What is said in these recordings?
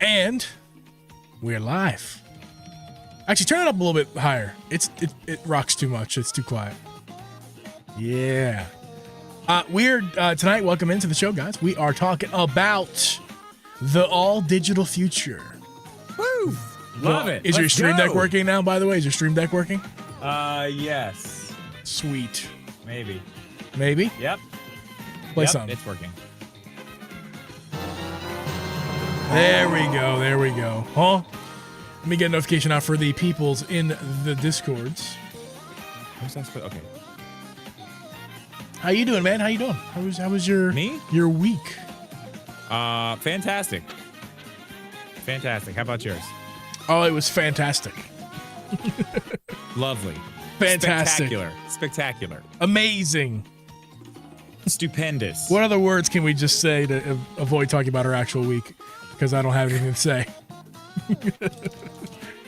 And we're live. Actually, turn it up a little bit higher. It rocks too much. It's too quiet. Yeah. We're tonight. Welcome into the show, guys. We are talking about the all digital future. Woo! Love it. Is your Stream Deck working now? By the way, is your Stream Deck working? Yes. Sweet. Maybe. Maybe. Yep. Play something. It's working. There we go. There we go. Huh? Let me get a notification out for the peoples in the Discords. Okay. How you doing, man? How you doing? How was your week? Fantastic. Fantastic. How about yours? Oh, it was fantastic. Lovely. Fantastic. Spectacular. Amazing. Stupendous. What other words can we just say to avoid talking about our actual week? Because I don't have anything to say.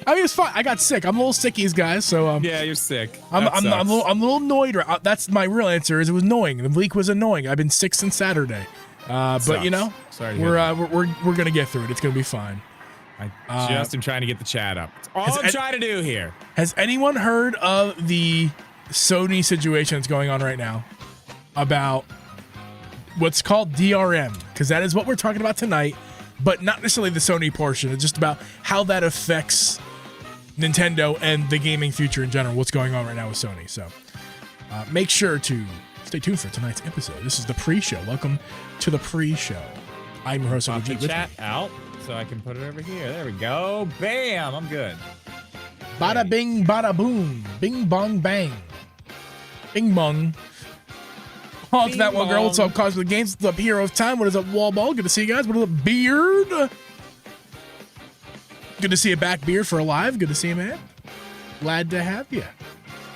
I mean, it's fine. I got sick. I'm a little sickies, guys. So yeah, you're sick. I'm a little annoyed. That's my real answer. Is it was annoying. The week was annoying. I've been sick since Saturday. But you know, sorry. We're gonna get through it. It's gonna be fine. I just am trying to get the chat up. That's all I'm trying to do here. Has anyone heard of the Sony situation that's going on right now about what's called DRM? Because that is what we're talking about tonight, but not necessarily the Sony portion. It's just about how that affects Nintendo and the gaming future in general, what's going on right now with Sony. So make sure to stay tuned for tonight's episode. This is the pre-show. Welcome to the pre-show. I'm your host, Pop the chat out so I can put it over here. There we go. Bam! I'm good. Bada bing, bada boom. Bing bong bang. Bing bong. Oh, to that one girl. What's up, Cosmic Games? What's up, Hero of Time? What is up, Wall Ball? Good to see you guys. What is up, Beard? Good to see you back, Beard, for a live. Good to see you, man. Glad to have you.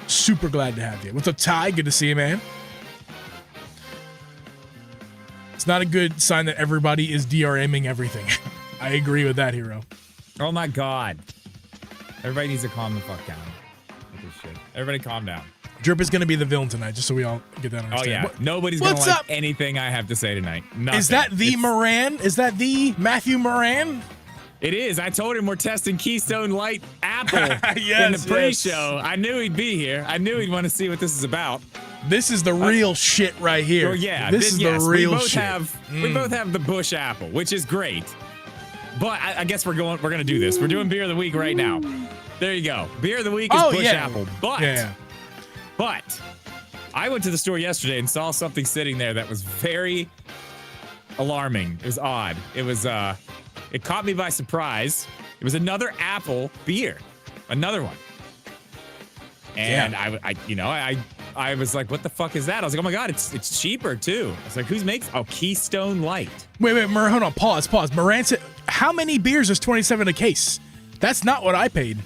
Super glad to have you. What's up, Ty? Good to see you, man. It's not a good sign that everybody is DRMing everything. I agree with that, Hero. Oh my God. Everybody needs to calm the fuck down with this shit. Everybody calm down. Drip is going to be the villain tonight, just so we all get that understood. Oh, yeah. Nobody's going to like anything I have to say tonight. Nothing. Is that the Moran? Is that the Matthew Moran? It is. I told him we're testing Keystone Light Apple yes, in the pre-show. I knew he'd be here. I knew he'd want to see what this is about. This is the real shit right here. Oh, yeah. This is the real shit. We both have the Bush Apple, which is great. But I guess we're going to do this. We're doing Beer of the Week right now. There you go. Beer of the Week is Bush Apple. But I went to the store yesterday and saw something sitting there that was very alarming. It was odd. It was it caught me by surprise. It was another Apple beer. Another one. And I was like, what the fuck is that? I was like, oh my God, it's cheaper too. I was like, who's makes Keystone Light? Wait, hold on, pause. Moran said, how many beers is 27 a case? That's not what I paid.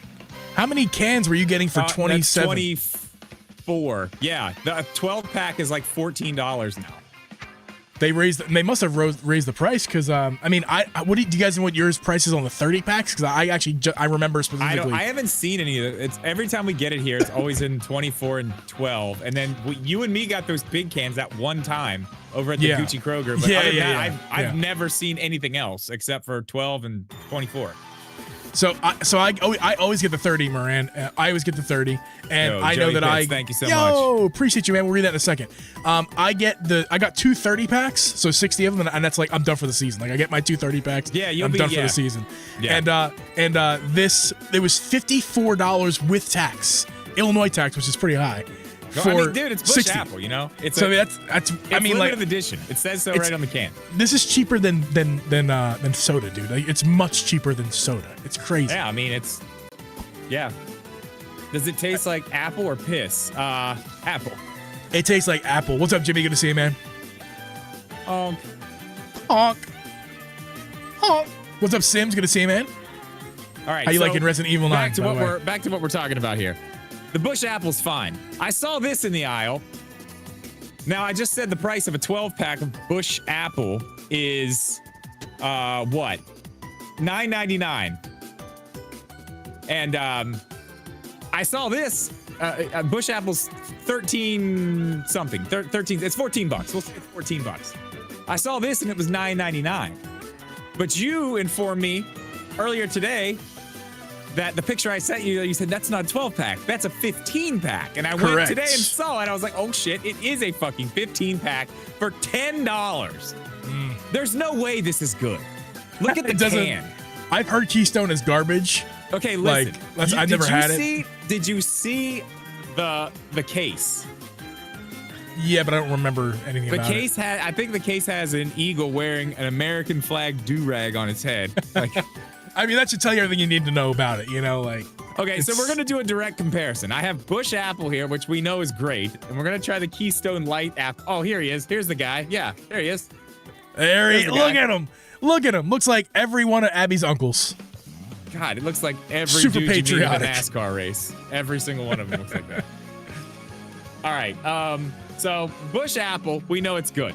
How many cans were you getting for 27? 24. Yeah, the 12 pack is like $14 now. They must have raised the price because what do you guys know what yours price is on the 30 packs? Because I remember specifically. I haven't seen any of it. It's every time we get it here, it's always in 24 and 12, and then you and me got those big cans that one time over at the Gucci Kroger. But I've never seen anything else except for 12 and 24. So I always get the 30, Moran. I always get the 30, and I know that thank you so much. Appreciate you, man. We'll read that in a second. I got two 30 packs, so 60 of them, and that's like I'm done for the season. Like I get my two 30 packs. Yeah, I'm done for the season. Yeah. And this it was $54 with tax, Illinois tax, which is pretty high. Dude, it's Bush 60. Apple, you know. It's limited edition. It says so right on the can. This is cheaper than soda, dude. Like, it's much cheaper than soda. It's crazy. Yeah, I mean Does it taste like apple or piss? Apple. It tastes like apple. What's up, Jimmy? Good to see you, man. Honk. What's up, Sims? Good to see you, man. All right. How you liking Resident Evil 9? Back to what we're talking about here. The Bush Apple's fine. I saw this in the aisle. Now, I just said the price of a 12-pack of Bush Apple is, what? $9.99. And, I saw this. Bush Apple's 13 something. 13. It's $14. We'll say it's $14. I saw this and it was $9.99. But you informed me earlier today that the picture I sent you, you said that's not a 12-pack. That's a 15-pack. And I went today and saw it. I was like, oh, shit, it is a fucking 15-pack for $10. There's no way this is good. Look at the can. I've heard Keystone is garbage. Okay, listen. I've never had it. Did you see the case? Yeah, but I don't remember anything about it. I think the case has an eagle wearing an American flag do-rag on its head. Like, I mean, that should tell you everything you need to know about it, you know? Like, okay, so we're going to do a direct comparison. I have Bush Apple here, which we know is great, and we're going to try the Keystone Light Apple. Oh, here he is. Here's the guy. Yeah, there he is. Look at him. Look at him. Looks like every one of Abby's uncles. God, it looks like every super dude you meet in a patriotic NASCAR race. Every single one of them looks like that. All right, so Bush Apple, we know it's good.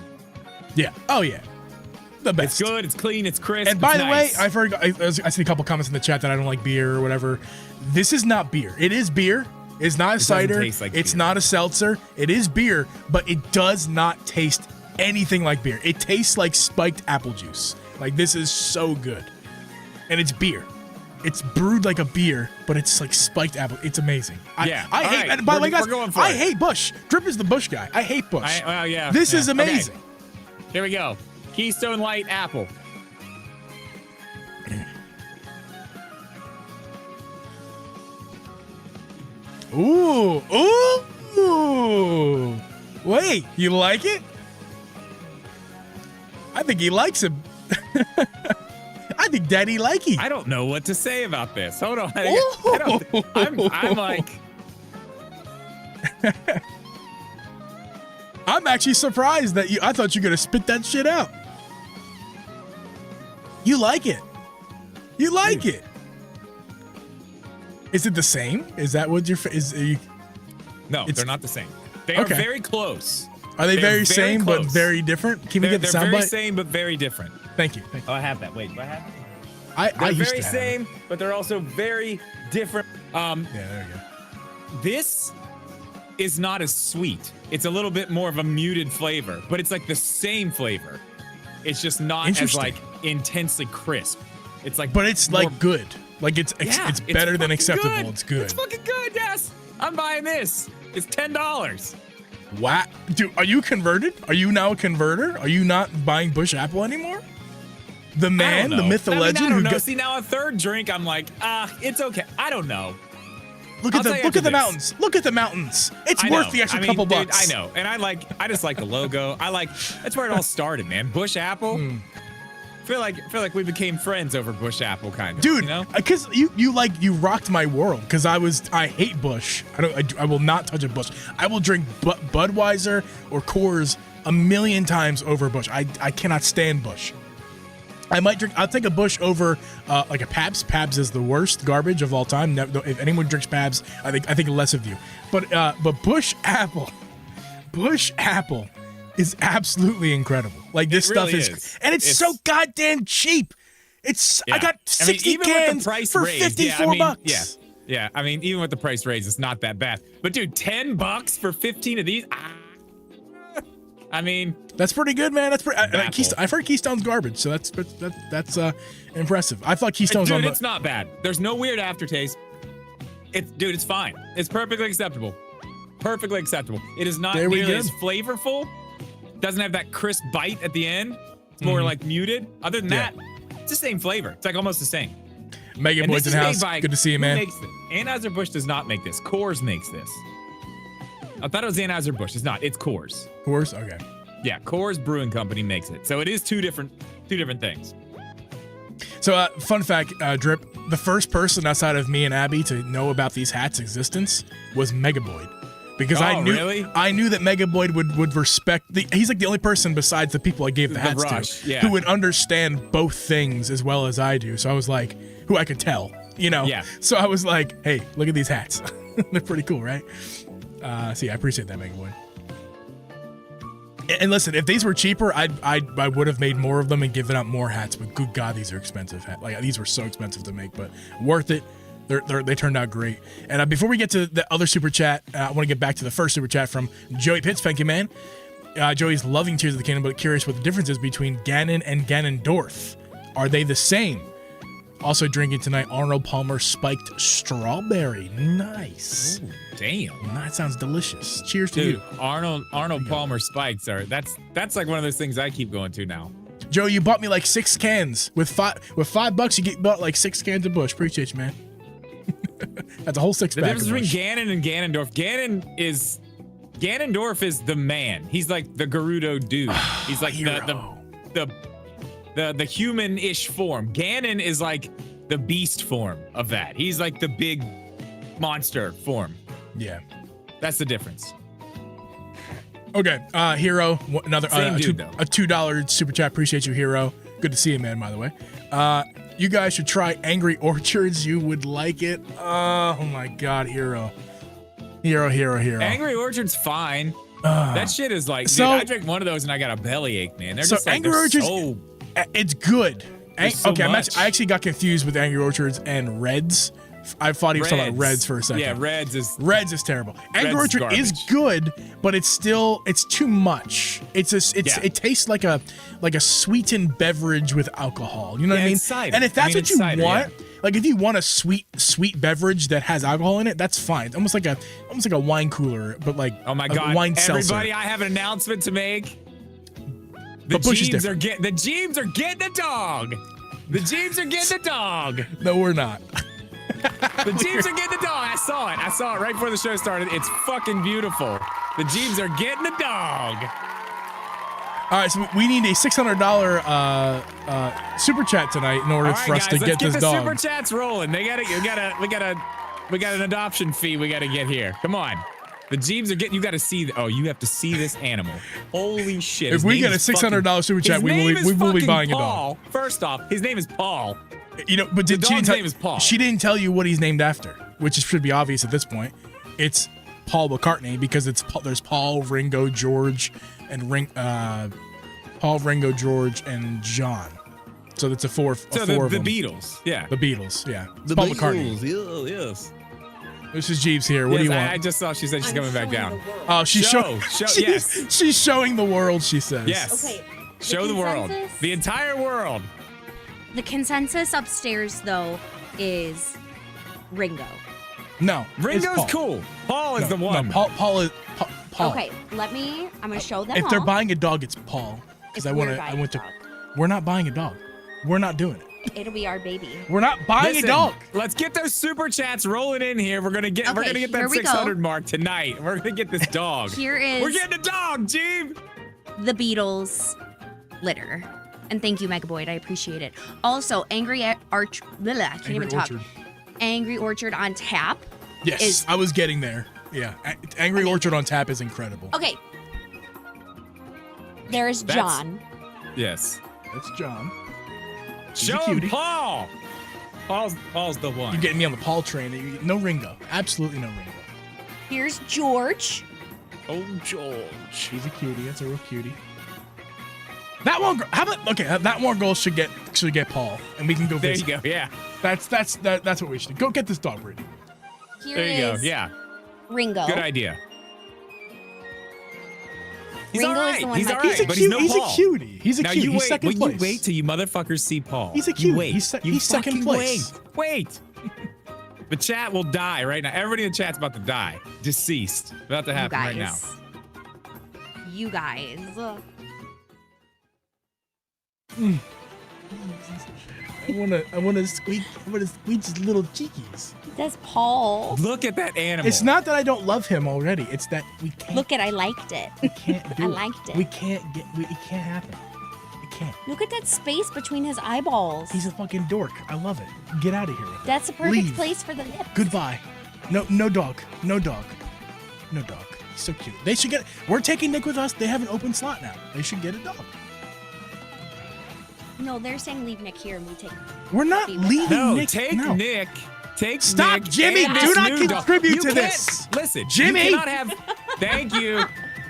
Yeah. Oh, yeah. The best. It's good, it's clean, it's crisp. And by the way, nice. I've heard, I see a couple comments in the chat that I don't like beer or whatever. This is not beer. It is beer. It's not a cider. It's not a seltzer. It is beer, but it does not taste anything like beer. It tastes like spiked apple juice. Like, this is so good. And it's beer. It's brewed like a beer, but it's like spiked apple. It's amazing. I hate. Right. By the way, guys, I hate Bush. Drip is the Bush guy. I hate Bush. Yeah. This is amazing. Okay. Here we go. Keystone Light Apple. Ooh. Wait, you like it? I think he likes it. I think Daddy likey. I don't know what to say about this. Hold on. I'm like. I'm actually surprised that I thought you were gonna spit that shit out. You like it. You like it. Is it the same? Is that what you? No, they're not the same. They are very close. Are they very same but very different? Can we get the soundbite? They're very same but very different. Thank you. Oh, I have that. Wait, do I have it? They're very same, but they're also very different. Yeah, there you go. This is not as sweet. It's a little bit more of a muted flavor, but it's like the same flavor. It's just not as like intensely crisp. It's like, but it's like good. Like it's better than acceptable. Good. It's good. It's fucking good. Yes, I'm buying this. It's $10. Wow, dude, are you converted? Are you now a converter? Are you not buying Bush Apple anymore? The man, the myth, the legend. I don't know. See, now a third drink, I'm like, it's okay. I don't know. Look at the mountains. Look at the mountains. It's worth the extra couple bucks. I know, and I just like the logo. That's where it all started, man. Bush Apple. I feel like we became friends over Bush Apple, kind of. Dude, you know? Because you rocked my world. Because I hate Bush. I will not touch a Bush. I will drink Budweiser or Coors a million times over Bush. I cannot stand Bush. I'll take a Bush over like a Pabst. Pabst is the worst garbage of all time. If anyone drinks Pabst, I think less of you. But Bush Apple is absolutely incredible. Like, this stuff is, and it's so goddamn cheap. I got 60 cans for 54 bucks. Yeah. I mean, even with the price raise, it's not that bad. But dude, $10 for 15 of these. I mean, that's pretty good, man. That's pretty. I've heard Keystone's garbage, so that's impressive. I thought Keystone's dude, it's not bad. There's no weird aftertaste. It's fine. It's perfectly acceptable. Perfectly acceptable. It is not nearly as flavorful. Doesn't have that crisp bite at the end. It's more like muted. Other than that, it's the same flavor. It's like almost the same. Megan Boyd's in the house. Good to see you, man. Anheuser-Busch does not make this. Coors makes this. I thought it was Anheuser-Busch. It's not. It's Coors. Coors? Okay. Yeah, Coors Brewing Company makes it. So it is two different things. So, fun fact, Drip, the first person outside of me and Abby to know about these hats' existence was Megaboyd. Because I knew that Megaboyd would respect he's like the only person besides the people I gave the hats to who would understand both things as well as I do. So I was like, who I could tell, you know? Yeah. So I was like, hey, look at these hats. They're pretty cool, right? So yeah, I appreciate that, Megaboyd. And listen, if these were cheaper, I would have made more of them and given out more hats. But good God, these are expensive hats. Like, these were so expensive to make, but worth it. They turned out great. And before we get to the other super chat, I want to get back to the first super chat from Joey Pitts. Thank you, man. Joey's loving Tears of the Kingdom, but curious what the difference is between Ganon and Ganondorf. Are they the same? Also drinking tonight, Arnold Palmer spiked strawberry. Nice. Ooh, damn. That sounds delicious. Cheers to Dude, you. Arnold Palmer spikes are that's like one of those things I keep going to now. Joe, you bought me like 6 cans. With $5, you bought like 6 cans of Busch. Appreciate you, man. That's a whole 6 pack. The difference between Gannon and Ganondorf. Ganondorf is the man. He's like the Gerudo dude. He's like the human-ish form. Ganon is like the beast form of that. He's like the big monster form. Yeah. That's the difference. Okay, Hero, another dude, a $2 super chat. Appreciate you, Hero. Good to see you, man, by the way. You guys should try Angry Orchards. You would like it. Oh my God, Hero. Hero. Angry Orchard's fine. That shit is like, dude, I drank one of those and I got a bellyache, man. They're just like, Angry Orchards, it's good. I actually got confused with Angry Orchards and Reds. I thought he was talking about Reds for a second. Yeah, Reds is terrible. Angry Orchard is good, but it's too much. It tastes like a sweetened beverage with alcohol. You know what I mean? Cider. And if that's what you want, like if you want a sweet beverage that has alcohol in it, that's fine. Almost like a wine cooler, but like oh my God, wine seltzer. Everybody, I have an announcement to make. The Jeebs are getting a dog. The Jeebs are getting a dog. No, we're not. The Jeebs are getting a dog. I saw it right before the show started. It's fucking beautiful. The Jeebs are getting a dog. All right, so we need a $600 super chat tonight in order for us to get this dog. Super chats rolling. We got an adoption fee we gotta get here. Come on. The Jeebs are getting. You gotta see. You have to see this animal. Holy shit! If we get a $600 super chat, we will be buying a dog. First off, his name is Paul. You know, but his name is Paul. She didn't tell you what he's named after, which should be obvious at this point. It's Paul McCartney because there's Paul, Ringo, George, and Paul, Ringo, George, and John. So that's the Beatles. Yeah. The Beatles. Yeah. It's Paul McCartney. Yes. This is Jeeves here. What do you want? I just saw she said she's coming back down. Oh, she's showing. Yes. She's showing the world. She says. Yes. Okay. Show the world. The entire world. The consensus upstairs, though, is Ringo. No. Ringo's cool. Paul is the one. No, Paul is Paul. Okay, I'm going to show them If they're buying a dog, it's Paul. Because we're not buying a dog. We're not doing it. It'll be our baby. We're not buying a dog. Let's get those super chats rolling in here. We're gonna get that 600 mark tonight. We're gonna get this dog. We're getting a dog, Jeeb. The Beatles litter. And thank you, Mega Boyd. I appreciate it. Also, Angry Orchard on tap. Yes, I was getting there. Yeah, Angry Orchard on tap is incredible. Okay. There's John. Yes. That's John. Show him Paul. Paul's the one. You're getting me on the Paul train. No Ringo. Absolutely no Ringo. Here's George. Oh, George. He's a cutie. That's a real cutie. That one. That one girl should get Paul, and we can go visit. There you go. Yeah. That's what we should do. Go get this dog, Brady. There you go. Yeah. Ringo. Good idea. He's Ringo all right. is the one He's all he's right, but he's no He's Paul. a cutie. He's a now cutie. You He's wait. second place. You wait till you motherfuckers see Paul. He's a cutie. You wait. He's second place. Wait. The chat will die right now. Everybody in the chat's about to die. Deceased. About to happen right now. You guys. I wanna squeak his little cheekies. That's Paul. Look at that animal. It's not that I don't love him already. It's that we can't. Look at I liked it. We can't do I it. liked it. It can't happen. It can't. Look at that space between his eyeballs. He's a fucking dork. I love it. Get out of here with it. That's the perfect Leave. place for the lips. Goodbye. No dog. No dog. No dog. He's so cute. They should get. We're taking Nick with us. They have an open slot now. They should get a dog. No, they're saying leave Nick here and we take. We're not leaving Nick. Nick. Stop, Nick Jimmy. Do not contribute to this. Listen, Jimmy. You cannot have. Thank you.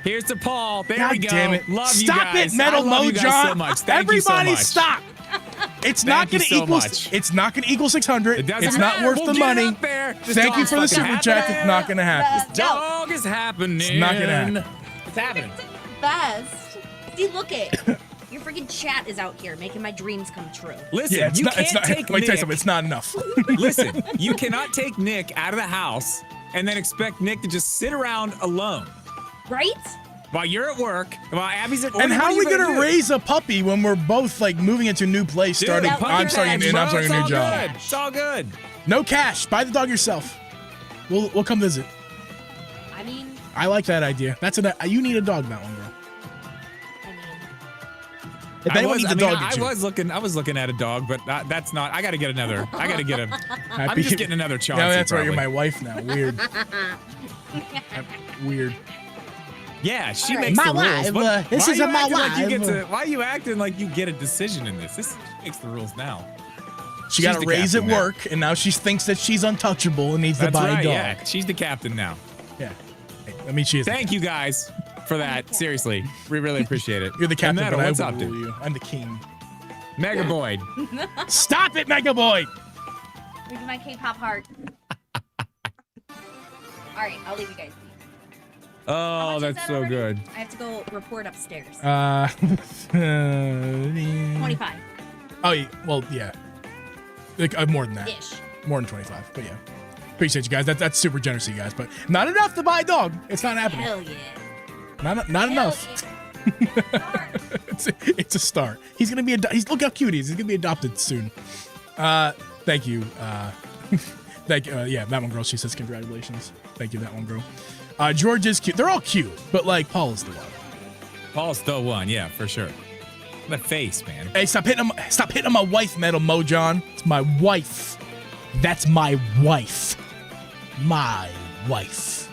Here's to Paul. There God we go. Damn it. Love you Stop guys. it, Metal I love Mo you guys John. so much. Thank Everybody you so much. stop. It's not going to equal. It's not going to equal 600. It doesn't it's not matter. worth We'll the get it money. up there. Thank you for the super chat. It's not going to happen. This dog is happening. It's not going to happen. It's happening. Best. See, look it. You're forgetting freaking chat is out here making my dreams come true. Listen, Yeah, you can't take let me tell you something. It's not enough. Listen, you cannot take Nick out of the house and then expect Nick to just sit around alone. Right? While you're at work, while Abby's at And how are we gonna raise a puppy when we're both like moving into a new place? Dude, I'm starting a new job. It's all good. No cash. Buy the dog yourself. We'll come visit. I mean, I like that idea. You need a dog, that one, girl. If anyone needs a dog, I was looking at a dog, but that's not. I got to get another. I'm just getting another Chauncey. No, that's probably. right. You're my wife now. Weird. Weird. Yeah, she Right. makes My the rules. wife, this isn't my wife. Why are you acting like you get a decision in this? This makes the rules now. She got a raise at work, and now she thinks that she's untouchable and needs to buy a dog. Yeah, she's the captain now. Yeah. I mean, she is. Thank you guys for that. Seriously, we really appreciate it. You're the captain, Metal, but what's I up, will dude? rule you. I'm the king. Mega Boyd. Stop it, Mega Boy! Maybe my K-pop heart. All right, I'll leave you guys be. How Oh, much is that's that so already? good. I have to go report upstairs. 25. Oh, well, yeah. Like, more than that. Ish. More than 25, but yeah. Appreciate you guys. That's super generous of you guys, but not enough to buy a dog. It's not happening. Hell yeah. Not enough. Yeah. It's a start. He's gonna be look how cute he is. He's gonna be adopted soon. Thank you. Thank you. Yeah, that one girl. She says congratulations. Thank you, that one girl. George is cute. They're all cute, but like Paul is the one. Paul's still one, yeah, for sure. The face, man. Hey, stop hitting on my wife, Metal Mojon. It's my wife. That's my wife. My wife.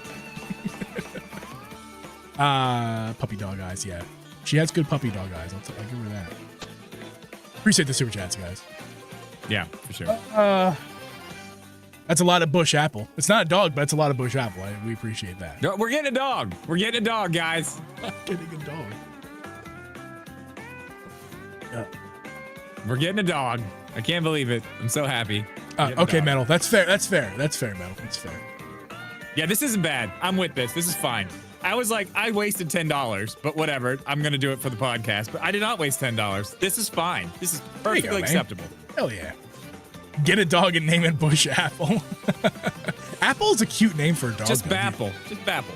Puppy dog eyes, yeah. She has good puppy dog eyes. I'll give her that. Appreciate the super chats, guys. Yeah, for sure. That's a lot of bush apple. It's not a dog, but it's a lot of bush apple. We appreciate that. No, we're getting a dog. We're getting a dog, guys. Getting a dog. We're getting a dog. I can't believe it. I'm so happy. Okay, Metal. That's fair. That's fair, Metal. That's fair. Yeah, this isn't bad. I'm with this. This is fine. I was like, I wasted $10, but whatever. I'm going to do it for the podcast. But I did not waste $10. This is fine. This is perfectly acceptable. Hell yeah. Get a dog and name it Bush Apple. Apple's a cute name for a dog. Just Bapple. Just Bapple.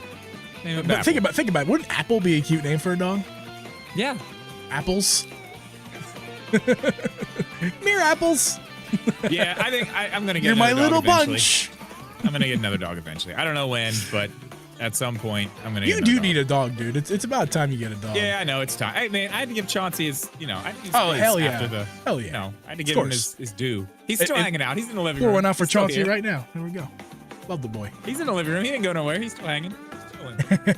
Name it But Bapple. think about it. Wouldn't Apple be a cute name for a dog? Yeah. Apples. Mere apples. Yeah, I think I'm going to get You're my another little dog eventually. bunch. I'm going to get another dog eventually. I don't know when, but at some point, I'm going to get You do need a dog, dude. It's about time you get a dog. Yeah, I know. It's time. Hey, man, I had to give Chauncey his, I had to give Oh, his hell yeah. after the, Hell yeah. I had to give him his due. He's still hanging out. He's in the living Pour room. one out for He's still Chauncey here. right now. There we go. Love the boy. He's in the living room. He didn't go nowhere. He's still hanging. He's chilling.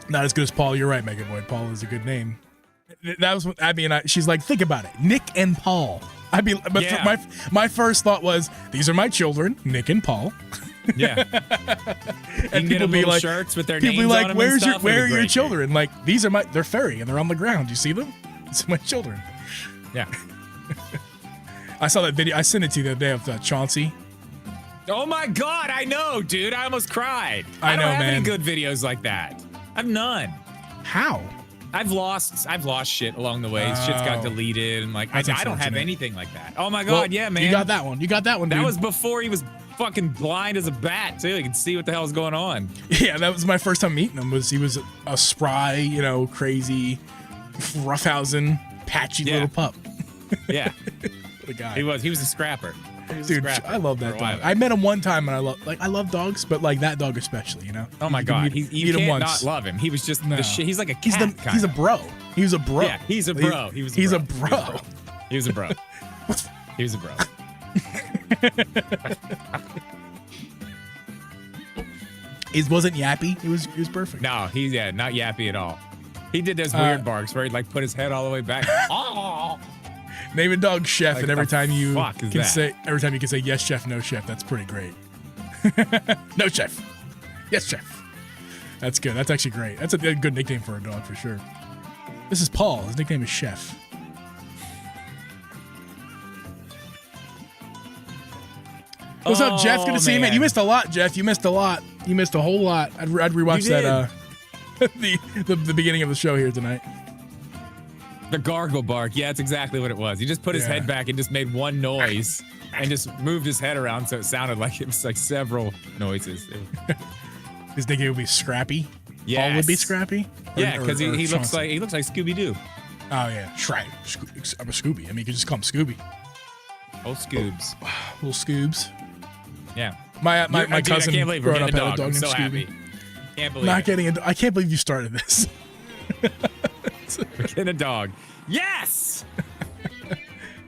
Not as good as Paul. You're right, Mega Boy. Paul is a good name. That was what Abby and I. She's like, think about it, Nick and Paul. But Yeah. my first thought was, these are my children, Nick and Paul. Yeah. And people be like, shirts with their people names be like, on them where and are stuff. It'd your be great, children? Like, these are they're furry and they're on the ground. You see them? It's my children. dude. Yeah. I saw that video. I sent it to you the other day of Chauncey. Oh my God, I know, dude. I almost cried. I know, don't have man. any good videos like that. I've none. How? I've lost shit along the way. Shit's got deleted and like I That's don't have unfortunate. anything like that. Oh my God, Well, yeah, man. You got that one. You got that one, dude. That was before he was fucking blind as a bat too. He could see what the hell's going on. Yeah, that was my first time meeting him. He was a spry, crazy, roughhousing, patchy little pup. Yeah. What a guy. He was a scrapper. Dude, I love that dog. I met him one time and I love dogs, but like that dog especially, Oh my God, you meet him can't once. not love him. He was just No. the shit. He's like a cat. He's a bro. He was a bro. Yeah, he's a bro. He's a bro. He was a bro. He was a bro. It wasn't yappy. He was perfect. No, he's not yappy at all. He did those weird barks where he'd like put his head all the way back. Oh. Name a dog chef, Like, and every the time you fuck can is that? say yes chef, no chef. That's pretty great. No chef. Yes chef. That's good. That's actually great. That's a good nickname for a dog for sure. This is Paul. His nickname is Chef. What's up, Jeff? Good to see you, man. You missed a lot, Jeff. You missed a lot. You missed a whole lot. I'd rewatch You that. did. the beginning of the show here tonight. The gargle bark. Yeah, that's exactly what it was. He just put his head back and just made one noise and just moved his head around so it sounded like it was like several noises. He's thinking it would be Scrappy. Yeah, Paul would be Scrappy. Yeah, because he looks like Scooby Doo. Oh yeah, I'm a Scooby. I mean, you could just call him Scooby. Oh, Scoobs. Little Scoobs. Yeah. My cousin I can't believe growing we're up getting had a a dog. dog I'm named so Scooby. happy. Can't believe I can't believe you started this. We're getting a dog. Yes!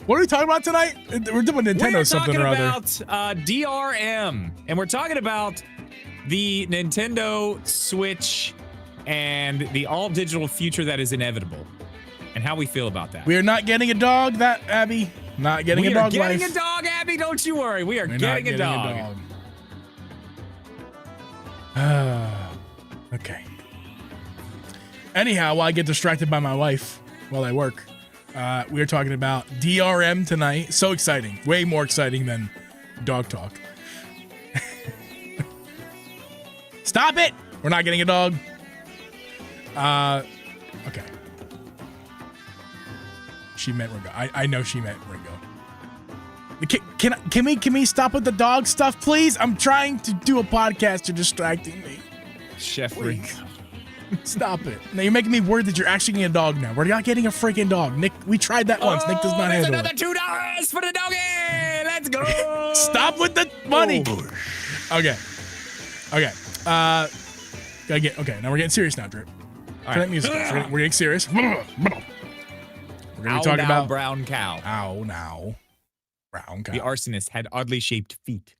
What are we talking about tonight? We're doing Nintendo something or other. We're talking about DRM, and we're talking about the Nintendo Switch and the all-digital future that is inevitable, and how we feel about that. We are not getting a dog, Abby. Not getting a dog. We are getting a dog, Abby. Don't you worry. We're getting a dog. Okay. Anyhow, while I get distracted by my wife while I work, we are talking about DRM tonight. So exciting. Way more exciting than dog talk. Stop it! We're not getting a dog. Okay. She meant Ringo. I know she meant Ringo. Can we stop with the dog stuff, please? I'm trying to do a podcast. You're distracting me. Chef Ringo. Stop it. Now you're making me worried that you're actually getting a dog now. We're not getting a freaking dog. Nick, we tried that once. Nick does not handle another it. $2 for the doggy. Let's go. Stop with the money. Okay. Okay. Now we're getting serious now, Drip. Turn that music off. We're getting serious. We're going to be talking about brown cow. Ow, now. Brown cow. The arsonist had oddly shaped feet.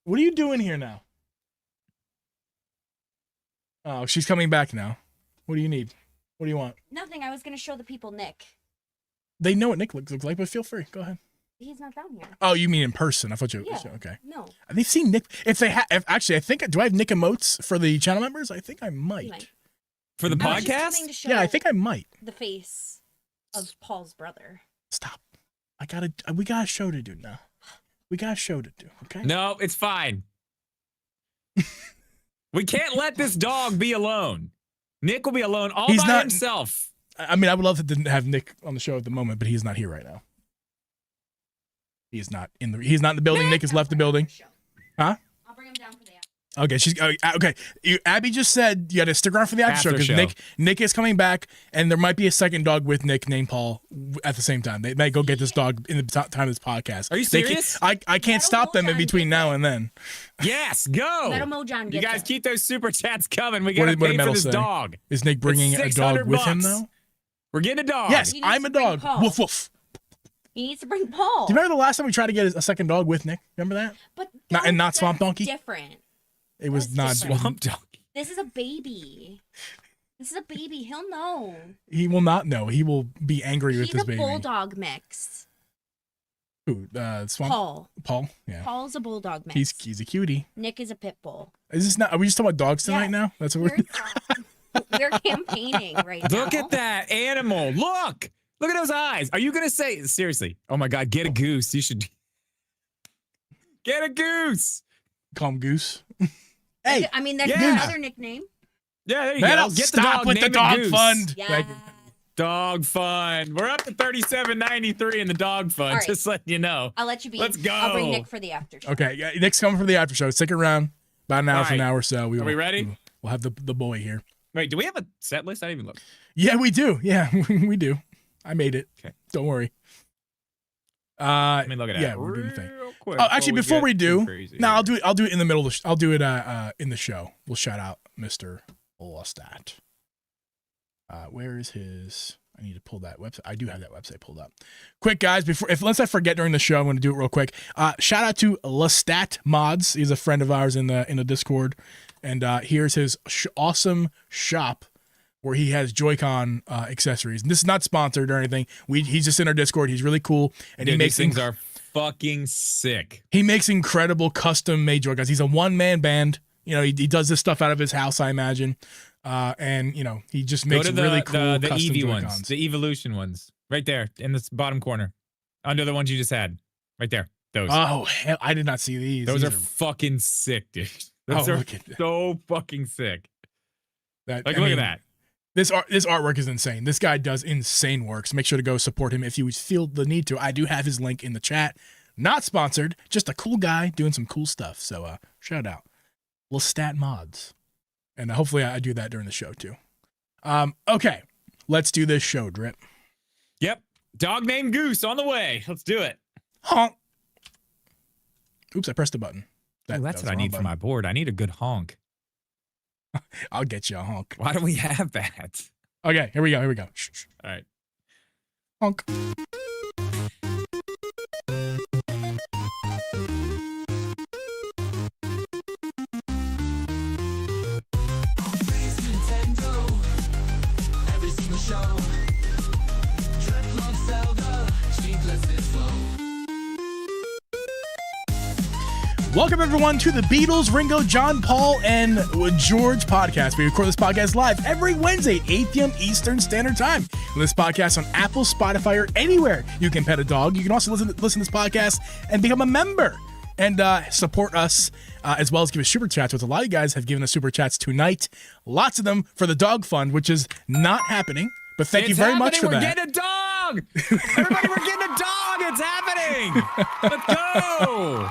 What are you doing here now? Oh, she's coming back now. What do you need? What do you want? Nothing. I was going to show the people Nick. They know what Nick looks like, but feel free. Go ahead. He's not down here. Oh, you mean in person? I thought you. Yeah. Okay. No. They've seen Nick. If they have, actually, I think. Do I have Nick emotes for the channel members? I think I might. For the I was just podcast? coming to show Yeah, I think I might. the face of Paul's brother. Stop. We got a show to do now. We got a show to do. Okay. No, it's fine. We can't let this dog be alone. Nick will be alone all by himself. I mean, I would love to have Nick on the show at the moment, but he's not here right now. He's not in the building. Nick has left the building. Huh? I'll bring him down for the after. Okay, okay. Abby just said you got to stick around for the after show because Nick is coming back, and there might be a second dog with Nick named Paul at the same time. They might go get this dog in the time of this podcast. Are you serious? I can't stop them in between now and then. Yes, go. Metal Mojon you guys it. keep those super chats coming. We got to pay for this dog. Is Nick bringing a dog with him though? We're getting a dog. Yes, I'm a dog. Woof woof. He needs to bring Paul. Do you remember the last time we tried to get a second dog with Nick? Remember that? But not Swamp Donkey. Different. It was not Swamp Donkey. This is a baby. He'll know. He will not know. He will be angry with this baby. He's a bulldog mix. Who? Swamp? Paul. Yeah. Paul's a bulldog mix. He's a cutie. Nick is a pit bull. Is this not? Are we just talking about dogs tonight now? That's what we're campaigning right now. Look at that animal. Look at those eyes. Are you gonna say seriously? Oh my God, get a goose. You should get a goose. Call him Goose. Hey, I mean, that's another nickname. Yeah, there you go. Get stop the dog, with the dog Goose. fund. Yeah. Dog fund. We're up to $37.93 in the dog fund. Right. Just letting you know. I'll let you be. Let's go. I'll bring Nick for the after show. Okay, yeah, Nick's coming for the after show. Stick around. About an hour from now or so. Are we ready? We'll have the boy here. Wait, do we have a set list? I didn't even look. Yeah, we do. Yeah, we do. I made it. Okay. Don't worry. Let me look at it. Yeah, we're doing the thing. Quick Oh, actually, before we do, I'll do it in the middle. I'll do it in the show. We'll shout out Mr. Lestat. Where is his? I need to pull that website. I do have that website pulled up. Quick, guys, unless I forget during the show, I'm going to do it real quick. Shout out to Lestat Mods. He's a friend of ours in the Discord, and here's his awesome shop where he has Joy-Con accessories. And this is not sponsored or anything. He's just in our Discord. He's really cool, and he makes things are fucking sick. He makes incredible custom-made Joy-Cons. He's a one-man band. You know, he does this stuff out of his house, I imagine. And, you know, he just makes really cool the custom Eevee Joy-Cons. ones, the Evolution ones. Right there in this bottom corner. Under the ones you just had. Right there. Those. Oh, hell, I did not see these. Those are fucking sick, dude. Those are so fucking sick. Look at that. This artwork is insane. This guy does insane work. So make sure to go support him if you feel the need to. I do have his link in the chat. Not sponsored, just a cool guy doing some cool stuff. So shout out. Lestat Mods. And hopefully I do that during the show too. Okay, let's do this show, Drip. Yep. Dog named Goose on the way. Let's do it. Honk. Oops, I pressed the button. That's what I need for my board. I need a good honk. I'll get you a honk. Why don't we have that? Okay, here we go. Shh. All right. Honk. Welcome, everyone, to the Beatles, Ringo, John, Paul, and George podcast. We record this podcast live every Wednesday at 8 p.m. Eastern Standard Time. This podcast on Apple, Spotify, or anywhere you can pet a dog. You can also listen to this podcast and become a member and support us, as well as give us super chats, which a lot of you guys have given us super chats tonight. Lots of them for the dog fund, which is not happening. But thank you very much for that. We're getting a dog! Everybody, we're getting a dog! It's happening! Let's go!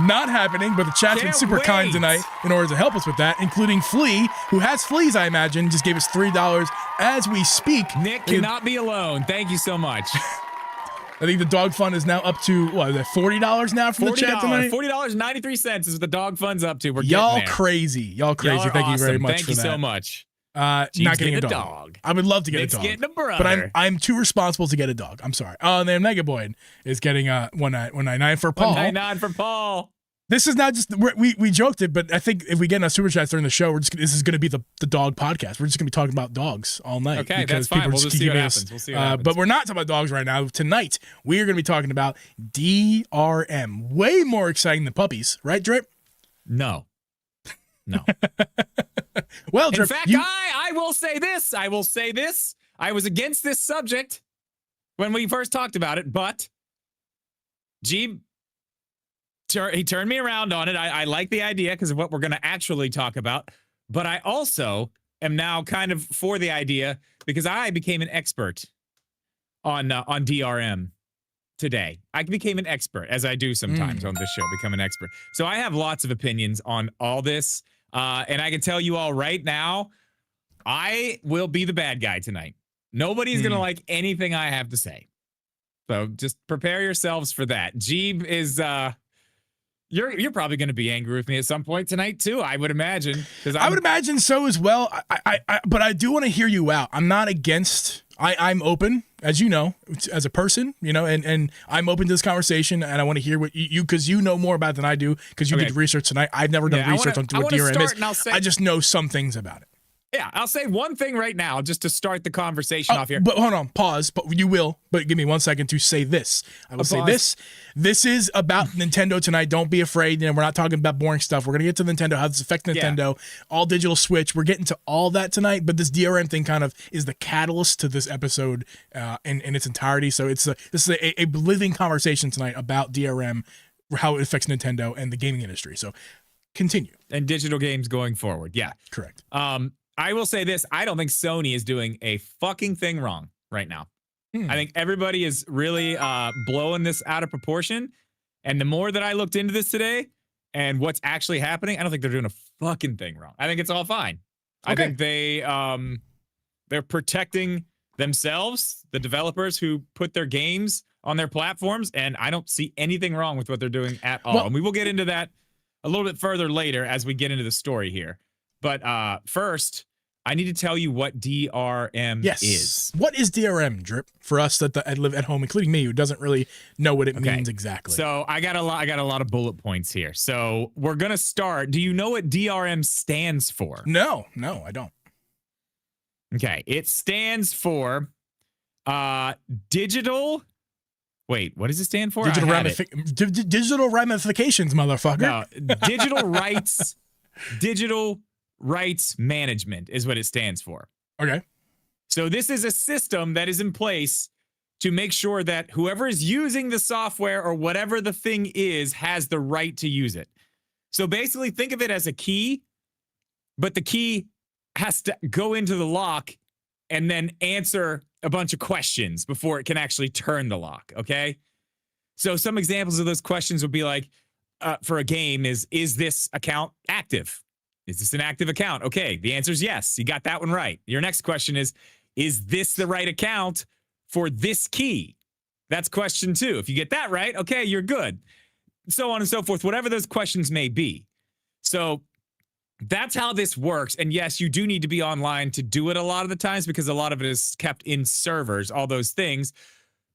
Not happening, but the chat's been super kind tonight in order to help us with that, including Flea, who has fleas, I imagine, just gave us $3 as we speak. Nick cannot be alone. Thank you so much. I think the dog fund is now up to, what, is it $40 now from the chat tonight? $40.93 is what the dog fund's up to. We're Y'all getting there. crazy. Y'all crazy. Y'all Thank awesome. you very much Thank for you that. so much. Not getting a dog. I would love to get Nick's a dog. Getting a brother. But I'm too responsible to get a dog. I'm sorry. Oh, and then Mega Boy is getting 199 for Paul. 199 for Paul. This is not just we joked it, but I think if we get enough super chats during the show, this is going to be the dog podcast. We're just going to be talking about dogs all night. Okay, that's fine. We'll just see what happens. We'll see what happens. But we're not talking about dogs right now. Tonight we are going to be talking about DRM. Way more exciting than puppies, right, Drip? No. Well, Drip, in fact, I will say this. I was against this subject when we first talked about it, but Jeeb, he turned me around on it. I like the idea because of what we're going to actually talk about, but I also am now kind of for the idea because I became an expert on DRM today. I became an expert, as I do sometimes on this show, become an expert. So I have lots of opinions on all this. And I can tell you all right now, I will be the bad guy tonight. Nobody's going to like anything I have to say. So just prepare yourselves for that. Jeeb is, you're probably going to be angry with me at some point tonight too, I would imagine. I would imagine so as well. But I do want to hear you out. I'm not against, I'm open, as you know, as a person, and I'm open to this conversation, and I want to hear what you, because you know more about it than I do, because you did research tonight. I've never done research on what DRM is. I just know some things about it. Yeah, I'll say one thing right now just to start the conversation off here. But hold on, pause. But you will. But give me 1 second to say this. I will say this. This is about Nintendo tonight. Don't be afraid. We're not talking about boring stuff. We're going to get to Nintendo, how this affects Nintendo, all digital Switch. We're getting to all that tonight. But this DRM thing kind of is the catalyst to this episode in its entirety. So this is a living conversation tonight about DRM, how it affects Nintendo and the gaming industry. So continue. And digital games going forward. Yeah. Correct. I will say this. I don't think Sony is doing a fucking thing wrong right now. I think everybody is really blowing this out of proportion. And the more that I looked into this today and what's actually happening, I don't think they're doing a fucking thing wrong. I think it's all fine. Okay. I think they're protecting themselves, the developers who put their games on their platforms, and I don't see anything wrong with what they're doing at all. And we will get into that a little bit further later as we get into the story here. But first, I need to tell you what DRM is. What is DRM, Drip? For us that live at home, including me, who doesn't really know what it means exactly. So I got a lot of bullet points here. So we're gonna start. Do you know what DRM stands for? No, I don't. Okay, it stands for digital. Wait, what does it stand for? Digital ramifications, motherfucker. No, digital rights. Digital rights management is what it stands for. Okay. So this is a system that is in place to make sure that whoever is using the software or whatever the thing is has the right to use it. So basically think of it as a key, but the key has to go into the lock and then answer a bunch of questions before it can actually turn the lock, okay? So some examples of those questions would be like, for a game is this account active? Is this an active account? Okay, the answer is yes. You got that one right. Your next question is this the right account for this key? That's question 2. If you get that right, okay, you're good. So on and so forth, whatever those questions may be. So that's how this works. And yes, you do need to be online to do it a lot of the times because a lot of it is kept in servers, all those things,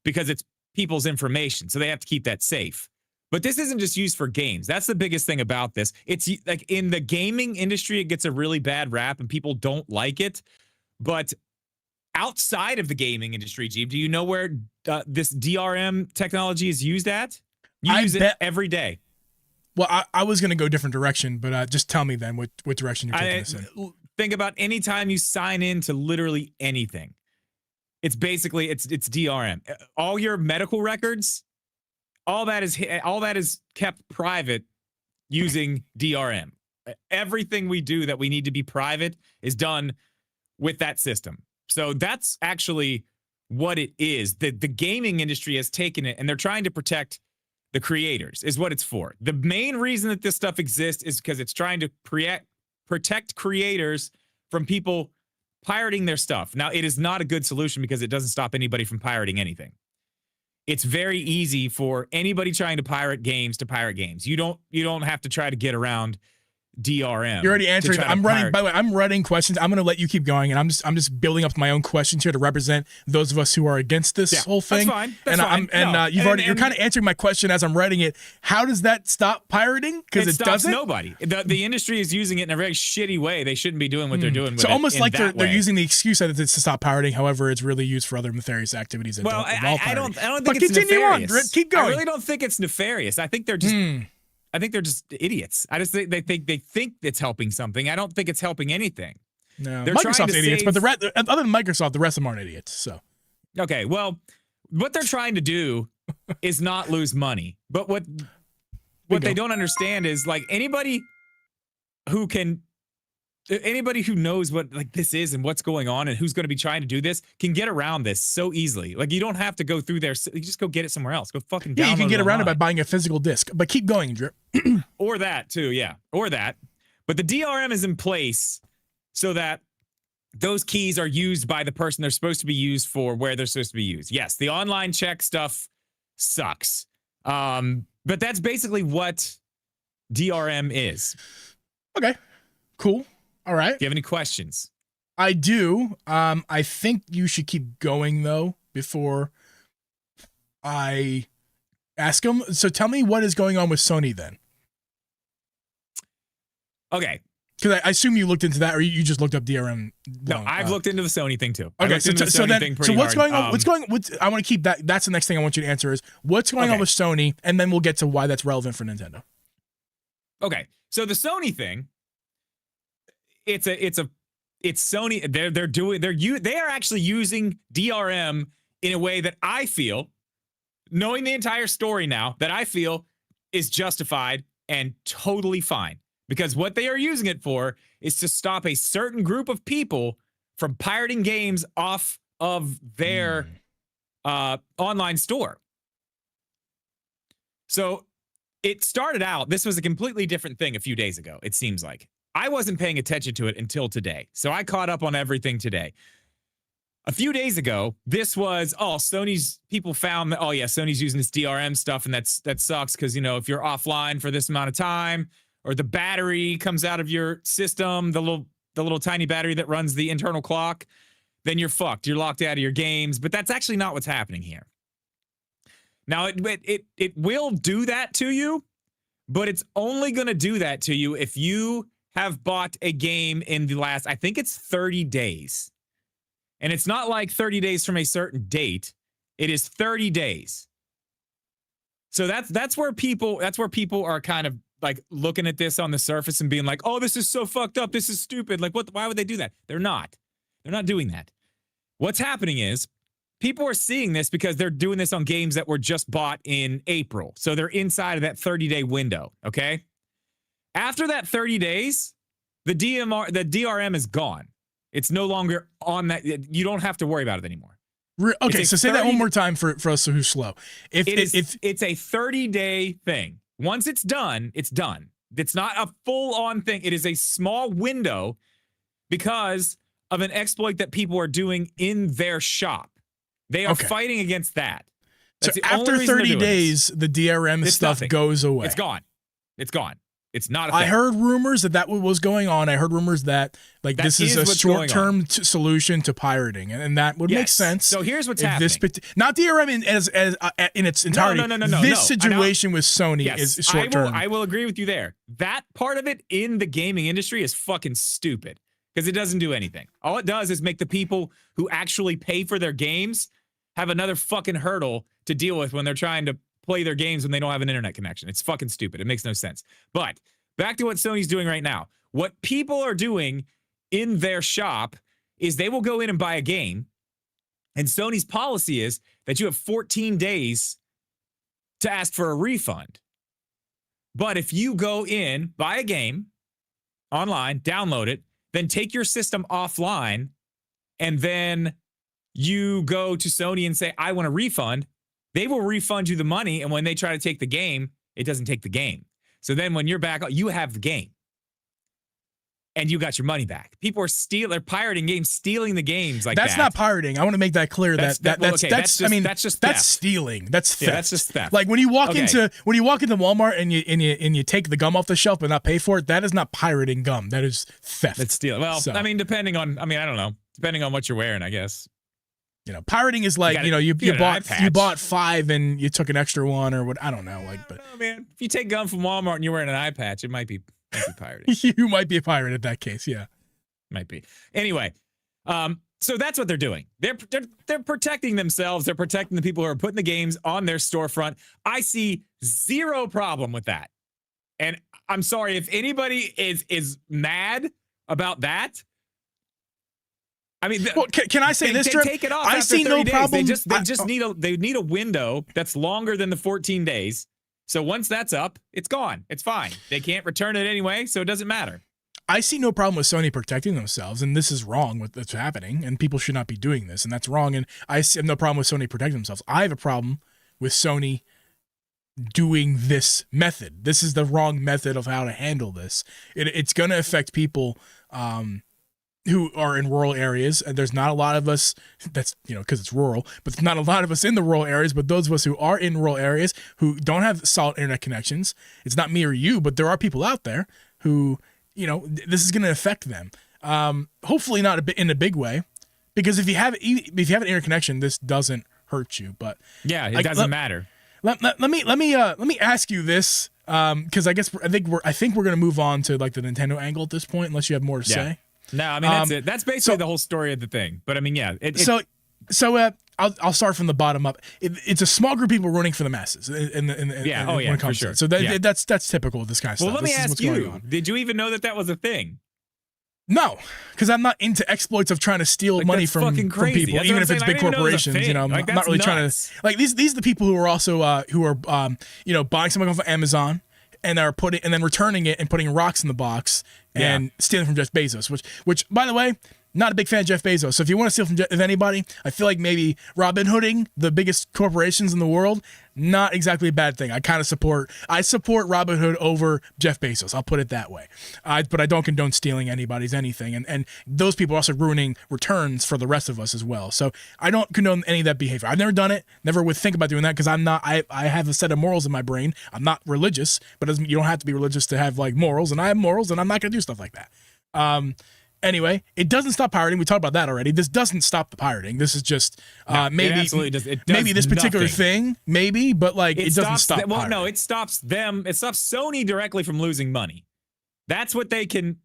because it's people's information. So they have to keep that safe. But this isn't just used for games. That's the biggest thing about this. It's like in the gaming industry, it gets a really bad rap and people don't like it. But outside of the gaming industry, Jeep, do you know where this DRM technology is used at? You use it every day. Well, I was going to go a different direction, but just tell me then what direction you're taking this in. Think about any time you sign in to literally anything. It's basically, it's DRM. All your medical records, all that is kept private using DRM. Everything we do that we need to be private is done with that system. So that's actually what it is. The gaming industry has taken it and they're trying to protect the creators is what it's for. The main reason that this stuff exists is because it's trying to protect creators from people pirating their stuff. Now, it is not a good solution because it doesn't stop anybody from pirating anything. It's very easy for anybody trying to pirate games to pirate games. You don't have to try to get around DRM. You're already answering. I'm running. By the way, I'm running questions. I'm going to let you keep going, and I'm just building up my own questions here to represent those of us who are against this whole thing. That's fine. That's fine. You're kind of answering my question as I'm writing it. How does that stop pirating? Because it doesn't. Nobody. The industry is using it in a very shitty way. They shouldn't be doing what they're doing. So almost like they're using the excuse that it's to stop pirating. However, it's really used for other nefarious activities. That I don't think it's nefarious. On, keep going. I really don't think it's nefarious. I think they're just. I think they're just idiots. I just think they think it's helping something. I don't think it's helping anything. No, they're Microsoft's idiots, but other than Microsoft, the rest of them aren't idiots. So, okay, well, what they're trying to do is not lose money. But what they don't understand is like anybody who knows what like this is and what's going on and who's going to be trying to do this can get around this so easily. Like you don't have to go through there. You just go get it somewhere else. Go fucking download it. Yeah, you can get around it by buying a physical disc. But keep going, Drip. Or that too, yeah. Or that. But the DRM is in place so that those keys are used by the person they're supposed to be used for where they're supposed to be used. Yes, the online check stuff sucks. But that's basically what DRM is. Okay, cool. All right. Do you have any questions? I do. I think you should keep going, though, before I ask them. So tell me what is going on with Sony, then. Okay. Because I assume you looked into that, or you just looked up DRM. No, I've looked into the Sony thing, too. Okay, so what's going on? I want to keep that. That's the next thing I want you to answer is, what's going on with Sony? And then we'll get to why that's relevant for Nintendo. Okay. So the Sony thing, it's Sony. They are actually using DRM in a way that I feel, knowing the entire story now, that I feel is justified and totally fine. Because what they are using it for is to stop a certain group of people from pirating games off of their online store. So it started out, this was a completely different thing a few days ago, it seems like. I wasn't paying attention to it until today. So I caught up on everything today. A few days ago, this was, Sony's people found that, Sony's using this DRM stuff, and that sucks because, if you're offline for this amount of time, or the battery comes out of your system, the little tiny battery that runs the internal clock, then you're fucked. You're locked out of your games. But that's actually not what's happening here. Now, it will do that to you, but it's only going to do that to you if you have bought a game in the last, I think it's 30 days. And it's not like 30 days from a certain date. It is 30 days. So that's where people are kind of like looking at this on the surface and being like, oh, this is so fucked up. This is stupid. Like, why would they do that? They're not doing that. What's happening is people are seeing this because they're doing this on games that were just bought in April. So they're inside of that 30-day window, okay? After that 30 days, the DRM is gone. It's no longer on that. You don't have to worry about it anymore. Okay, so say that one more time for us who's slow. It's a 30-day thing. Once it's done, it's done. It's not a full-on thing. It is a small window because of an exploit that people are doing in their shop. They are fighting against that. That's so after 30 days, the DRM stuff goes away. It's gone. It's gone. It's not a thing. I heard rumors that was going on. I heard rumors that this is a short-term solution to pirating, and that would make sense. So here's what's happening. Not DRM in its entirety. No. This situation with Sony is short-term. I will agree with you there. That part of it in the gaming industry is fucking stupid because it doesn't do anything. All it does is make the people who actually pay for their games have another fucking hurdle to deal with when they're trying to play their games when they don't have an internet connection. It's fucking stupid. It makes no sense. But back to what Sony's doing right now. What people are doing in their shop is they will go in and buy a game, and Sony's policy is that you have 14 days to ask for a refund. But if you go in, buy a game online, download it, then take your system offline, and then you go to Sony and say, I want a refund, they will refund you the money, and when they try to take the game, it doesn't take the game. So then when you're back, you have the game. And you got your money back. People are they're pirating games, stealing the games like that's that. That's not pirating. I want to make that clear. That's just that's stealing. That's theft. Yeah, that's just theft. Like when you walk into Walmart and you take the gum off the shelf and not pay for it, that is not pirating gum. That is theft. That's stealing. Well, I mean, depending on what you're wearing, I guess. Pirating is like, you bought 5 and you took an extra one or what, I don't know. But man, if you take gum from Walmart and you're wearing an eye patch, it might be pirating. You might be a pirate in that case, yeah. Might be. Anyway, so that's what they're doing. They're protecting themselves. They're protecting the people who are putting the games on their storefront. I see zero problem with that. And I'm sorry if anybody is mad about that. I mean, can I say this? They take it off. I see no problem. They need a window that's longer than the 14 days. So once that's up, it's gone. It's fine. They can't return it anyway, so it doesn't matter. I see no problem with Sony protecting themselves, and this is wrong what's happening, and people should not be doing this, and that's wrong. And I have no problem with Sony protecting themselves. I have a problem with Sony doing this method. This is the wrong method of how to handle this. It's going to affect people who are in rural areas, and there's not a lot of us, that's, because it's rural, but there's not a lot of us in the rural areas, but those of us who are in rural areas who don't have solid internet connections, it's not me or you, but there are people out there who, this is going to affect them. Hopefully not in a big way, because if you have an internet connection, this doesn't hurt you, but yeah, it doesn't matter. Let me ask you this, because I think we're going to move on to like the Nintendo angle at this point, unless you have more to say. No, I mean, that's it. That's basically the whole story of the thing. But I mean, yeah. I'll start from the bottom up. It's a small group of people running for the masses. When it comes for sure. So that's typical of this kind of stuff. Well, let me ask you, did you even know that was a thing? No, because I'm not into exploits of trying to steal money from people, even if it's big corporations. I'm not really trying to. Like these are the people who are also buying something off of Amazon and are and then returning it and putting rocks in the box and stealing from Jeff Bezos, which by the way, not a big fan of Jeff Bezos. So if you want to steal from anybody, I feel like maybe Robin Hooding the biggest corporations in the world, not exactly a bad thing. I support Robin Hood over Jeff Bezos. I'll put it that way. But I don't condone stealing anybody's anything. And those people are also ruining returns for the rest of us as well. So I don't condone any of that behavior. I've never done it. Never would think about doing that because I have a set of morals in my brain. I'm not religious, but you don't have to be religious to have like morals. And I have morals and I'm not going to do stuff like that. Anyway, it doesn't stop pirating. We talked about that already. This doesn't stop the pirating. This is just maybe it absolutely does. It does maybe this particular thing, maybe, but like it doesn't stop. Well, no, it stops them. It stops Sony directly from losing money. That's what they can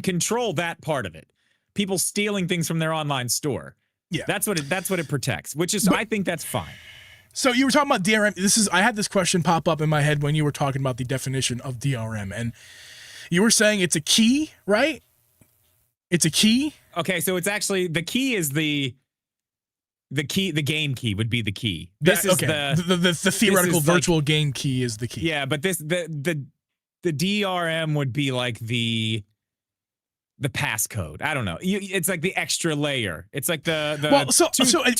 control that part of it. People stealing things from their online store. Yeah, that's what it protects. Which is, I think that's fine. So you were talking about DRM. I had this question pop up in my head when you were talking about the definition of DRM, and you were saying it's a key, right? It's a key? Okay, so it's actually the key is the key. The game key would be the key. This is the theoretical virtual game key is the key. Yeah, but the DRM would be like the the passcode. I don't know. It's like the extra layer. It's like the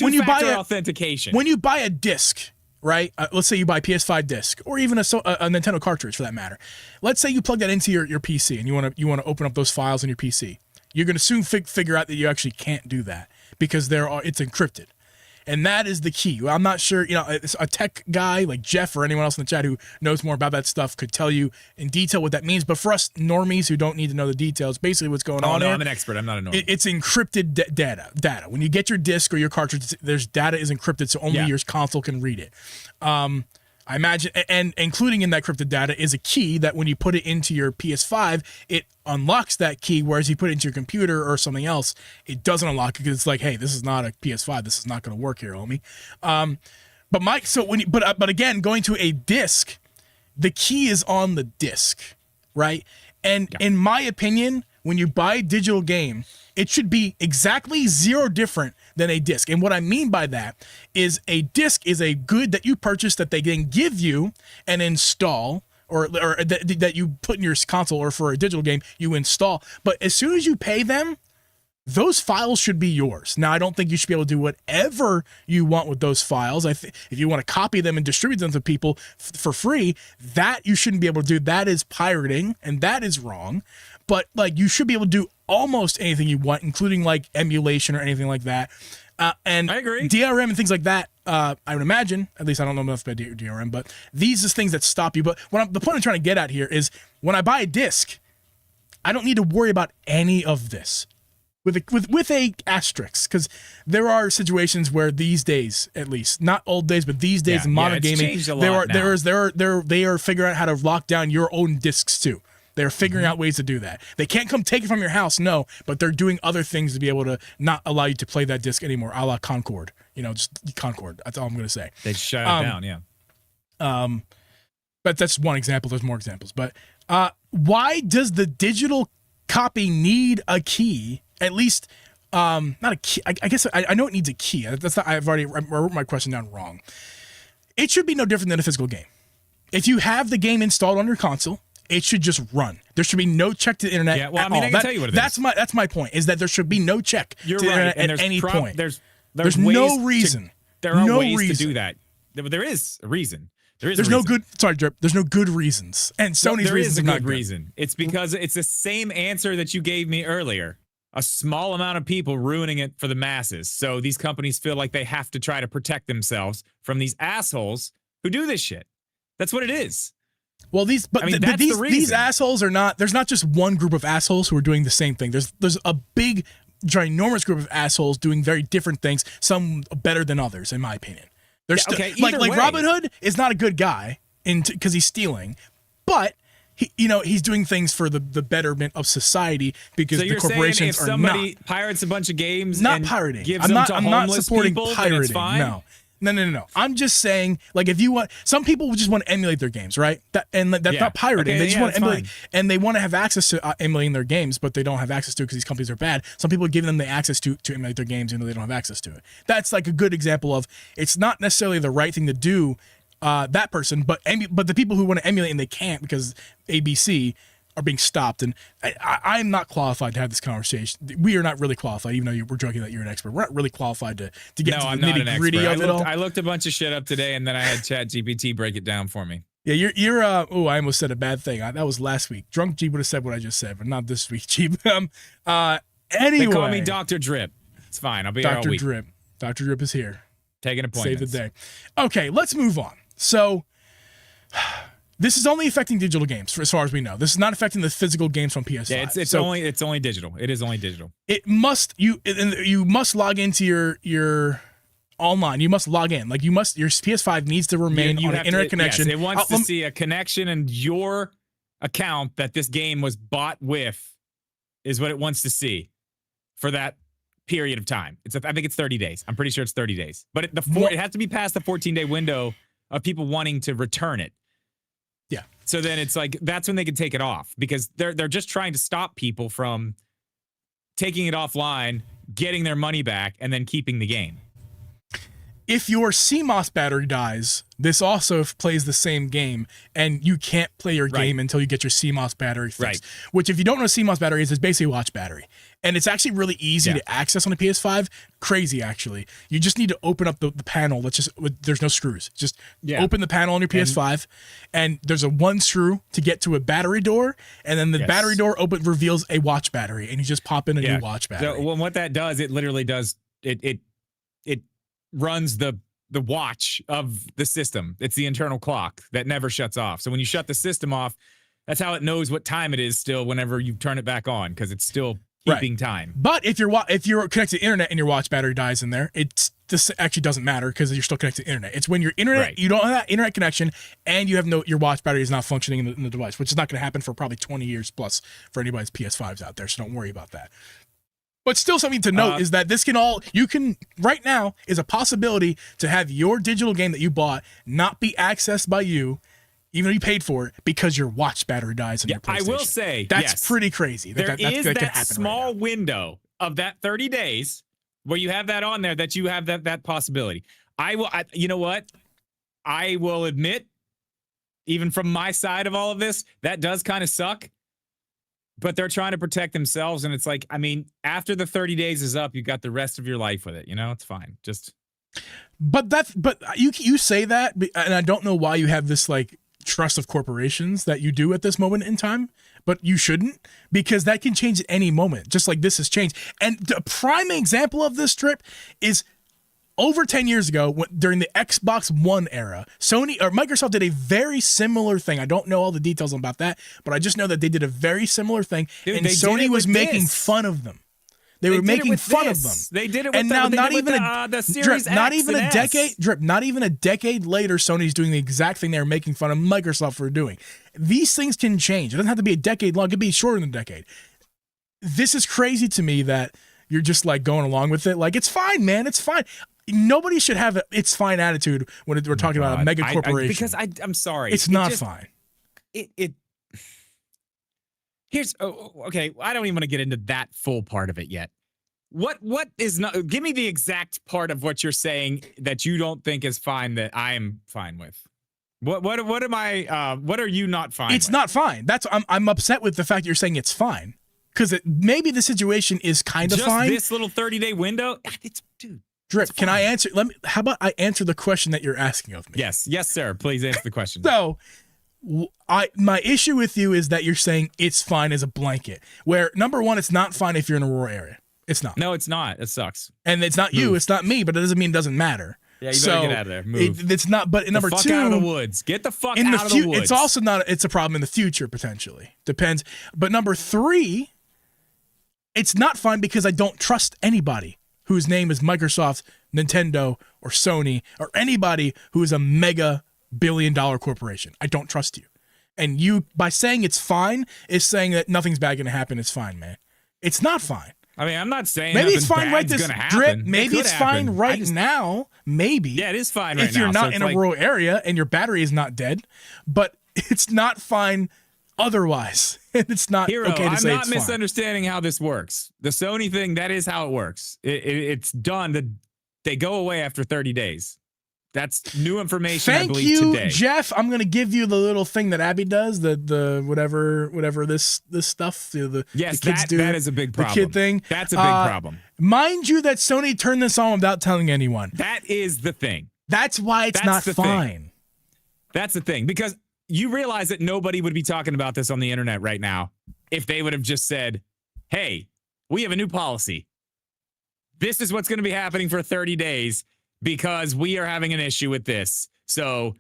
when you buy authentication. When you buy a disc, right? Let's say you buy PS5 disc or even a Nintendo cartridge for that matter. Let's say you plug that into your PC and you want to open up those files on your PC. You're going to soon figure out that you actually can't do that because it's encrypted. And that is the key. I'm not sure, a tech guy like Jeff or anyone else in the chat who knows more about that stuff could tell you in detail what that means. But for us normies who don't need to know the details, basically what's going on. No, there, I'm an expert. I'm not a normie. It's encrypted data. When you get your disc or your cartridge, there's data is encrypted, so only your console can read it. I imagine, and including in that encrypted data is a key that when you put it into your PS5, it unlocks that key, whereas you put it into your computer or something else, it doesn't unlock it because it's like, hey, this is not a PS5. This is not going to work here, homie. But Mike, but again, going to a disc, the key is on the disc, right? And in my opinion, when you buy a digital game, it should be exactly zero different than a disc. And what I mean by that is a disc is a good that you purchase that they then give you and install, or that you put in your console, or for a digital game you install. But as soon as you pay them, those files should be yours. Now, I don't think you should be able to do whatever you want with those files. If you want to copy them and distribute them to people for free, that you shouldn't be able to do. That is pirating, and that is wrong. But like, you should be able to do almost anything you want, including like emulation or anything like that. And I agree. DRM and things like that, I would imagine, at least I don't know enough about DRM, but these are things that stop you. But the point I'm trying to get at here is when I buy a disc, I don't need to worry about any of this. With a asterisk, because there are situations where these days, at least not old days, but these days in modern gaming, they are figuring out how to lock down your own discs too. They're figuring out ways to do that. They can't come take it from your house, no, but they're doing other things to be able to not allow you to play that disc anymore, a la Concord. Just Concord. That's all I'm going to say. They shut it down, yeah. But that's one example. There's more examples. But why does the digital copy need a key? At least, not a key. I guess I know it needs a key. That's not, I wrote my question down wrong. It should be no different than a physical game. If you have the game installed on your console, it should just run. There should be no check to the internet. Yeah, well, at I mean, all. I can tell you what it is. That's my point. Is that there should be no check You're to the right. internet at any point. There's no reason. There are no ways reason. to do that. There is a reason. There's no good. Sorry, Drip. There's no good reasons. And Sony's reasons is a are not good reason. It's because it's the same answer that you gave me earlier. A small amount of people ruining it for the masses. So these companies feel like they have to try to protect themselves from these assholes who do this shit. That's what it is. Well, these assholes are not. There's not just one group of assholes who are doing the same thing. There's a big, ginormous group of assholes doing very different things. Some better than others, in my opinion. There's like Robin Hood is not a good guy because he's stealing, but he's doing things for the betterment of society because the corporations are not. If somebody pirates a bunch of games, not and pirating. gives I'm them not. to I'm not homeless supporting people, pirating. it's fine? No. I'm just saying, like, if you want, some people just want to emulate their games, right? That's not pirating. Okay, they just want to emulate, fine. and they want to have access to emulating their games, but they don't have access to it because these companies are bad. Some people give them the access to emulate their games, even though they don't have access to it. That's like a good example of it's not necessarily the right thing to do. That person, but the people who want to emulate and they can't because ABC are being stopped. And I'm not qualified to have this conversation. We are not really qualified, even though we're joking that you're an expert. We're not really qualified to get to the nitty gritty of it all. I looked a bunch of shit up today, and then I had ChatGPT break it down for me. Yeah, you're. Oh, I almost said a bad thing. That was last week. Drunk Jeep would have said what I just said, but not this week, Jeep. Anyway, they call me Dr. Drip. It's fine. I'll be here all week. Dr. Drip is here. Taking appointments. Save the day. Okay, let's move on. So, this is only affecting digital games, as far as we know. This is not affecting the physical games from PS5. Yeah, it's only digital. It is only digital. You must log into your online. You must log in. Like your PS5 needs to remain on an internet connection. Yes, it wants to see a connection, and your account that this game was bought with is what it wants to see for that period of time. I think it's 30 days. I'm pretty sure it's 30 days. But it has to be past the 14-day window of people wanting to return it. Yeah. So then it's like that's when they can take it off because they're just trying to stop people from taking it offline, getting their money back, and then keeping the game. if your CMOS battery dies, this also plays the same game, and you can't play your game until you get your CMOS battery fixed. Which, if you don't know what CMOS battery is basically a watch battery. And it's actually really easy to access on a PS5. Crazy, actually. You just need to open up the panel. There's no screws. Just open the panel on your PS5, and there's a one screw to get to a battery door, and then the battery door reveals a watch battery, and you just pop in a new watch battery. So, well, what that does, it literally does, it runs the watch of the system. It's the internal clock that never shuts off. So when you shut the system off, that's how it knows what time it is still whenever you turn it back on, because it's still keeping time. But if you're connected to the internet and your watch battery dies in there, this actually doesn't matter because you're still connected to the internet. It's when your internet you don't have that internet connection and you have your watch battery is not functioning in the device, which is not going to happen for probably 20 years plus for anybody's PS5s out there. So don't worry about that. But still, something to note is that right now is a possibility to have your digital game that you bought not be accessed by you, even though you paid for it, because your watch battery dies on your PlayStation. I will say, that's pretty crazy. There is that small window of that 30 days where you have that on there, that you have that possibility. You know what? I will admit, even from my side of all of this, that does kind of suck. But they're trying to protect themselves, and it's like, I mean, after the 30 days is up, you got the rest of your life with it. It's fine. But you say that, and I don't know why you have this like trust of corporations that you do at this moment in time, but you shouldn't, because that can change at any moment, just like this has changed. And the prime example of this trip is over 10 years ago, during the Xbox One era, Microsoft did a very similar thing. I don't know all the details about that, but I just know that they did a very similar thing, and Sony was making fun of them. They were making fun of them. They did it with and now not even the Series X not even and a S. decade, not even a decade later, Sony's doing the exact thing they were making fun of Microsoft for doing. These things can change. It doesn't have to be a decade long. It could be shorter than a decade. This is crazy to me that you're just like going along with it. Like, it's fine, man. It's fine. Nobody should have it's fine attitude when we're talking about a mega corporation. Because I'm sorry. It's not fine. Here's okay. I don't even want to get into that full part of it yet. What is not? Give me the exact part of what you're saying that you don't think is fine that I am fine with. What am I? What are you not fine? It's with? not fine. I'm upset with the fact that you're saying it's fine, because maybe the situation is kind of fine. This little 30-day window. Dude. Drip, can I answer? How about I answer the question that you're asking of me? Yes, sir. Please answer the question. So, my issue with you is that you're saying it's fine as a blanket. Where number one, it's not fine if you're in a rural area. It's not. No, it's not. It sucks. And it's not you. It's not me. But it doesn't mean it doesn't matter. Yeah, you better get out of there. Move. It's not. But number two, out of the woods. Get the fuck out of the woods. It's also not. It's a problem in the future potentially. Depends. But number three, it's not fine because I don't trust anybody whose name is Microsoft, Nintendo, or Sony, or anybody who is a mega billion-dollar corporation. I don't trust you. And you, by saying it's fine, is saying that nothing's bad going to happen. It's fine, man. It's not fine. I mean, I'm not saying maybe it's fine right this Drip. Maybe it's fine right now. Maybe. Yeah, it is fine right now. If you're not in a rural area and your battery is not dead, but it's not fine otherwise. It's not Hero, okay to I'm say not it's fine. misunderstanding how this works. The Sony thing, that is how it works. It's done. They go away after 30 days. That's new information, I believe, today. Thank you, Jeff. I'm going to give you the little thing that Abby does, the whatever this stuff the kids do. That is a big problem. The kid thing. That's a big problem. Mind you that Sony turned this on without telling anyone. That is the thing. That's why it's not fine. That's the thing. Because you realize that nobody would be talking about this on the internet right now if they would have just said, hey, we have a new policy. This is what's going to be happening for 30 days because we are having an issue with this. So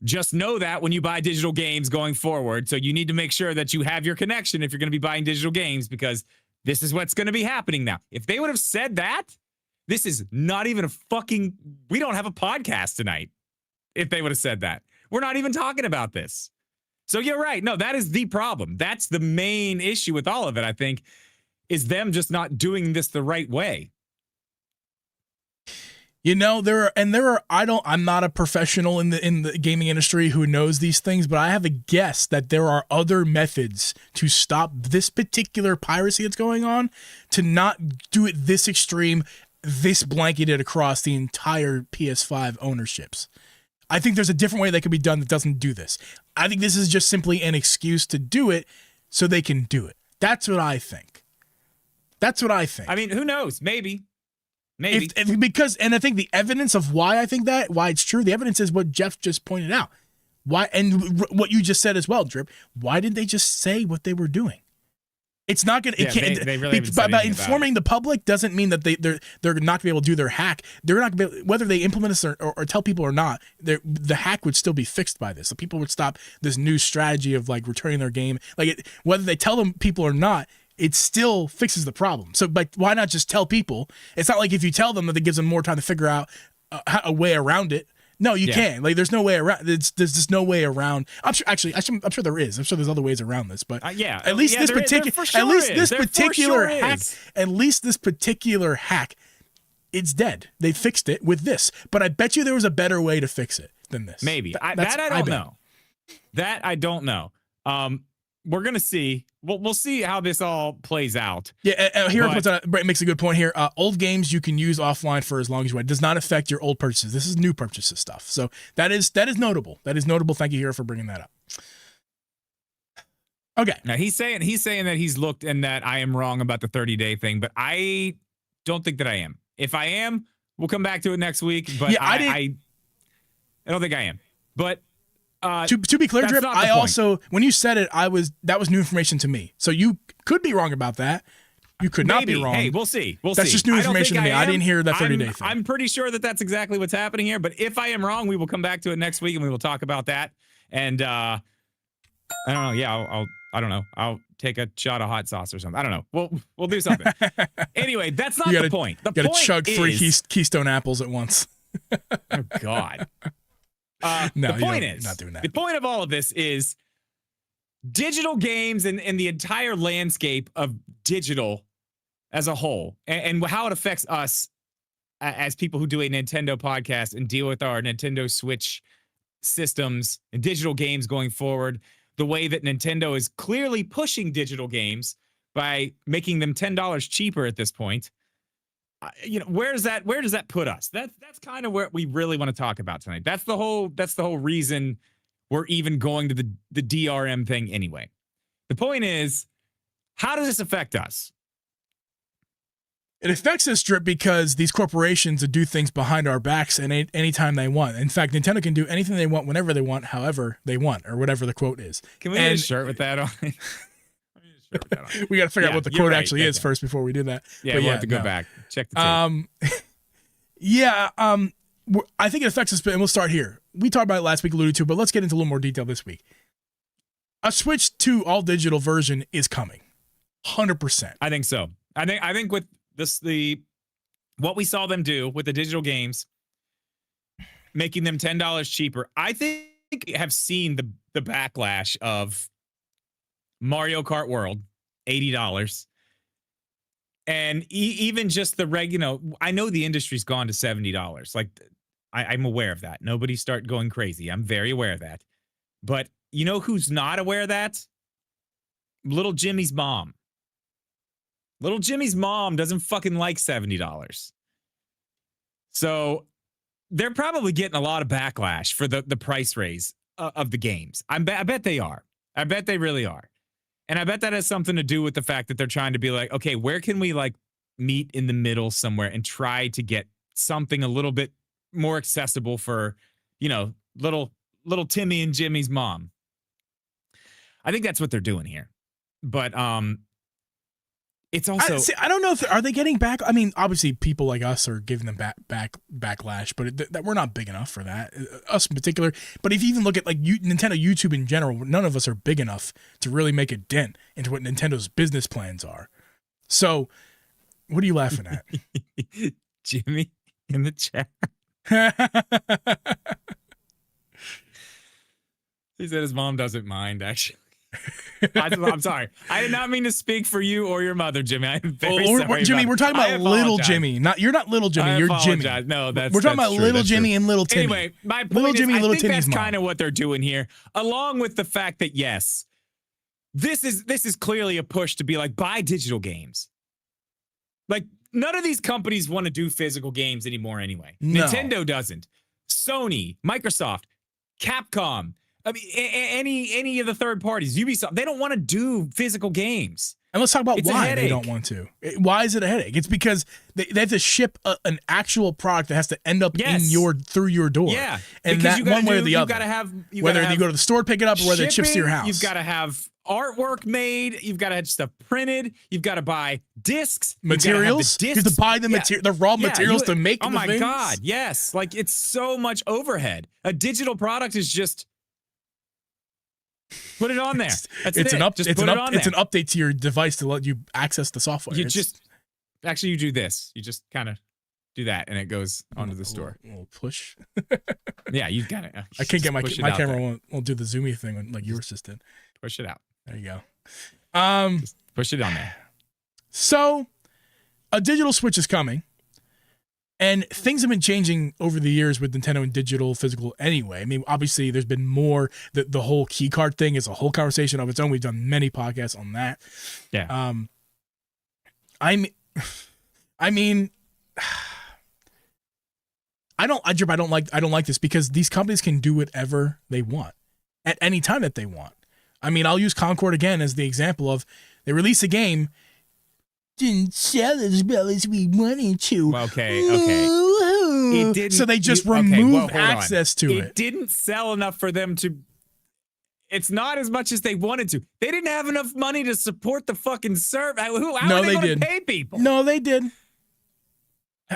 just know that when you buy digital games going forward. So you need to make sure that you have your connection if you're going to be buying digital games, because this is what's going to be happening now. If they would have said that, this is not even we don't have a podcast tonight. If they would have said that, we're not even talking about this. So you're right. No, that is the problem. That's the main issue with all of it, I think, is them just not doing this the right way. You know, I'm not a professional in the gaming industry who knows these things, but I have a guess that there are other methods to stop this particular piracy that's going on, to not do it this extreme this blanketed across the entire PS5 ownerships. I think there's a different way that could be done that doesn't do this. I think this is just simply an excuse to do it so they can do it. That's what I think. I mean, who knows? Maybe. Because I think the evidence of why I think that, why it's true, the evidence is what Jeff just pointed out. Why, and what you just said as well, Drip. Why didn't they just say what they were doing? It's not going to. Yeah, they really haven't said by informing the public doesn't mean that they're not going to be able to do their hack. They're not going to be, whether they implement this or tell people or not. The hack would still be fixed by this. So people would stop this new strategy of like returning their game. Like whether they tell them people or not, it still fixes the problem. So, but why not just tell people? It's not like if you tell them that it gives them more time to figure out a way around it. No, you can't. Like, there's no way around. There's just no way around. I'm sure. Actually, I'm sure there is. I'm sure there's other ways around this. But at least this particular hack, it's dead. They fixed it with this. But I bet you there was a better way to fix it than this. Maybe I don't know. That I don't know. We're gonna see. We'll see how this all plays out. Yeah, Brett makes a good point here. Old games you can use offline for as long as you want. It does not affect your old purchases. This is new purchases stuff. So that is notable. That is notable. Thank you, Hero, for bringing that up. Okay. Now he's saying that he's looked and that I am wrong about the 30-day thing, but I don't think that I am. If I am, we'll come back to it next week. But I don't think I am. But to be clear, Drip, I also, when you said it, that was new information to me. So you could be wrong about that. You could not be wrong. Hey, we'll see. That's just new information to me. I didn't hear that 30-day thing. I'm pretty sure that that's exactly what's happening here. But if I am wrong, we will come back to it next week and we will talk about that. And I don't know. Yeah, I don't know. I'll take a shot of hot sauce or something. I don't know. We'll do something. Anyway, that's not the point. You got to chug 3 Keystone apples at once. Oh God. No, the point is, not doing that. The point of all of this is digital games and the entire landscape of digital as a whole and how it affects us as people who do a Nintendo podcast and deal with our Nintendo Switch systems and digital games going forward. The way that Nintendo is clearly pushing digital games by making them $10 cheaper at this point. Where does that put us? That's kind of what we really want to talk about tonight. That's the whole reason we're even going to the DRM thing anyway. The point is, how does this affect us? It affects us, Drip, because these corporations do things behind our backs and anytime they want. In fact, Nintendo can do anything they want, whenever they want, however they want, or whatever the quote is. Can we get a shirt with that on? We got to figure out what the quote actually is first before we do that. Yeah, we'll have to go back. Check the tape. I think it affects us, and we'll start here. We talked about it last week, alluded to, but let's get into a little more detail this week. A switch to all digital version is coming. 100%. I think so. I think with what we saw them do with the digital games, making them $10 cheaper, I think have seen the backlash of Mario Kart World, $80. And even just the I know the industry's gone to $70. Like, I'm aware of that. Nobody start going crazy. I'm very aware of that. But you know who's not aware of that? Little Jimmy's mom. Little Jimmy's mom doesn't fucking like $70. So they're probably getting a lot of backlash for the price raise of the games. I bet they are. I bet they really are. And I bet that has something to do with the fact that they're trying to be like, okay, where can we like meet in the middle somewhere and try to get something a little bit more accessible for, little Timmy and Jimmy's mom. I think that's what they're doing here. But it's also I don't know if are they getting back. I mean, obviously people like us are giving them backlash, but that we're not big enough for that. Us in particular. But if you even look at like Nintendo YouTube in general, none of us are big enough to really make a dent into what Nintendo's business plans are. So, what are you laughing at? Jimmy in the chat. He said his mom doesn't mind, actually. I'm sorry. I did not mean to speak for you or your mother, Jimmy. I'm very sorry. Jimmy, we're talking about little Jimmy. You're not little Jimmy. You're Jimmy. No, we're talking about little Jimmy and little Timmy. Anyway, my point is, I think that's kind of what they're doing here, along with the fact that yes, this is clearly a push to be like buy digital games. Like none of these companies want to do physical games anymore anyway. No. Nintendo doesn't. Sony, Microsoft, Capcom, I mean, any of the third parties, Ubisoft, they don't want to do physical games. And let's talk about why they don't want to. Why is it a headache? It's because they have to ship an actual product that has to end up through your door. Yeah, and that one way or the other. Whether you go to the store to pick it up or whether it ships to your house. You've got to have artwork made. You've got to have stuff printed. You've got to buy discs. Materials. You have to buy the raw materials to make. Oh my God! Yes, like it's so much overhead. A digital product is just. Put it on there. It's an update to your device to let you access the software. You do this. You just kind of do that, and it goes onto the store. A little push. Yeah, you got it. I can't get my camera won't do the zoomy thing like yours just did. Push it out. There you go. Just push it on there. So, a digital Switch is coming. And things have been changing over the years with Nintendo and digital, physical anyway. I mean, obviously, there's been more. The whole key card thing is a whole conversation of its own. We've done many podcasts on that. Yeah. I mean, I don't like this because these companies can do whatever they want at any time that they want. I mean, I'll use Concord again as the example of they release a game. Didn't sell as well as we wanted to. Okay. It didn't. So they just remove access to it. It didn't sell enough for them to. It's not as much as they wanted to. They didn't have enough money to support the fucking server. How are they going to pay people? No, they did.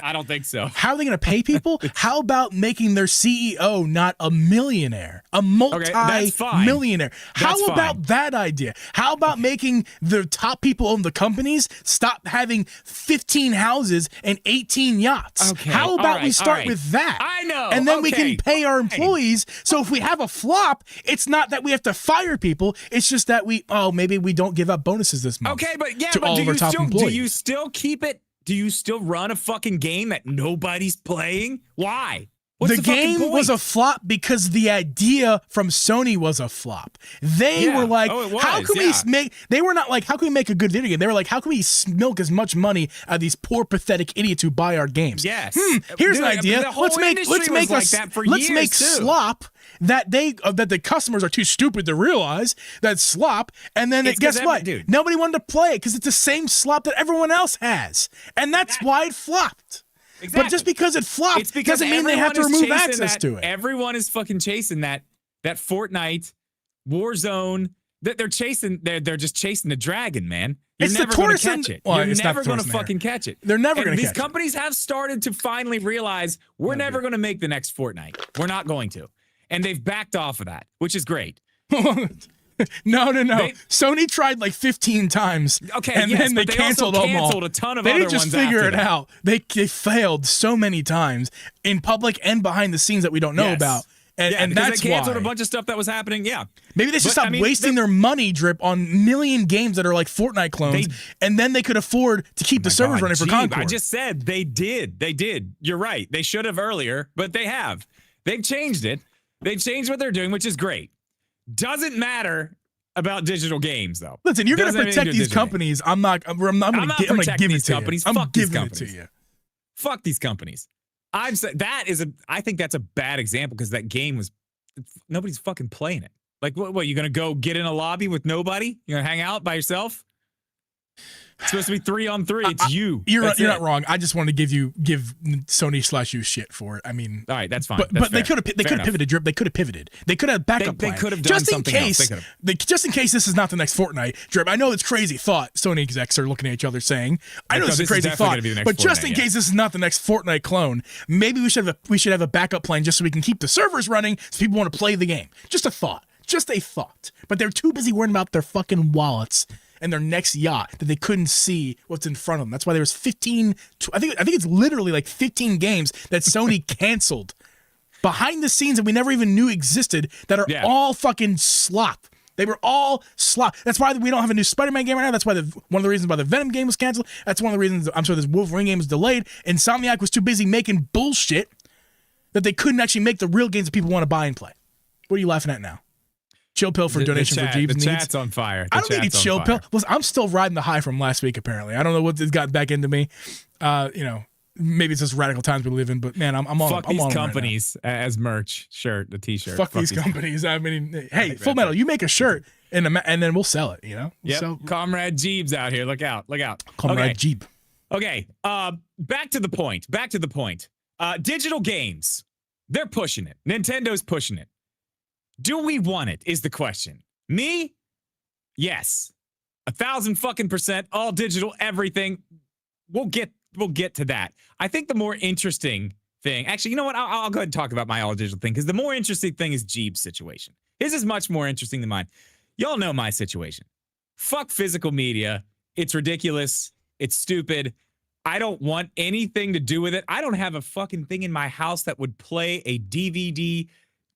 I don't think so. How are they going to pay people? How about making their CEO not a millionaire, a multi-millionaire? How about that idea? How about making the top people on the companies stop having 15 houses and 18 yachts? Okay. How about we start with that? I know. And then we can pay our employees. So if we have a flop, it's not that we have to fire people. It's just that maybe we don't give up bonuses this month. Okay, but do you still keep it? Do you still run a fucking game that nobody's playing? Why? What's the game was a flop because the idea from Sony was a flop. They were like, how can we make... They were not like, how can we make a good video game? They were like, how can we milk as much money out of these poor, pathetic idiots who buy our games? Yes. Here's an idea. Let's make slop that the customers are too stupid to realize that slop, and then guess what? Nobody wanted to play it because it's the same slop that everyone else has, and that's why it flopped. Exactly. But just because it flopped doesn't mean they have to remove access to it. Everyone is fucking chasing that Fortnite, Warzone. They're just chasing the dragon, man. You're never going to catch it. You're never going to fucking catch it. They're never going to catch it. These companies have started to finally realize we're never going to make the next Fortnite. We're not going to. And they've backed off of that, which is great. No. Sony tried like 15 times. Okay, and then they canceled them all. A ton of they other didn't just ones figure it that. out. They failed so many times in public and behind the scenes that we don't know about. And that's they canceled why. a bunch of stuff that was happening. Yeah, maybe they should stop wasting their money drip on million games that are like Fortnite clones, and then they could afford to keep the servers running for Concord. I just said they did. They did. You're right. They should have earlier, but they have. They've changed it. They've changed what they're doing, which is great. Doesn't matter about digital games, though. Listen, you're going to protect these companies. I'm going to give it to you. I'm giving it to you. Fuck these companies. I think that's a bad example because that game nobody's fucking playing it. Like, what you going to go get in a lobby with nobody? You're going to hang out by yourself? It's supposed to be 3-on-3. It's you. You're not wrong. I just want to give Sony/you shit for it. I mean, all right, that's fine. But they could have pivoted. Drip. They could have pivoted. They could have backup plan. They could have done something else. Just in case this is not the next Fortnite. Drip. I know it's crazy thought. Sony execs are looking at each other saying, "I know this is a crazy thought." But just in case this is not the next Fortnite clone, maybe we should have a backup plan just so we can keep the servers running so people want to play the game. Just a thought. Just a thought. But they're too busy worrying about their fucking wallets and their next yacht that they couldn't see what's in front of them. That's why there was 15. I think it's literally like 15 games that Sony canceled behind the scenes that we never even knew existed that are all fucking slop. They were all slop. That's why we don't have a new Spider-Man game right now. That's why one of the reasons why the Venom game was canceled. That's one of the reasons I'm sure this Wolverine game was delayed. Insomniac was too busy making bullshit that they couldn't actually make the real games that people want to buy and play. What are you laughing at now? Chill pill for donation for Jeeves needs. The chat's on fire. I don't need a chill pill. Listen, I'm still riding the high from last week. Apparently, I don't know what has got back into me. Maybe it's just radical times we live in. But man, I'm on. Fuck I'm these on companies as merch, shirt, the T-shirt. Fuck these companies. I mean, hey, Full Metal, you make a shirt and then we'll sell it. Yep. So, Comrade Jeeves out here. Look out. Comrade Jeep. Okay. Back to the point. Digital games. They're pushing it. Nintendo's pushing it. Do we want it? Is the question. Me? Yes. 1,000% all digital, everything. We'll get to that. I think the more interesting thing, actually, you know what? I'll go ahead and talk about my all digital thing because the more interesting thing is Jeeb's situation. His is much more interesting than mine. Y'all know my situation. Fuck physical media. It's ridiculous. It's stupid. I don't want anything to do with it. I don't have a fucking thing in my house that would play a DVD,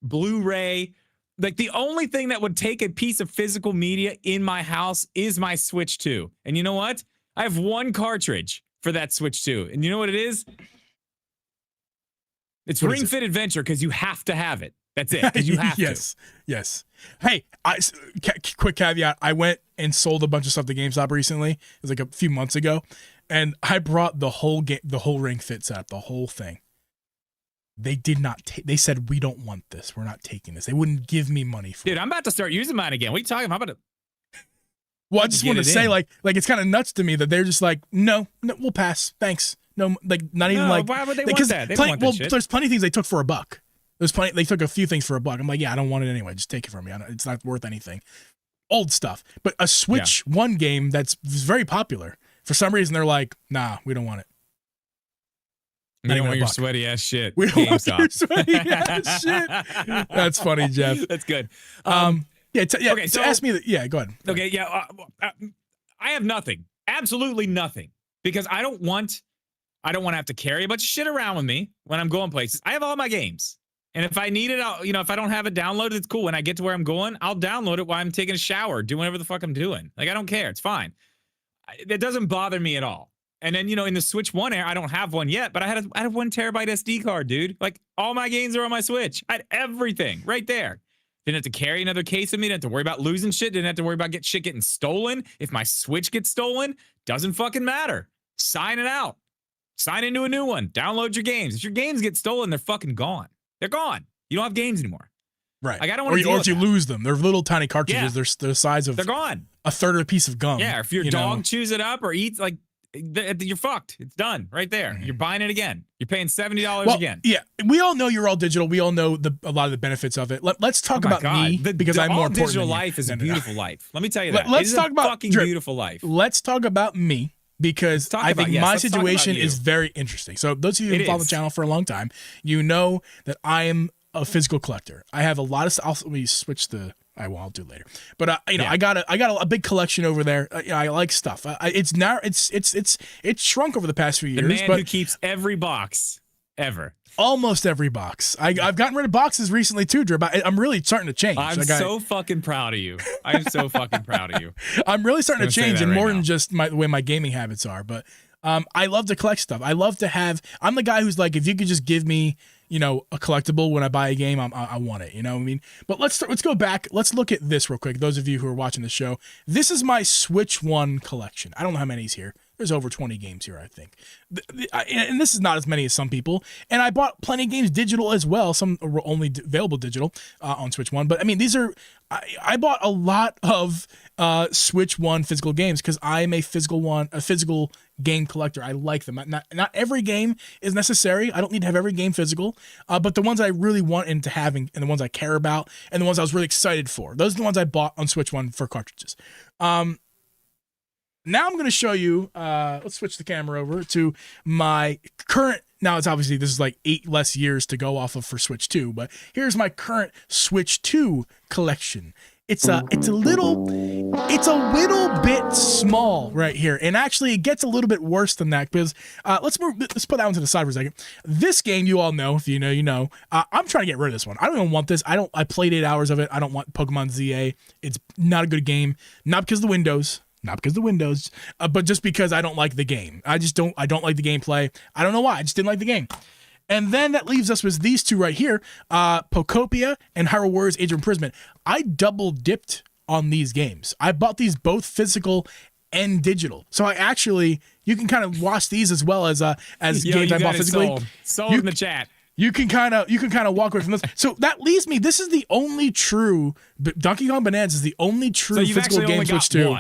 Blu-ray. Like the only thing that would take a piece of physical media in my house is my Switch 2. And you know what? I have one cartridge for that Switch 2. And you know what it is? It's Ring Fit Adventure because you have to have it. That's it. Because you have to. Yes. Hey, quick caveat. I went and sold a bunch of stuff to GameStop recently. It was like a few months ago. And I brought the whole Ring Fit set, the whole thing. They did not they said, we don't want this. We're not taking this. They wouldn't give me money for it. Dude, I'm about to start using mine again. What are you talking about? I'm about to... Well, I just want to say, like it's kind of nuts to me that they're just like, no, we'll pass. Thanks. No, like not even like. Why would they want that? They don't want that shit. There's plenty of things they took for $1. They took a few things for $1. I'm like, yeah, I don't want it anyway. Just take it from me. It's not worth anything. Old stuff. But a Switch 1 game that's very popular. For some reason, they're like, nah, we don't want it. We don't want your sweaty ass shit. We don't want your sweaty ass shit. That's funny, Jeff. That's good. Okay, so ask me that. Go ahead. Okay, yeah. I have nothing. Absolutely nothing. Because I don't want to have to carry a bunch of shit around with me when I'm going places. I have all my games. And if I need it, if I don't have it downloaded, it's cool. When I get to where I'm going, I'll download it while I'm taking a shower, doing whatever the fuck I'm doing. Like, I don't care. It's fine. It doesn't bother me at all. And then, in the Switch 1 I don't have one yet, but I had a 1 terabyte SD card, dude. Like, all my games are on my Switch. I had everything right there. Didn't have to carry another case of me. Didn't have to worry about losing shit. Didn't have to worry about shit getting stolen. If my Switch gets stolen, doesn't fucking matter. Sign it out. Sign into a new one. Download your games. If your games get stolen, they're fucking gone. They're gone. You don't have games anymore. Right. Like, I don't want to deal or with if you that. lose them. They're little tiny cartridges. Yeah. They're the size of they're gone. A third of a piece of gum. Yeah, if your dog chews it up or eats, like, you're fucked. It's done right there. Mm-hmm. You're buying it again. You're paying $70 again. Yeah, we all know you're all digital. We all know a lot of the benefits of it. Let's talk about me because I'm more important. Digital life is a beautiful life. Let me tell you that. Let's talk about fucking beautiful life. Let's talk about me because I think my situation is very interesting. So those of you who follow the channel for a long time, you know that I am a physical collector. I have a lot of stuff. Let me switch the. I'll do it later. But I got a big collection over there. I like stuff. It's shrunk over the past few years. The man who keeps every box ever. Almost every box. I've gotten rid of boxes recently too, Drew. But I'm really starting to change. I'm so fucking proud of you. I'm so fucking proud of you. I'm really starting to change, and more than just the way my gaming habits are. But I love to collect stuff. I love to have. I'm the guy who's like, if you could just give me, a collectible when I buy a game, I want it. You know what I mean? But let's go back. Let's look at this real quick. Those of you who are watching the show, this is my Switch 1 collection. I don't know how many's here. There's over 20 games here, I think. And this is not as many as some people. And I bought plenty of games digital as well. Some were only available digital on Switch 1. But I mean, these are. I bought a lot of Switch 1 physical games because I am a physical game collector. I like them. Not every game is necessary. I don't need to have every game physical. But the ones I really want into having, and the ones I care about, and the ones I was really excited for, those are the ones I bought on Switch 1 for cartridges. Now I'm going to show you, let's switch the camera over to my current, now it's obviously, this is like 8 less years to go off of for Switch 2, but here's my current Switch 2 collection. It's a little bit small right here. And actually it gets a little bit worse than that because, let's put that one to the side for a second. This game, you all know, if you know, you know, I'm trying to get rid of this one. I don't even want this. I played 8 hours of it. I don't want Pokemon ZA. It's not a good game. Not because of the Windows. But just because I don't like the game. I don't like the gameplay. I don't know why. I just didn't like the game. And then that leaves us with these two right here, Pocopia and Hyrule Warriors Age of Imprisonment. I double dipped on these games. I bought these both physical and digital. So I actually, you can kind of watch these as well as games I bought physically. Sold in the chat. You can kind of walk away from this. So that leaves me, this is the only true, Donkey Kong Bonanza is the only true physical game Switch 2.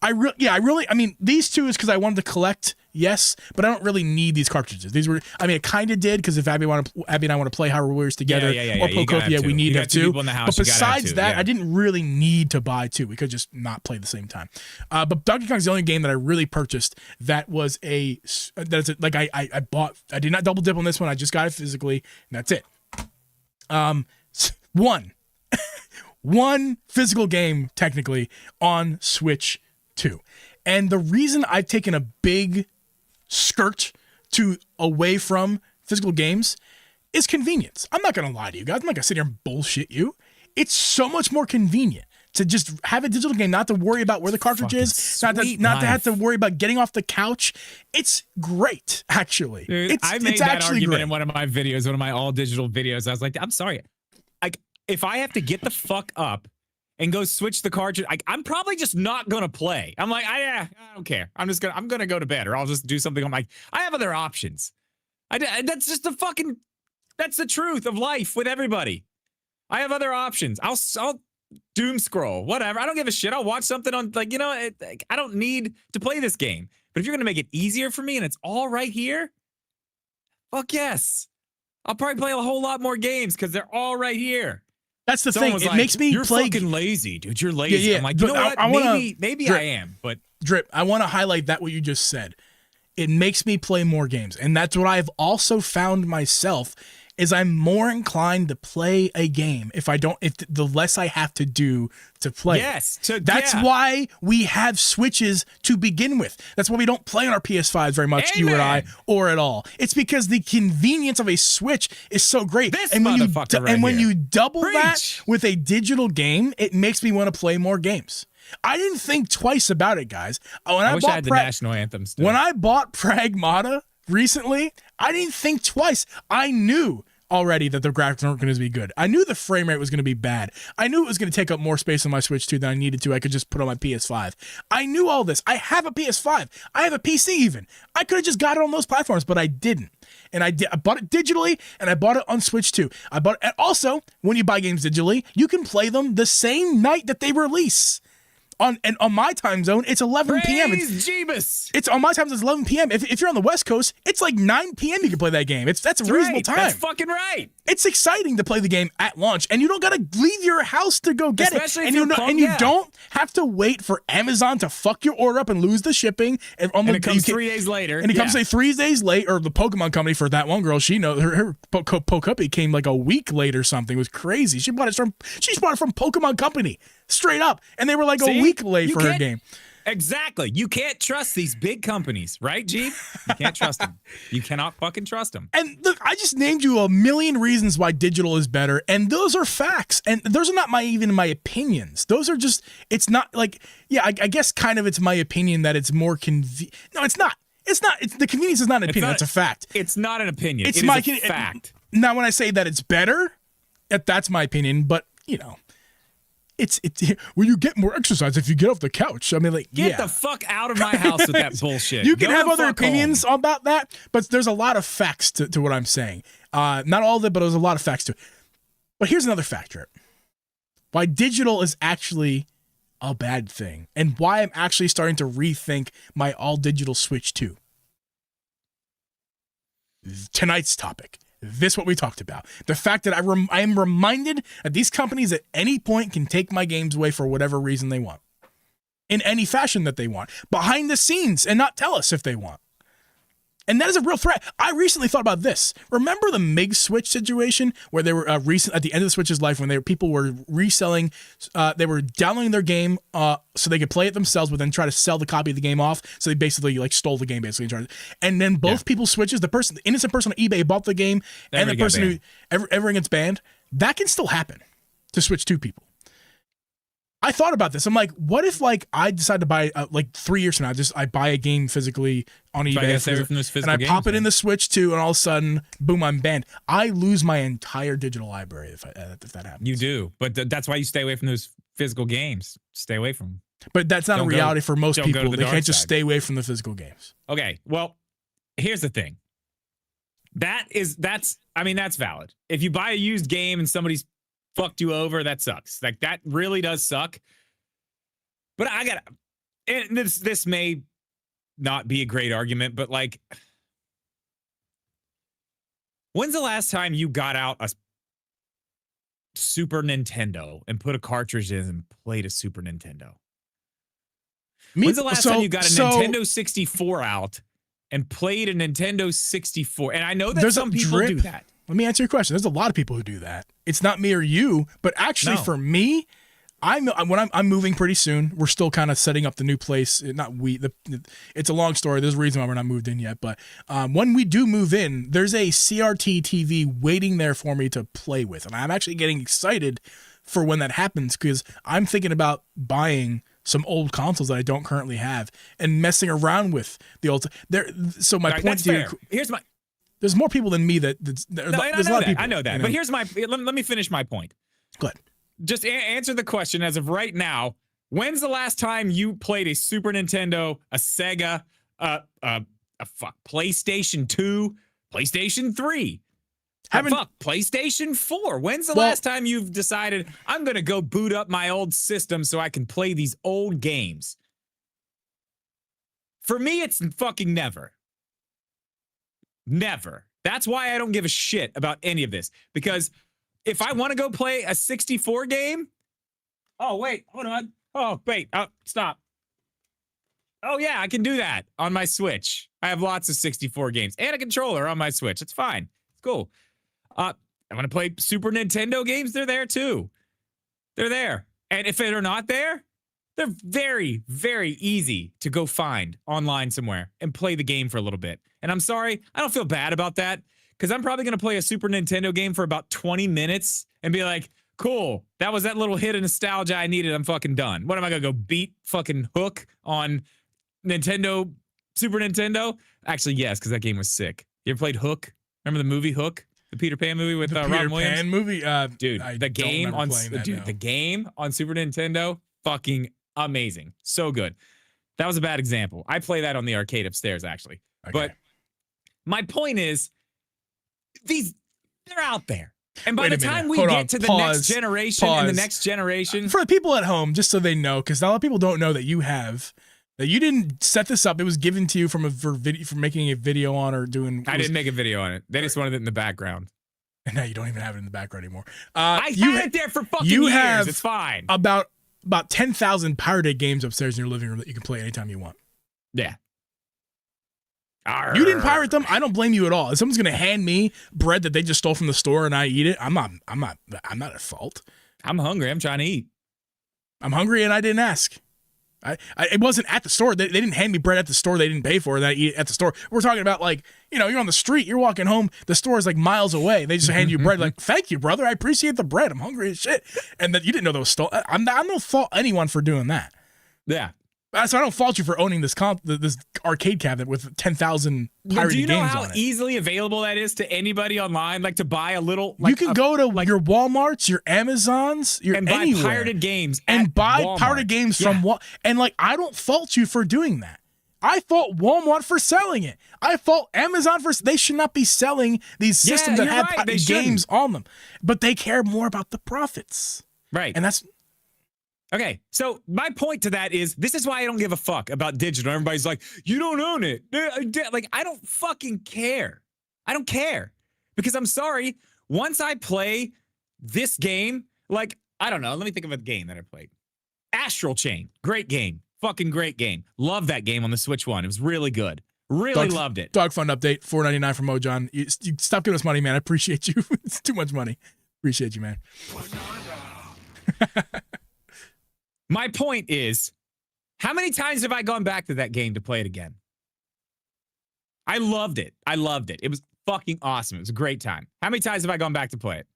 I mean, these two is because I wanted to collect, yes, but I don't really need these cartridges. These were, I mean, I kind of did because if Abby and I want to play Hyrule Warriors together or Pocopia, we need to have two. But besides that, I didn't really need to buy two. We could just not play the same time. But Donkey Kong is the only game that I really purchased that was I bought. I did not double dip on this one. I just got it physically, and that's it. One physical game technically on Switch 2. And the reason I've taken a big skirt away from physical games is convenience. I'm not going to lie to you guys. I'm not going to sit here and bullshit you. It's so much more convenient to just have a digital game, not to worry about where the cartridge is, not to have to worry about getting off the couch. It's great, actually. Dude, I made that argument in one of my videos, one of my all digital videos. I was like, I'm sorry. If I have to get the fuck up and go switch the cartridge, I'm probably just not gonna play. I'm like, I don't care. I'm gonna go to bed, or I'll just do something. I'm like, I have other options. That's just that's the truth of life with everybody. I have other options. I'll doom scroll, whatever. I don't give a shit. I'll watch something on, I don't need to play this game. But if you're gonna make it easier for me and it's all right here, fuck yes. I'll probably play a whole lot more games because they're all right here. That's the thing. It makes me You're fucking lazy, dude. You're lazy. Yeah. I'm like, you know what? Maybe I am, but Drip, I want to highlight that what you just said. It makes me play more games. And that's what I've also found myself is I'm more inclined to play a game if the less I have to do to play. Yes. That's why we have Switches to begin with. That's why we don't play on our PS5s very much, you and I, or at all. It's because the convenience of a Switch is so great. When you double that with a digital game, it makes me want to play more games. I didn't think twice about it, guys. I wish I had the national anthem still. When I bought Pragmata recently, I didn't think twice. I knew already that the graphics weren't going to be good. I knew the frame rate was going to be bad. I knew it was going to take up more space on my Switch 2 than I needed to. I could just put on my PS5. I knew all this. I have a PS5. I have a PC even. I could have just got it on those platforms, but I didn't. And I bought it digitally, and I bought it on Switch 2. And also, when you buy games digitally, you can play them the same night that they release. On my time zone, it's 11 p.m. It's on my time zone, it's 11 p.m. If you're on the West Coast, it's like 9 p.m. you can play that game. That's a reasonable time. That's fucking right. It's exciting to play the game at launch, and you don't gotta leave your house to go get it. And you don't have to wait for Amazon to fuck your order up and lose the shipping. And it comes 3 days later. And it comes 3 days late, or the Pokemon company for that one girl. She knows her Pokemon came like a week late or something. It was crazy. She bought it from Pokemon Company. Straight up. And they were like a week late for her game. Exactly. You can't trust these big companies, right, Jeep? You can't trust them. You cannot fucking trust them. And look, I just named you a million reasons why digital is better, and those are facts. And those are not even my opinions. Those are just, it's not like, I guess kind of it's my opinion that it's more convenient. No, it's not. It's not. The convenience is not an opinion. It's a fact. It's not an opinion. It's a fact. Now, when I say that it's better, that's my opinion, but, It's well, you get more exercise if you get off the couch. I mean, get the fuck out of my house with that bullshit. You can have other opinions about that, but there's a lot of facts to what I'm saying. Not all of it, but there's a lot of facts to it. But here's another factor: why digital is actually a bad thing, and why I'm actually starting to rethink my all digital Switch 2. Tonight's topic. This is what we talked about. The fact that I am reminded that these companies at any point can take my games away for whatever reason they want. In any fashion that they want. Behind the scenes, and not tell us if they want. And that is a real threat. I recently thought about this. Remember the MiG Switch situation where they were at the end of the Switch's life when people were reselling, they were downloading their game so they could play it themselves, but then try to sell the copy of the game off. So they basically stole the game basically. And then both people's Switches, the innocent person on eBay bought the game, and the person who everything gets banned. That can still happen to Switch 2 people. I thought about this. I'm like, what if like I decide to buy like 3 years from now, I buy a game physically on eBay and I pop it in the Switch too, and all of a sudden, boom, I'm banned. I lose my entire digital library if that happens. You do, but that's why you stay away from those physical games. Stay away from them. But that's not a reality for most people. They can't just stay away from the physical games. Okay, well, here's the thing. That's valid. If you buy a used game and somebody's fucked you over, that sucks. Like, that really does suck. But and this may not be a great argument, but like, when's the last time you got out a Super Nintendo and put a cartridge in and played a Super Nintendo? When's the last time you got a Nintendo 64 out and played a Nintendo 64? And I know that some people do that. Let me answer your question. There's a lot of people who do that. It's not me or you, but actually for me, I'm moving pretty soon. We're still kind of setting up the new place. It's a long story. There's a reason why we're not moved in yet. But when we do move in, there's a CRT TV waiting there for me to play with. And I'm actually getting excited for when that happens because I'm thinking about buying some old consoles that I don't currently have and messing around with the old. So my point to you, there's more people than me there's a lot of people. I know that. But here's let me finish my point. Go ahead. Just answer the question as of right now. When's the last time you played a Super Nintendo, a Sega, PlayStation 2, PlayStation 3? PlayStation 4. When's the last time you've decided, I'm going to go boot up my old system so I can play these old games? For me, it's fucking never. Never. That's why I don't give a shit about any of this. Because if I want to go play a 64 game... Oh, wait. Hold on. Oh, wait. Stop. Oh, yeah, I can do that on my Switch. I have lots of 64 games and a controller on my Switch. It's fine. It's cool. I want to play Super Nintendo games. They're there, too. They're there. And if they're not there, they're very, very easy to go find online somewhere and play the game for a little bit. And I'm sorry, I don't feel bad about that because I'm probably going to play a Super Nintendo game for about 20 minutes and be like, cool, that was that little hit of nostalgia I needed. I'm fucking done. What am I going to go beat fucking Hook on Super Nintendo? Actually, yes, because that game was sick. You ever played Hook? Remember the movie Hook? The Peter Pan movie with Robin Williams? Peter Pan movie? Dude, the game on Super Nintendo, fucking amazing. So good. That was a bad example. I play that on the arcade upstairs, actually. Okay. But my point is, they're out there. And by the time we get to the next generation and the next generation... For the people at home, just so they know, because a lot of people don't know that you didn't set this up. It was given to you for making a video on or doing... I didn't make a video on it. They just wanted it in the background. And now you don't even have it in the background anymore. I had it there for fucking years. It's fine. About 10,000 pirated games upstairs in your living room that you can play anytime you want. Yeah. You didn't pirate them. I don't blame you at all. If someone's gonna hand me bread that they just stole from the store and I eat it, I'm not at fault. I'm hungry. I'm trying to eat. I'm hungry and I didn't ask. It wasn't at the store. They didn't hand me bread at the store. They didn't pay for it. I eat it at the store. We're talking about like, you're on the street. You're walking home. The store is like miles away. They just hand you bread. Like, thank you, brother. I appreciate the bread. I'm hungry as shit. And that you didn't know that was stolen. I don't fault anyone for doing that. Yeah. So I don't fault you for owning this arcade cabinet with 10,000 pirated games on it. Do you know how easily available that is to anybody online? Like to buy a little... you can go to your Walmarts, your Amazons, and buy pirated games and buy pirated games from Walmart. And I don't fault you for doing that. I fault Walmart for selling it. I fault Amazon for... They should not be selling these systems that have games on them. But they care more about the profits. Right. And that's... Okay, so my point to that is, this is why I don't give a fuck about digital. Everybody's like, you don't own it. Like, I don't fucking care. I don't care. Because I'm sorry, once I play this game, like, I don't know, let me think of a game that I played. Astral Chain, great game. Fucking great game. Love that game on the Switch One. It was really good. Really loved it. Dog Fund update, $4.99 from Mojon. You stop giving us money, man. I appreciate you. It's too much money. Appreciate you, man. My point is, how many times have I gone back to that game to play it again? I loved it. I loved it. It was fucking awesome. It was a great time. How many times have I gone back to play it?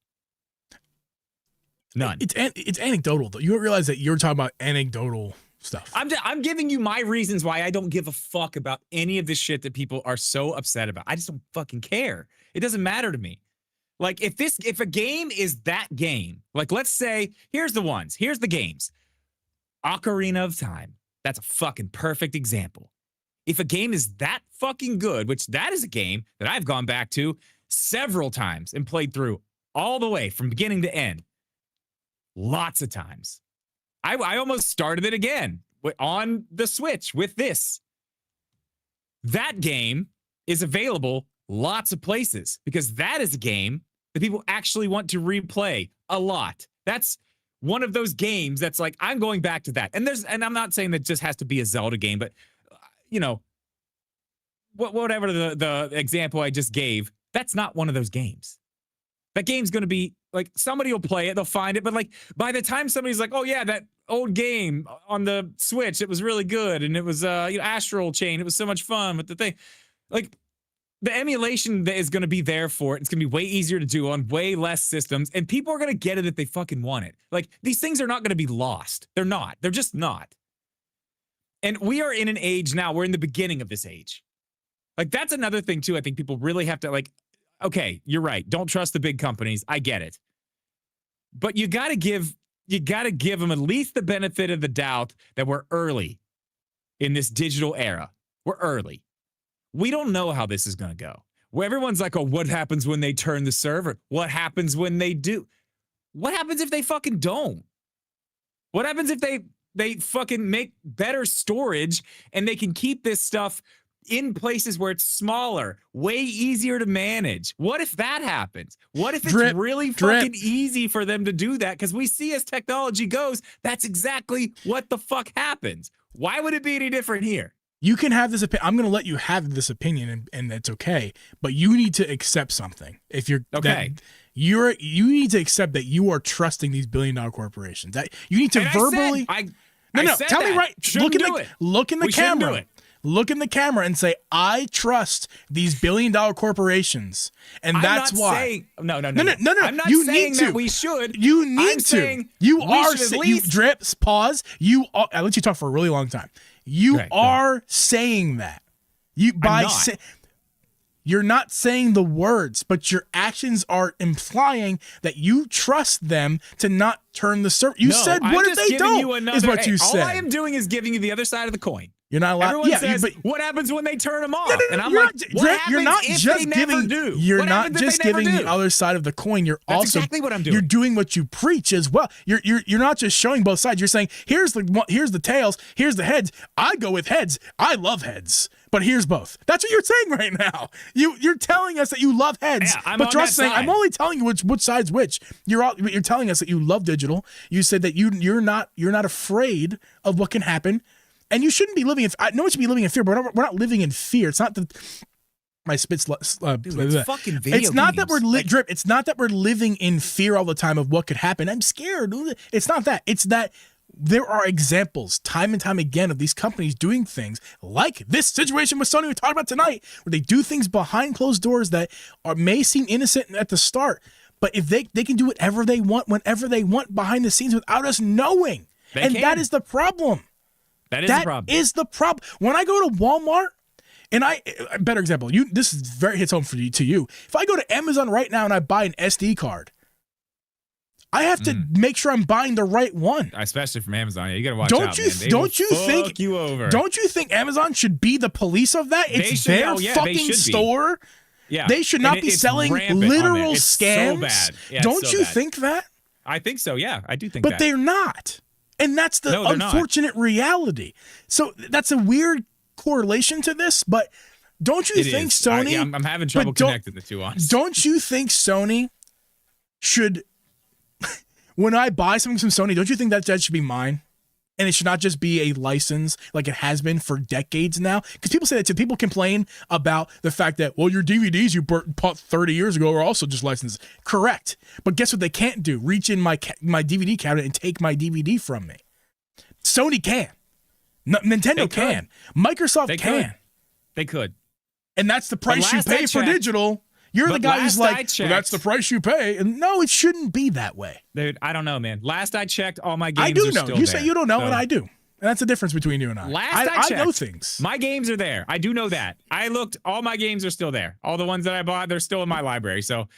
None. It's anecdotal though. You don't realize that you're talking about anecdotal stuff. I'm giving you my reasons why I don't give a fuck about any of this shit that people are so upset about. I just don't fucking care. It doesn't matter to me. Like if a game is that game, like let's say, here's the games. Ocarina of Time. That's a fucking perfect example. If a game is that fucking good, which that is a game that I've gone back to several times and played through all the way from beginning to end. Lots of times. I almost started it again on the Switch with this. That game is available lots of places because that is a game that people actually want to replay a lot. That's one of those games that's like, I'm going back to that. And I'm not saying that just has to be a Zelda game, but whatever the example I just gave, that's not one of those games. That game's going to be like, somebody will play it, they'll find it, but like by the time somebody's like, oh yeah, that old game on the Switch, it was really good, and it was Astral Chain, it was so much fun with the thing, like the emulation that is going to be there for it, it's going to be way easier to do on way less systems, and people are going to get it if they fucking want it. Like, these things are not going to be lost. They're not. They're just not. And we are in an age now, we're in the beginning of this age. Like, that's another thing too. I think people really have to, like, okay, you're right. Don't trust the big companies. I get it. But you got to give them at least the benefit of the doubt that we're early in this digital era. We're early. We don't know how this is going to go. Well, everyone's like, oh, what happens when they turn the server? What happens when they do? What happens if they fucking don't? What happens if they fucking make better storage and they can keep this stuff in places where it's smaller, way easier to manage? What if that happens? What if it's really fucking easy for them to do that? Because we see as technology goes, that's exactly what the fuck happens. Why would it be any different here? You can have this opinion. I'm going to let you have this opinion, and that's okay. But you need to accept something. If you're okay, you need to accept that you are trusting these billion-dollar corporations. That you need to verbally. Tell me right. Look in the camera. Look in the camera and say, I trust these billion-dollar corporations. And that's why. No. I'm not you saying need to. That we should. You need to. You are saying, Drips, pause. I let you talk for a really long time. You are saying that. You're not saying the words, but your actions are implying that you trust them to not turn the server. You said, what if they don't? Is what you said. All I am doing is giving you the other side of the coin. You're not allowed. Everyone says, what happens when they turn them off? And I'm like, what happens you're not if just they giving. Never do? You're what not just giving the other side of the coin. That's also exactly what I'm doing. You're doing what you preach as well. You're not just showing both sides. You're saying here's the tails, here's the heads. I go with heads. I love heads. But here's both. That's what you're saying right now. You're telling us that you love heads, but you're saying I'm only telling you which side's which. You're telling us that you love digital. You said that you're not afraid of what can happen. And you shouldn't be living in. I know you should be living in fear, but we're not living in fear. It's not that my spits. Dude, it's fucking video It's not games. that we're Drip. It's not that we're living in fear all the time of what could happen. I'm scared. It's not that. It's that there are examples time and time again of these companies doing things like this situation with Sony we talked about tonight, where they do things behind closed doors that may seem innocent at the start, but if they can do whatever they want, whenever they want, behind the scenes without us knowing, that is the problem. That is the problem. When I go to Walmart, and a better example, this is very hits home to you. If I go to Amazon right now and I buy an SD card, I have to make sure I'm buying the right one. Especially from Amazon. Yeah, you gotta watch out, man. Don't you think Amazon should be the police of that? It's their fucking store. Yeah. They should not be selling literal scams. So bad. Yeah, don't you think that? I think so, yeah. I do think that. But they're not. And that's the unfortunate reality. So that's a weird correlation to this, but don't you think Sony... I'm having trouble connecting the two, honestly. Don't you think Sony should... When I buy something from Sony, don't you think that should be mine? And it should not just be a license like it has been for decades now? Because people say that too. People complain about the fact that, well, your DVDs you bought 30 years ago are also just licensed. Correct. But guess what they can't do? Reach in my DVD cabinet and take my DVD from me. Sony can. Nintendo can. Microsoft can. They could. And that's the price you pay for digital. You're the But guy who's last I like, checked- well, that's the price you pay. And no, it shouldn't be that way. Dude, I don't know, man. Last I checked, all my games I do are know. still You there. say you don't know, So, and I do. And that's the difference between you and I. Last I checked, know things. My games are there. I do know that. I looked. All my games are still there. All the ones that I bought, they're still in my library. So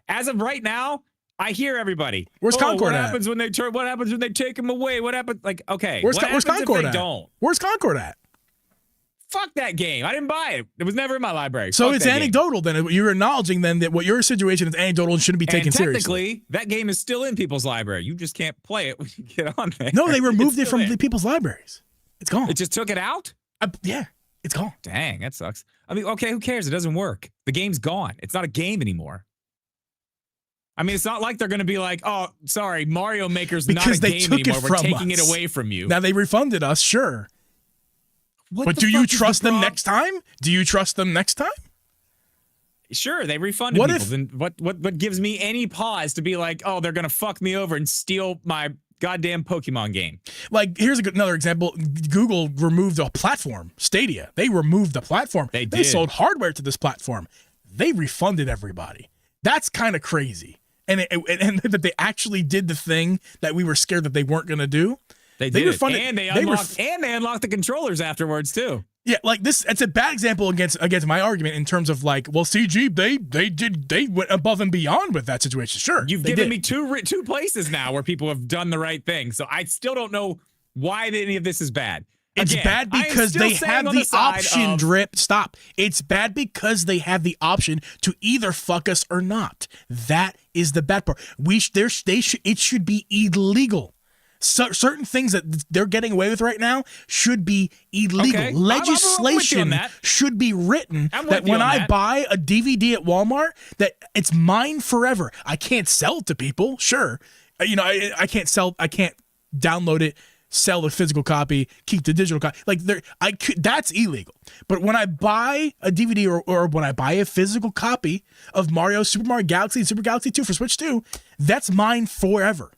as of right now, I hear everybody. Where's Concord what at? happens when they turn? What happens when they take them away? What happens? Like, okay, Where's what happens Concord if they at? don't? Where's Concord at? Fuck that game. I didn't buy it. It was never in my library. So Fuck it's that game. anecdotal then. You're acknowledging then that what your situation is anecdotal and shouldn't be taken And seriously. technically, that game is still in people's library. You just can't play it when you get on there. No, they removed it It's from still the people's libraries. It's gone. It just took it out? Yeah, it's gone. Dang, that sucks. I mean, okay, who cares? It doesn't work. The game's gone. It's not a game anymore. I mean, it's not like they're going to be like, oh, sorry, Mario Maker's Because not a they game took it anymore. We're from taking it us. away from you. Now they refunded us, sure. What But the do you fuck is the trust them prob- next time? Do you trust them next time? Sure, they refunded What people. if- Then what gives me any pause to be like, oh, they're going to fuck me over and steal my goddamn Pokemon game? Like, here's another example. Google removed a platform, Stadia. They removed the platform. They They did. sold hardware to this platform. They refunded everybody. That's kind of crazy. And that they actually did the thing that we were scared that they weren't going to do. They They did it. refunded- And they they unlocked and they unlocked the controllers afterwards too. Yeah, like this. It's a bad example against my argument in terms of like, well, CG they went above and beyond with that situation. Sure, You've they given did. me two places now where people have done the right thing. So I still don't know why any of this is bad. It's Again, bad I am because still they saying have on the side option, of- Drip. Stop. It's bad because they have the option to either fuck us or not. That is the bad part. It should be illegal. So, certain things that they're getting away with right now should be illegal. Okay, I'm with you on Legislation that. should be written I'm with that you when on I that. buy a DVD at Walmart, that it's mine forever. I can't sell it to people. Sure, I can't sell. I can't download it, sell the physical copy, keep the digital copy. Like that's illegal. But when I buy a DVD or when I buy a physical copy of Super Mario Galaxy and Super Galaxy 2 for Switch 2, that's mine forever.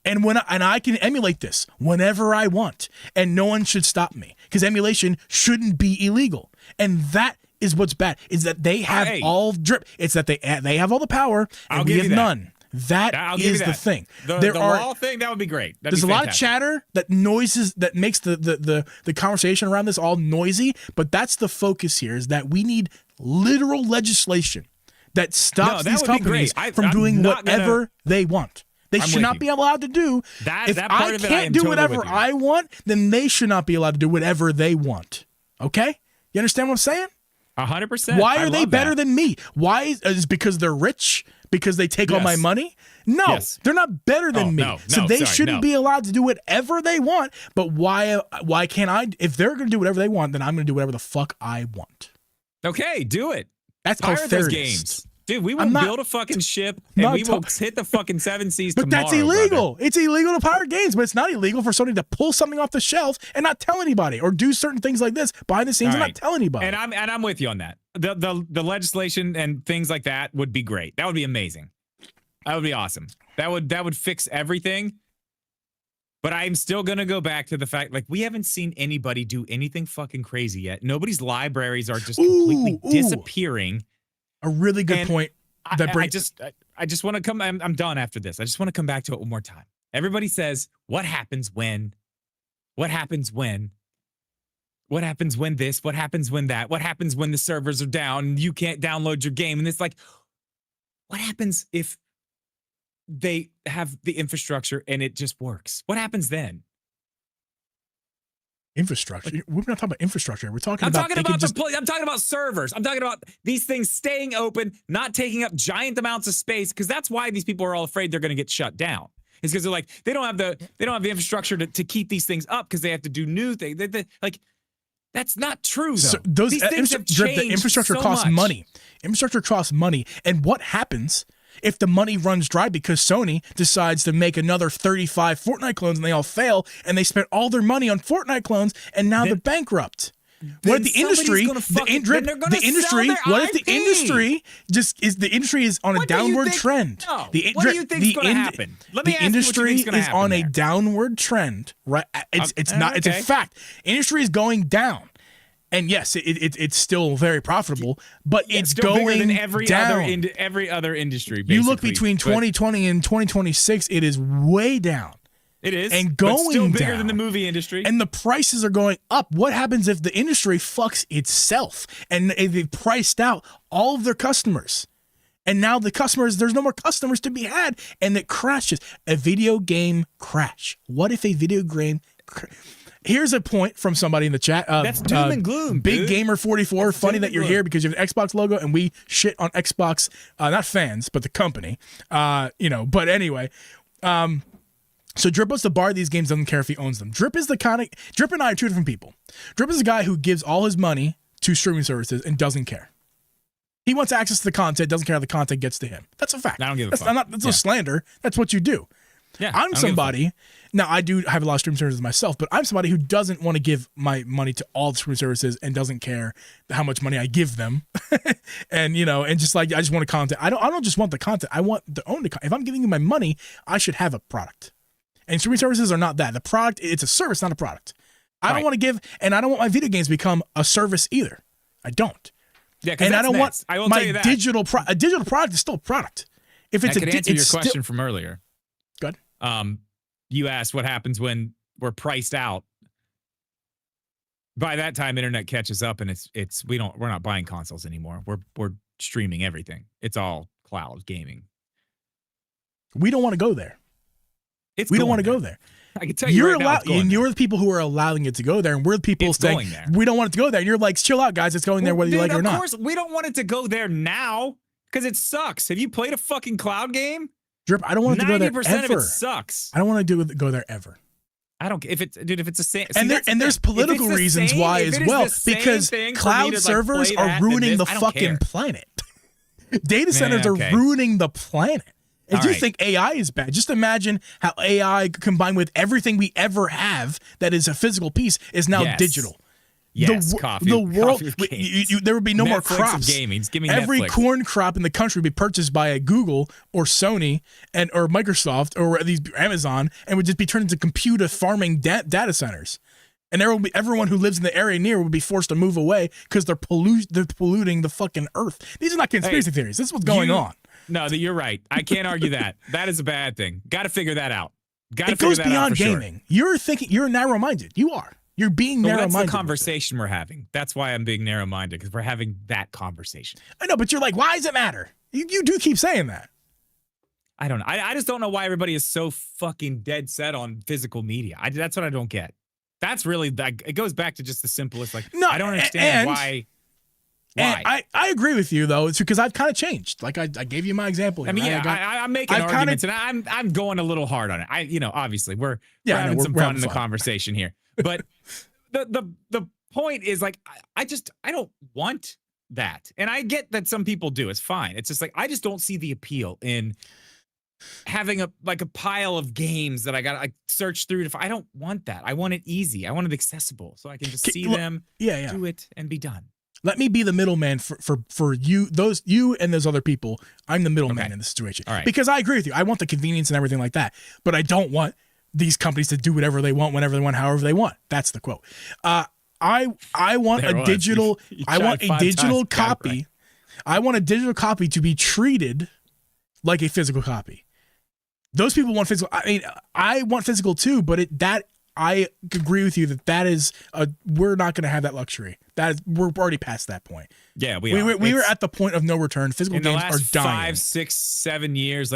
And I can emulate this whenever I want, and no one should stop me because emulation shouldn't be illegal. And that is what's bad, is that they have all Drip. It's that they have all the power and we have none. That is the thing. The wall thing, that would be great. There's a lot of chatter that makes the conversation around this all noisy, but that's the focus here, is that we need literal legislation that stops that these would be companies great. from I'm doing not whatever they want. They I'm should with not you. be allowed to do That- if that part I of it, I can't am do totally whatever with you. I want, then they should not be allowed to do whatever they want. Okay? You understand what I'm saying? 100%. Why I are they love better that. than me? Why is it because they're rich? Because they take all my Yes. money? No, Yes. they're not better than Oh, me. no, So no, they sorry, shouldn't no. be allowed to do whatever they want. But why can't I? If they're going to do whatever they want, then I'm going to do whatever the fuck I want. Okay, do it. That's Pirate called those fairness. games. Dude, we will I'm not- build a fucking ship and not we will talk- hit the fucking 7 seas But tomorrow. that's illegal. brother. It's illegal to pirate games, but it's not illegal for Sony to pull something off the shelf and not tell anybody, or do certain things like this behind the scenes and All not right. tell anybody. And I'm with you on that. The legislation and things like that would be great. That would be amazing. That would be awesome. That would fix everything. But I'm still gonna go back to the fact, like, we haven't seen anybody do anything fucking crazy yet. Nobody's libraries are just completely disappearing. A really good And point. That I just want to come. I'm done after this. I just want to come back to it one more time. Everybody says, "What happens when? What happens when? What happens when this? What happens when that? What happens when the servers are down and you can't download your game?" And it's like, what happens if they have the infrastructure and it just works? What happens then? Infrastructure. We're not talking about infrastructure. We're talking I'm about talking about I'm talking about servers. I'm talking about these things staying open, not taking up giant amounts of space, because that's why these people are all afraid they're going to get shut down. It's because they're like, they don't have the infrastructure to keep these things up, because they have to do new things. Like, that's not true, though. So those these things have the changed infrastructure so costs much. money. Infrastructure costs money. And what happens if the money runs dry because Sony decides to make another 35 Fortnite clones and they all fail, and they spent all their money on Fortnite clones and now they're bankrupt? What if the industry, what if the industry is on a downward trend? No. What do you think is going to happen? Let me The ask you what you industry think's gonna is happen on a there. downward trend, right? It's not. It's a Okay. fact. Industry is going down. And yes, it's still very profitable, but it's still going bigger than every down. Every other industry. Basically. You look between 2020 and 2026, it is way down. It is, and going but still bigger down. than the movie industry. And the prices are going up. What happens if the industry fucks itself and they've priced out all of their customers? And now the customers, there's no more customers to be had, and it crashes. A video game crash. What if a video game? Here's a point from somebody in the chat. That's doom and gloom. Big dude. Gamer 44. That's funny that you're here because you have an Xbox logo, and we shit on Xbox, not fans, but the company. But anyway. So Drip wants to bar these games, doesn't care if he owns them. Drip and I are two different people. Drip is a guy who gives all his money to streaming services and doesn't care. He wants access to the content, doesn't care how the content gets to him. That's a fact. I don't give a fuck. That's no slander. That's what you do. Yeah, I'm somebody, now I do have a lot of streaming services myself, but I'm somebody who doesn't want to give my money to all the streaming services and doesn't care how much money I give them. and just like, I just want the content. I don't just want the content. I want to own the content. If I'm giving you my money, I should have a product. And streaming services are not that. The product, it's a service, not a product. I don't want to give, and I don't want my video games to become a service either. I don't. Yeah, and I don't want my digital product. A digital product is still a product. If it's I could answer your question from earlier. Good. You asked what happens when we're priced out. By that time, internet catches up, and we're not buying consoles anymore. We're streaming everything. It's all cloud gaming. We don't want to go there. We don't want to go there. I can tell you right now, and you're the people who are allowing it to go there, and we're the people saying we don't want it to go there. And you're like, chill out, guys. It's going there whether you like it or not. Of course, we don't want it to go there now because it sucks. Have you played a fucking cloud game? Drip, I don't want it to go there ever. 90% of it sucks. I don't want to go there ever. I don't care if it's the same. And there's political reasons why as well, because cloud servers are ruining the fucking planet. Data centers are ruining the planet. And you think AI is bad? Just imagine how AI combined with everything we ever have that is a physical piece is now digital. Yes, the world, there would be no more crops. Gaming. Give me Every Netflix. corn crop in the country would be purchased by a Google or Sony or Microsoft or these Amazon, and would just be turned into computer farming data centers. And there will be everyone who lives in the area near would be forced to move away because they're polluting the fucking earth. These are not conspiracy theories. This is what's going on. No, you're right. I can't argue that. That is a bad thing. Got to figure that out. It goes beyond gaming. Sure. You're narrow-minded. You are. You're being narrow-minded. That's the conversation we're having. That's why I'm being narrow-minded, because we're having that conversation. I know, but you're like, why does it matter? You do keep saying that. I don't know. I just don't know why everybody is so fucking dead set on physical media. That's what I don't get. That's really, it goes back to just the simplest, I don't understand why. And I agree with you though. It's because I've kind of changed. Like I gave you my example. Here, I mean, I'm making arguments, and I'm going a little hard on it. Obviously we're having some fun in the conversation here. But the point is like I don't want that, and I get that some people do. It's fine. It's just like I just don't see the appeal in having a pile of games that I got to search through. I don't want that. I want it easy. I want it accessible, so I can just see them, do it, and be done. Let me be the middleman for you and those other people. I'm the middleman in this situation. All right. Because I agree with you. I want the convenience and everything like that, but I don't want these companies to do whatever they want, whenever they want, however they want. That's the quote. I want a digital. I want a digital copy. I want a digital copy to be treated like a physical copy. Those people want physical. I mean, I want physical too, but I agree with you that is we're not going to have that luxury. We're already past that point. Yeah, we were at the point of no return. Physical games are dying. 5, 6, 7 years,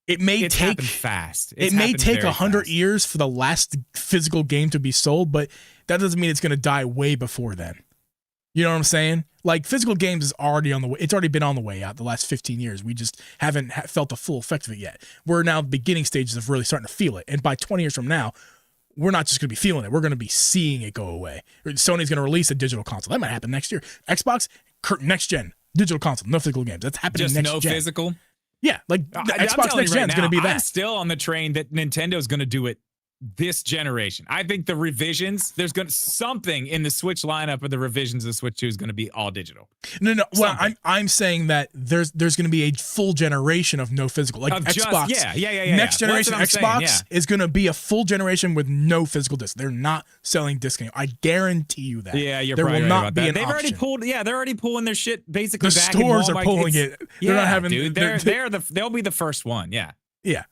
it may take fast. It may take 100 years for the last physical game to be sold, but that doesn't mean it's going to die way before then. You know what I'm saying? Like physical games is already on the way. It's already been on the way out the last 15 years. We just haven't felt the full effect of it yet. We're now the beginning stages of really starting to feel it. And by 20 years from now, we're not just going to be feeling it. We're going to be seeing it go away. Sony's going to release a digital console. That might happen next year. Xbox, next gen, digital console, no physical games. That's happening just next gen. Just no physical? Yeah, like Xbox next gen is going to be that. I'm still on the train that Nintendo's going to do it this generation. I think the revisions, there's going to something in the Switch lineup of the revisions of Switch 2 is going to be all digital. No. Well, I'm saying that there's going to be a full generation of no physical, like Xbox. Next generation Xbox is going to be a full generation with no physical disc. They're not selling disc anymore. I guarantee you that. Yeah, you're there probably will right not about be that. an They've option. already pulled. Yeah, they're already pulling their shit basically. The back stores in are pulling it. They're not having. Dude, they'll be the first one. Yeah. Yeah.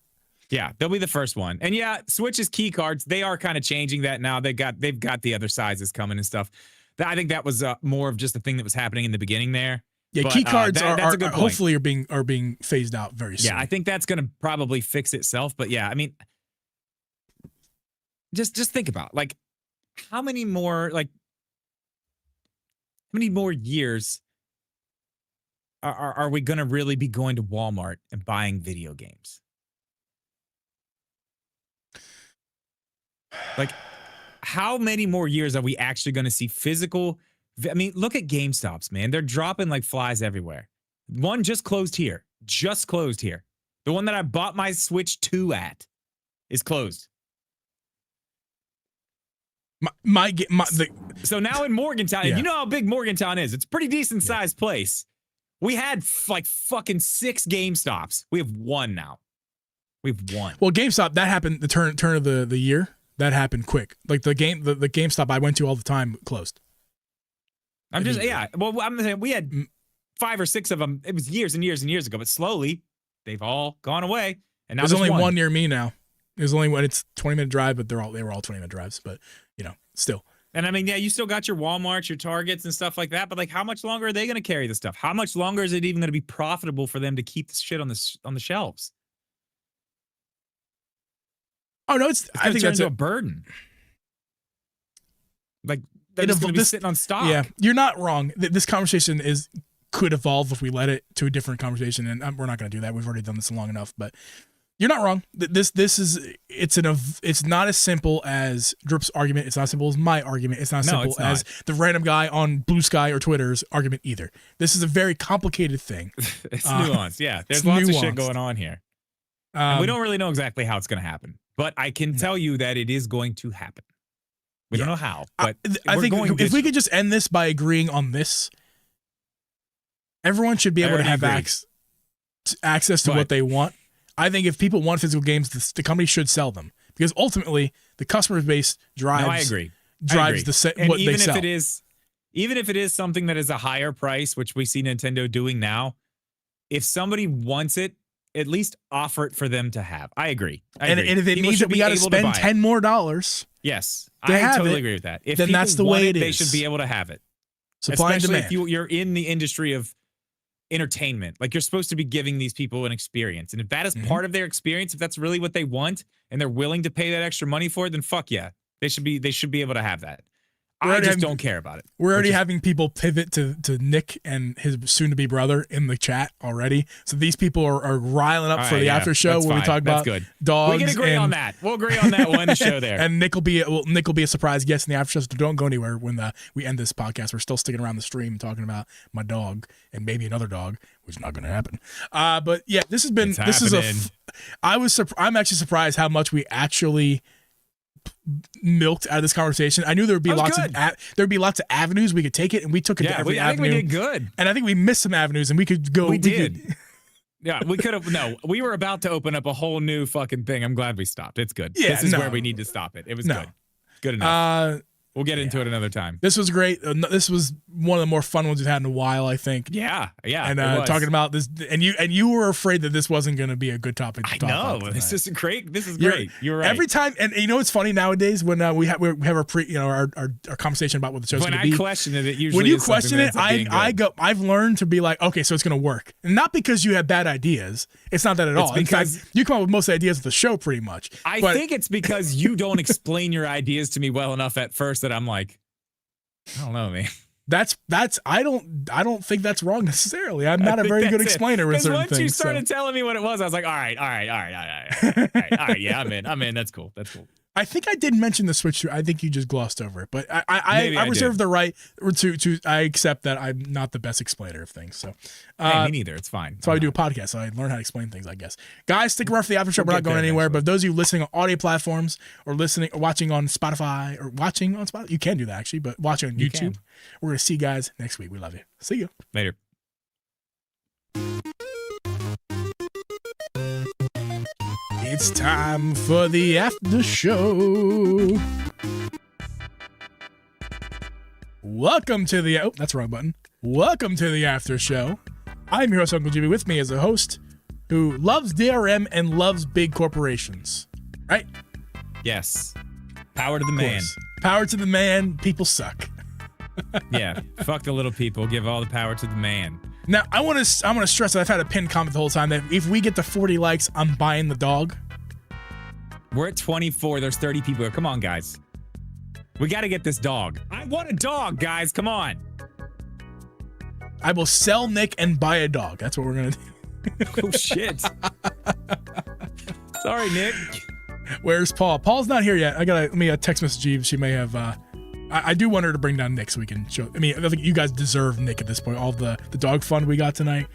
Yeah, they'll be the first one. And yeah, Switch's key cards, they are kind of changing that now. They've got the other sizes coming and stuff. I think that was more of just a thing that was happening in the beginning there. Yeah, but, key cards that's a good point. hopefully are being phased out very soon. Yeah, I think that's going to probably fix itself. But yeah, I mean, just think about like how many more years are we going to really be going to Walmart and buying video games? Like, how many more years are we actually going to see physical? I mean, look at GameStops, man. They're dropping like flies everywhere. One just closed here. The one that I bought my Switch 2 at is closed. So now in Morgantown, and you know how big Morgantown is. It's a pretty decent sized place. We had like fucking 6 GameStops. We have 1 now. We have 1. Well, GameStop, that happened the turn of the year. That happened quick. Like the GameStop I went to all the time closed. Well, I'm saying we had 5 or 6 of them. It was years and years and years ago, but slowly they've all gone away. And now there's only one near me now. There's only one. It's 20-minute drive, but they were all 20-minute drives. But still. And I mean, yeah, you still got your Walmarts, your Targets, and stuff like that. But like, how much longer are they going to carry this stuff? How much longer is it even going to be profitable for them to keep this shit on the shelves? Oh no, I think that's a burden. Like they're just going to be sitting on stock. Yeah, you're not wrong. This conversation could evolve if we let it to a different conversation, and we're not going to do that. We've already done this long enough. But you're not wrong. It's not as simple as Drip's argument. It's not as simple as my argument. It's not as simple as the random guy on Blue Sky or Twitter's argument either. This is a very complicated thing. It's nuanced. Yeah, there's lots of shit going on here. And we don't really know exactly how it's going to happen. But I can tell you that it is going to happen. We don't know how, but I think if we could just end this by agreeing on this, everyone should be able to have access to what they want. I think if people want physical games, the company should sell them because ultimately the customer base drives. No, I agree. Drives what they sell. Even if it is something that is a higher price, which we see Nintendo doing now, if somebody wants it, at least offer it for them to have. I agree. And if it means that we got to spend $10 more, yes, I totally agree with that. If then that's the way it is. They should be able to have it. Supply and demand. Especially if you're in the industry of entertainment, like you're supposed to be giving these people an experience, and if that is part of their experience, if that's really what they want, and they're willing to pay that extra money for it, then fuck yeah, they should be able to have that. I just don't care about it. We're already having people pivot to Nick and his soon-to-be brother in the chat already. So these people are riling up for the after show where we talk about dogs. We can agree on that. We'll agree on that. We'll end the show there. And Nick will be a surprise guest in the after show. So don't go anywhere when we end this podcast. We're still sticking around the stream talking about my dog and maybe another dog, which is not going to happen. But yeah, this has been. I'm actually surprised how much we actually milked out of this conversation. I knew there would be lots of avenues we could take it, and we took it to every avenue. I think we did good. And I think we missed some avenues, and we could go. We did. Yeah, we could have. No, we were about to open up a whole new fucking thing. I'm glad we stopped. It's good. Yeah, this is where we need to stop it. It was good. Good enough. We'll get into it another time. This was great. This was one of the more fun ones we've had in a while, I think. Yeah. And talking about this, and you were afraid that this wasn't going to be a good topic to talk about. I know. This is great. This is great. You're right. Every time, and you know, it's funny nowadays when we have our conversation about what the show's going to be. When I question it, usually when you question it, I've learned to be like, okay, so it's going to work, and not because you have bad ideas. It's not that at all. In fact, you come up with most ideas of the show, pretty much. I think it's because you don't explain your ideas to me well enough at first that I'm like, I don't know, man. I don't think that's wrong necessarily. I'm not a very good explainer with certain things. Once you started telling me what it was, I was like, all right. Yeah, I'm in. That's cool. I think I did mention the Switch. I think you just glossed over it, but I reserve the right to. I accept that I'm not the best explainer of things. So, hey, me neither. It's fine. So I do a podcast, so I learn how to explain things. I guess, guys, stick around for the after show. We're not going anywhere. But those of you listening on audio platforms or listening or watching on Spotify or watching on Spotify, you can do that actually. But watching on YouTube, we're gonna see you guys next week. We love you. See you later. It's time for the after show. Welcome to the... Oh, that's the wrong button. Welcome to the after show. I'm your host, Uncle Jimmy. With me as a host who loves DRM and loves big corporations. Right? Yes. Power to the man. Power to the man. People suck. Yeah. Fuck the little people. Give all the power to the man. Now, I want to stress that I've had a pinned comment the whole time that if we get to 40 likes, I'm buying the dog. We're at 24. There's 30 people here. Come on, guys. We got to get this dog. I want a dog, guys. Come on. I will sell Nick and buy a dog. That's what we're going to do. Oh, shit. Sorry, Nick. Where's Paul? Paul's not here yet. Let me text message Eve. She may have... I do want her to bring down Nick so we can show. I mean, I think you guys deserve Nick at this point. All the dog fun we got tonight.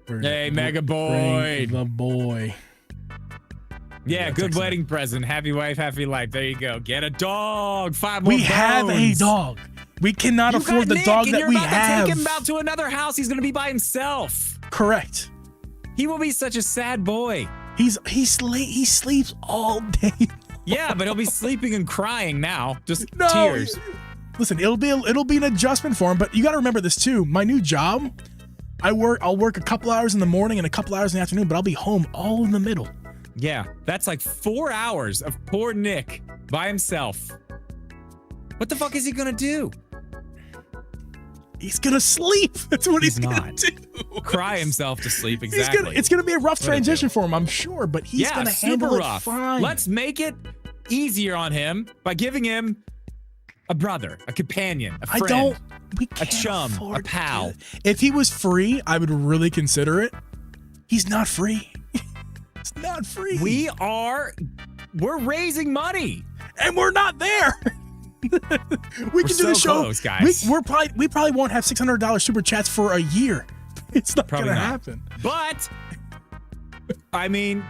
Hey, Mega Boy. The boy. Yeah, good wedding present. Happy wife, happy life. There you go. Get a dog. 5 more bones. We have a dog. We cannot afford the dog that we have. Take him out to another house. He's going to be by himself. Correct. He will be such a sad boy. He sleeps all day. Yeah, but he'll be sleeping and crying now. Just tears. Listen, it'll be an adjustment for him, but you got to remember this too. My new job, I'll work a couple hours in the morning and a couple hours in the afternoon, but I'll be home all in the middle. Yeah, that's like 4 hours of poor Nick by himself. What the fuck is he gonna do? He's gonna sleep. That's what he's gonna do. Cry himself to sleep. Exactly. It's gonna be a rough transition for him, I'm sure, but he's gonna handle it fine. Let's make it easier on him by giving him a brother, a companion, a friend, a chum, a pal. If he was free, I would really consider it. He's not free. It's not free. We're raising money, and we're not there. we can do the show, close, guys. We probably won't have $600 super chats for a year. It's not gonna happen. But I mean,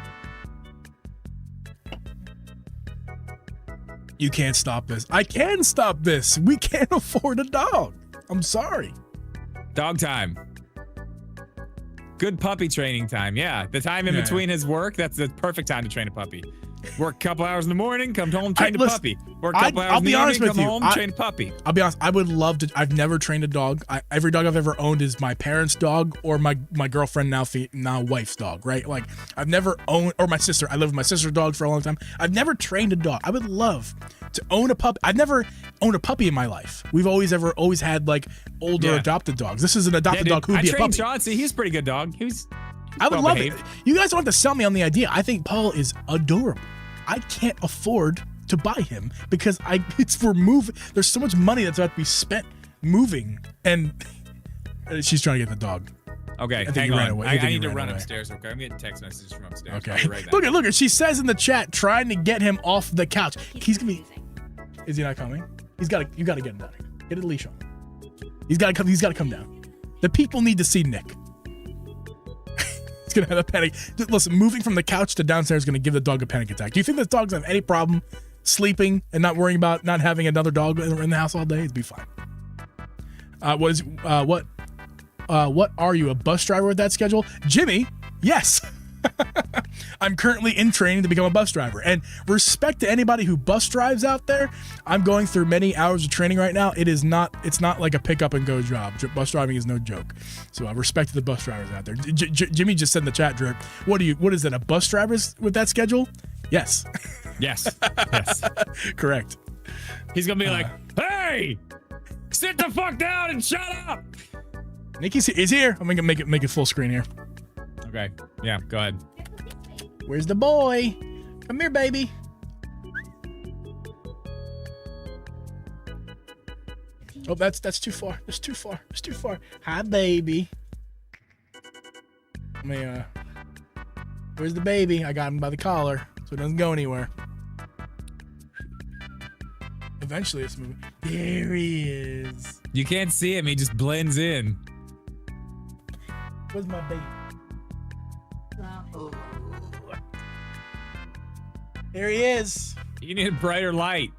you can't stop this. I can stop this. We can't afford a dog. I'm sorry. Dog time. Good puppy training time. Yeah, the time in between his work, that's the perfect time to train a puppy. Work a couple hours in the morning, come home, train a puppy. Work a couple hours in the evening, come home, train a puppy. I'll be honest, I would love to. I've never trained a dog. Every dog I've ever owned is my parents' dog or my girlfriend, now wife's dog, right? Like, I've never owned, or my sister. I lived with my sister's dog for a long time. I've never trained a dog. I would love to own a puppy. I've never owned a puppy in my life. We've always had like older adopted dogs. This is an adopted dog who'd be a puppy. I trained Chauncey. He's a pretty good dog. I would love it. You guys don't have to sell me on the idea. I think Paul is adorable. I can't afford to buy him because it's for moving. There's so much money that's about to be spent moving, and she's trying to get the dog. Okay, hang on. I need to run upstairs. Okay, I'm getting text messages from upstairs. Okay, look at. She says in the chat, trying to get him off the couch. He's gonna be. Is he not coming? You got to get him down here. Get a leash on. He's got to come. He's got to come down. The people need to see Nick. He's gonna have a panic. Listen, moving from the couch to downstairs is gonna give the dog a panic attack. Do you think this dog's gonna have any problem sleeping and not worrying about not having another dog in the house all day? It'd be fine. What are you, a bus driver with that schedule? Jimmy, yes. I'm currently in training to become a bus driver, and respect to anybody who bus drives out there. I'm going through many hours of training right now. It's not like a pick up and go job. Bus driving is no joke. So I respect the bus drivers out there. Jimmy just said in the chat, Drip, what is it, a bus driver with that schedule? Yes. Yes. Correct. He's gonna be like, hey, sit the fuck down and shut up. Nikki's here. I'm gonna make it full screen here. Okay. Yeah, go ahead. Where's the boy? Come here, baby. Oh, that's too far. That's too far. That's too far. Hi, baby. Let me, where's the baby? I got him by the collar. so it doesn't go anywhere. Eventually, it's moving. There he is. You can't see him. He just blends in. Where's my baby? Oh. There he is. You need a brighter light.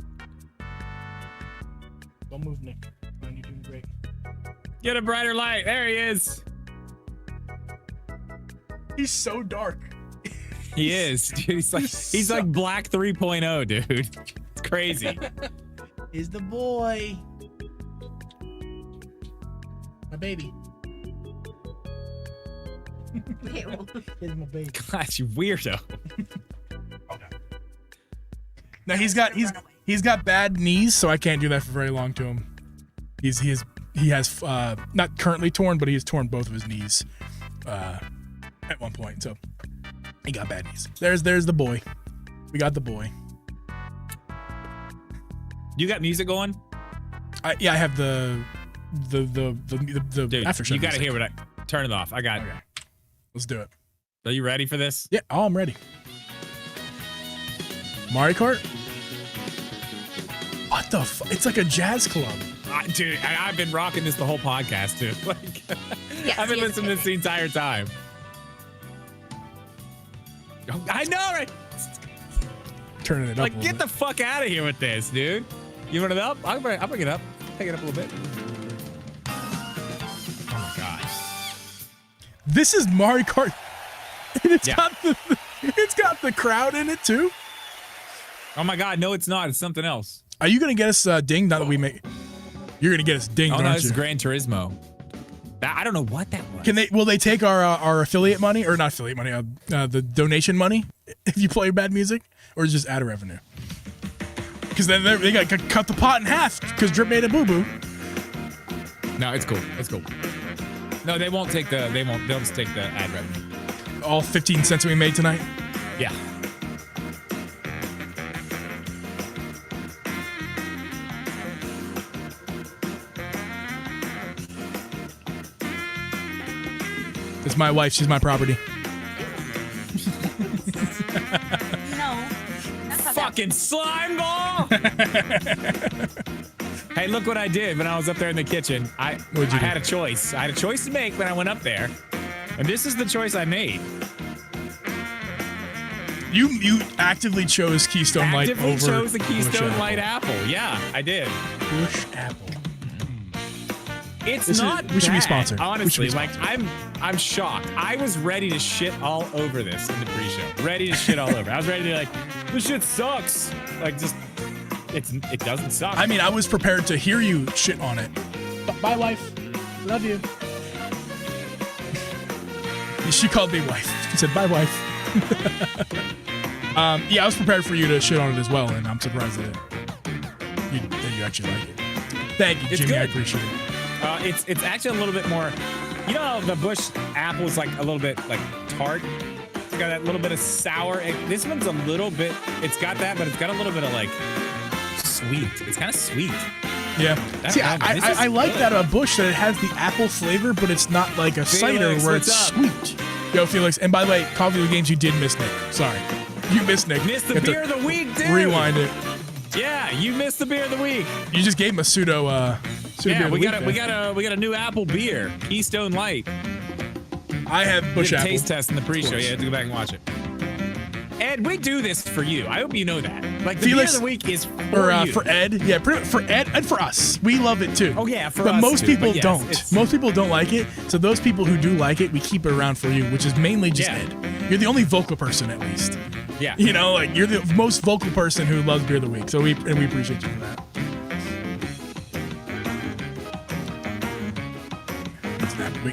Don't move, Nick. Man, you're doing great. Get a brighter light. There he is. He's so dark. He is. Dude, he's like Black 3.0, dude. It's crazy. Is the boy. My baby. Here's my baby. Gosh, you weirdo. Okay. Now he's got bad knees, so I can't do that for very long to him. He has not currently torn, but he has torn both of his knees at one point. So he got bad knees. There's the boy. We got the boy. You got music going? Yeah, I have the Dude, after show. You gotta music. hear what I turn it off. I got it. Okay. Let's do it. Are you ready for this? Yeah, I'm ready. Mario Kart? What the fuck? It's like a jazz club. Dude, I've been rocking this the whole podcast, too. Like, Yes, I've been yes, listening to this the entire time. I know, right? Turning it up. Like, get the fuck out of here with this, dude. You want it up? I'll bring it up. Take it up a little bit. Oh my god. This is Mario Kart. And it's Yeah. got the crowd in it too. Oh my god, no, it's not. It's something else. Are you gonna get us dinged? Not that we make. You're gonna get us dinged, Oh no, aren't this you? is Gran Turismo. I don't know what that was. Will they take our affiliate money or not affiliate money? The donation money if you play bad music, or is it just ad revenue? Because then they got to cut the pot in half because Drip made a boo boo. No, it's cool. It's cool. No, they won't take the. They'll just take the ad revenue. All 15 cents we made tonight. Yeah. It's my wife. She's my property. No. That's not Fucking slime ball! Hey, look what I did when I was up there in the kitchen. I had a choice. I had a choice to make when I went up there, and this is the choice I made. You actively chose Keystone Light over. Actively chose the Keystone Bush Light Apple. Apple. Yeah, I did. Bush Apple. It's We should be bad, sponsored. Honestly, We should be like I'm shocked. I was ready to shit all over this in the pre-show. Ready to shit all over. I was ready to be like, this shit sucks. Like just, it doesn't suck. I mean, I was prepared to hear you shit on it. Bye, wife. Love you. She called me wife. She said, bye, wife. Yeah, I was prepared for you to shit on it as well, and I'm surprised that you actually like it. Thank you, It's Jimmy. I good. appreciate it. It's actually a little bit more. You know how the Bush apple is like a little bit like tart. It's got that little bit of sour. This one's a little bit. It's got that, but it's got a little bit of like sweet. It's kind of sweet. Yeah. That's See, awesome. This is I like good. that Bush that it has the apple flavor, but it's not like a cider Felix, where what's it's up? sweet. Yo, Felix. And by the way, Coffee with Games, you did miss Nick. Sorry. You missed Nick. Missed the You have to beer of the week, dude. Rewind it. Yeah, you missed the beer of the week. You just gave him a pseudo beer Yeah, of we the got week a new apple beer, Keystone Light. I have Bush Did a apple. taste test in the pre-show. course. You have to go back and watch it. Ed, we do this for you. I hope you know that. Like the Felix- beer of the week is for you. For Ed, yeah, for Ed and for us, we love it too. Oh, yeah, for but us most too, people but yes, don't. it's- Most people don't like it. So those people who do like it, we keep it around for you, which is mainly just Yeah. Ed. You're the only vocal person, at least. Yeah. You know, like you're the most vocal person who loves beer of the week. So we appreciate you for that.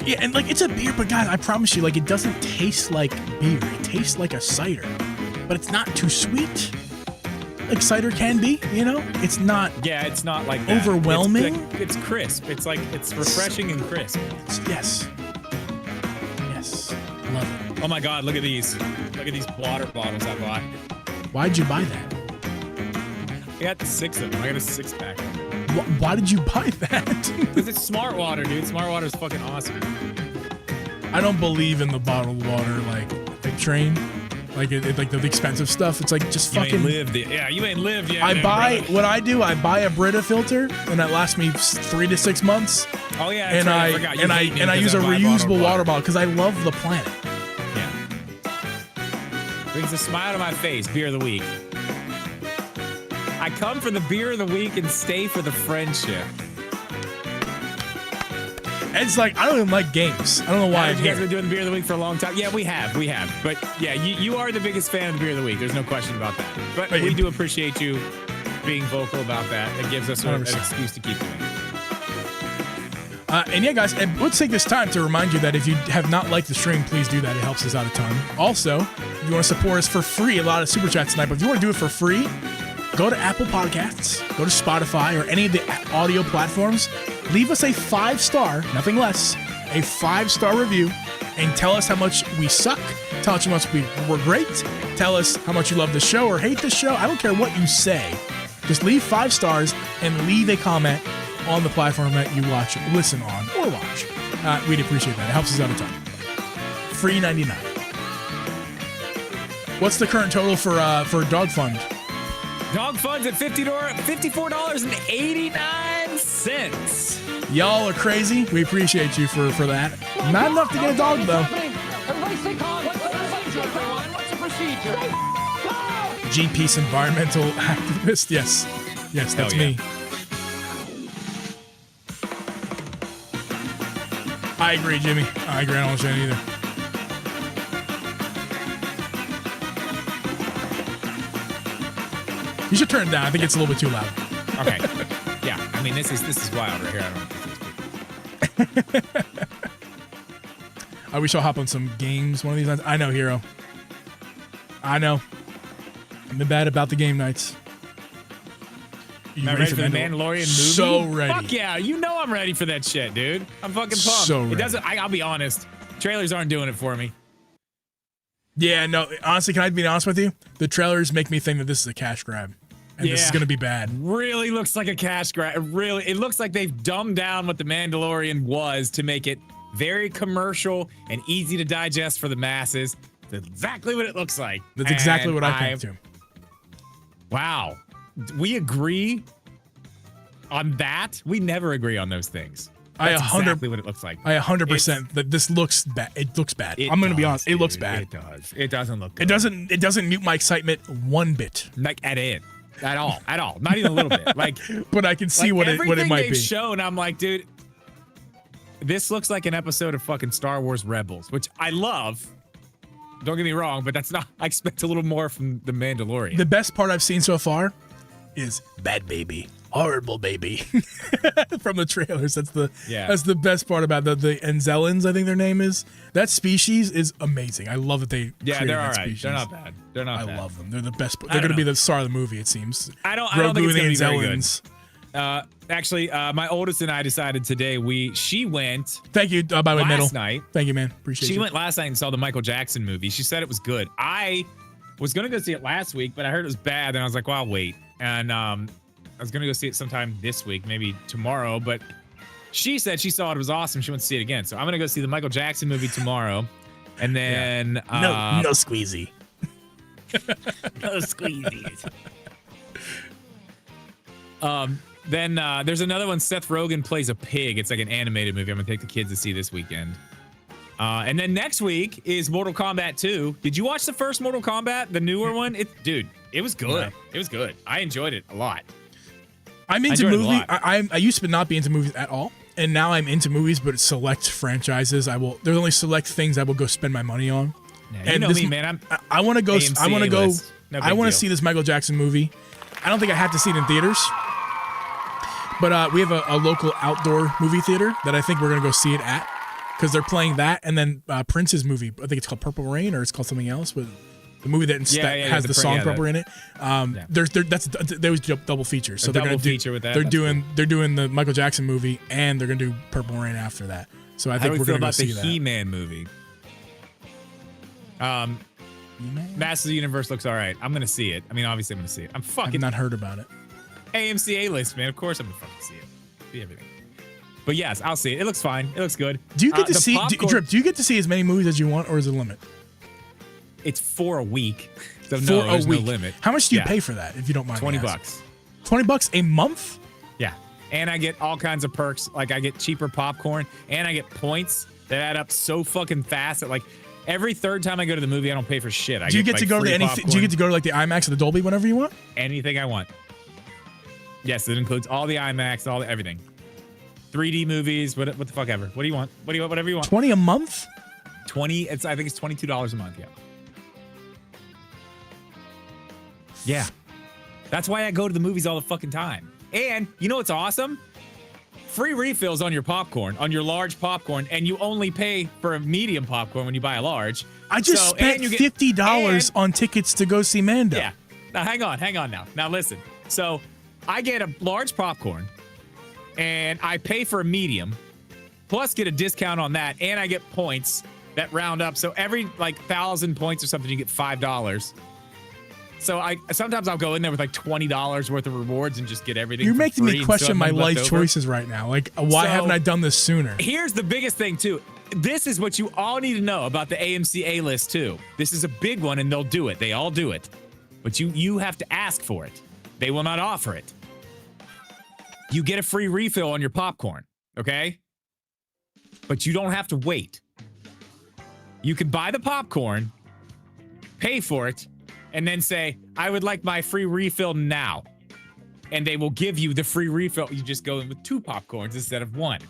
Yeah, and like it's a beer, but guys, I promise you, like it doesn't taste like beer. It tastes like a cider, but it's not too sweet. Like cider can be, you know. It's not. Yeah, it's not like that. Overwhelming? It's crisp. It's like it's refreshing and crisp. Yes. Yes. Love it. Oh my God! Look at these. Look at these water bottles I bought. Why'd you buy that? I got 6 of them. I got a 6-pack. Why did you buy that? Because it's smart water, dude. Smart water is fucking awesome. I don't believe in the bottled water like big train. like like the expensive stuff. It's like just You fucking. ain't lived it. Yeah, you ain't lived yet. I buy brother. what I do. I buy a Brita filter, and that lasts me 3 to 6 months. Oh yeah, And right. I use a reusable water bottle because I love the planet. Yeah. Brings a smile to my face. Beer of the week. I come for the beer of the week and stay for the friendship. It's like I don't even like games. I don't know why I'm You guys here. been doing the beer of the week for a long time. Yeah, we have. But yeah, you are the biggest fan of the beer of the week. There's no question about that. But we do appreciate you being vocal about that. It gives us an excuse to keep doing it. And yeah, guys, let's take this time to remind you that if you have not liked the stream, please do that. It helps us out a ton. Also, if you want to support us for free, a lot of super chats tonight, but if you want to do it for free, go to Apple Podcasts, go to Spotify, or any of the audio platforms. Leave us a 5-star, nothing less, a 5-star review, and tell us how much we suck. Tell us how much we're great. Tell us how much you love the show or hate the show. I don't care what you say. Just leave 5 stars and leave a comment on the platform that you watch, listen on, or watch. We'd appreciate that. It helps us out a ton. Free 99. What's the current total for Dog Fund? Dog Fund's at $54.89. Y'all are crazy. We appreciate you for that. Not enough to get a dog, though. G-Peace environmental activist. Yes, that's me. I agree, Jimmy. I agree. I don't want to say it either. You should turn it down. I think it's a little bit too loud. Okay. Yeah. I mean, this is wild right here. I don't know. I wish I'll hop on some games one of these nights. I know, Hero. I know. I've been bad about the game nights. Am I ready for the Mandalorian movie? So ready. Fuck yeah. You know I'm ready for that shit, dude. I'm fucking pumped. So ready. It doesn't. I'll be honest. Trailers aren't doing it for me. Yeah, no. Honestly, can I be honest with you? The trailers make me think that this is a cash grab. And this is going to be bad. Really looks like a cash grab. Really, it looks like they've dumbed down what the Mandalorian was to make it very commercial and easy to digest for the masses. That's exactly what it looks like. That's exactly what I think too. Wow. We agree on that? We never agree on those things. That's exactly what it looks like. I 100% that this looks bad. It looks bad. I'm going to be honest. It looks bad. It does. It doesn't look good. It doesn't mute my excitement one bit. Like at all. Not even a little bit. Like, but I can see what it might everything be. they've shown, I'm like, dude, this looks like an episode of fucking Star Wars Rebels, which I love. Don't get me wrong, but that's not. I expect a little more from the Mandalorian. The best part I've seen so far is bad baby, horrible baby from the trailers. That's the best part about the Enzellans, I think their name is. That species is amazing. I love that they created they're all that right. species. They're not bad. They're not bad. I love them. They're the best. They're going to be the star of the movie, it seems. I don't think it's going to be very good. Actually, my oldest and I decided today she went. Thank you, by the way, Middle. Last night. Thank you, man. Appreciate it. She went last night and saw the Michael Jackson movie. She said it was good. I was going to go see it last week, but I heard it was bad, and I was like, well, I'll wait. And I was going to go see it sometime this week, maybe tomorrow, but she said she saw it was awesome. She wants to see it again. So I'm going to go see the Michael Jackson movie tomorrow. And then... No squeezy. No squeezies. Then there's another one. Seth Rogen plays a pig. It's like an animated movie. I'm gonna take the kids to see this weekend. And then next week is Mortal Kombat 2. Did you watch the first Mortal Kombat, the newer one? Dude, it was good. No. It was good. I enjoyed it a lot. I'm into movies. I used to not be into movies at all, and now I'm into movies, but select franchises. There's only select things I will go spend my money on. Yeah, you know me, man. I want to go. AMC I want to go. list. No I want deal. to see this Michael Jackson movie. I don't think I have to see it in theaters, but we have a local outdoor movie theater that I think we're gonna go see it at because they're playing that, and then Prince's movie. I think it's called Purple Rain, or it's called something else. But the movie that has the song Purple in it. There was double features, so they're gonna do. They're doing the Michael Jackson movie, and they're gonna do Purple Rain after that. So I think we're gonna go see that. How do we feel about the He-Man movie? Masters of the Universe looks all right. I'm gonna see it. I mean, obviously, I'm gonna see it. I've not heard about it. AMC A-list, man. Of course, I'm gonna fucking see it. See everything. But yes, I'll see it. It looks fine. It looks good. Do you get to see? Drip, do you get to see as many movies as you want, or is it a limit? it's for a week. So For no, a there's week. no limit. How much do you pay for that, if you don't mind? 20 me asking? bucks. $20 a month? Yeah. And I get all kinds of perks. Like I get cheaper popcorn and I get points that add up so fucking fast that like every third time I go to the movie, I don't pay for shit. Do you get to go to anything? Do you get to go to like the IMAX or the Dolby whenever you want? Anything I want. Yes, it includes all the IMAX, everything. 3D movies, what the fuck ever. What do you want? Whatever you want. 20 a month? 20. I think it's $22 a month. Yeah. Yeah. That's why I go to the movies all the fucking time. And you know what's awesome? Free refills on your popcorn, on your large popcorn, and you only pay for a medium popcorn when you buy a large. I just spent $50 on tickets to go see Mando. Yeah. Now hang on now. Now listen. So I get a large popcorn and I pay for a medium, plus get a discount on that, and I get points that round up. So every like 1,000 points or something, you get $5. So sometimes I'll go in there with like $20 worth of rewards and just get everything. You're making me question my life choices right now. Like, why haven't I done this sooner? Here's the biggest thing too. This is what you all need to know about the AMC A-list too. This is a big one, and they'll do it. They all do it, but you have to ask for it. They will not offer it. You get a free refill on your popcorn, okay? But you don't have to wait. You can buy the popcorn, pay for it, and then say, I would like my free refill now. And they will give you the free refill. You just go in with 2 popcorns instead of 1.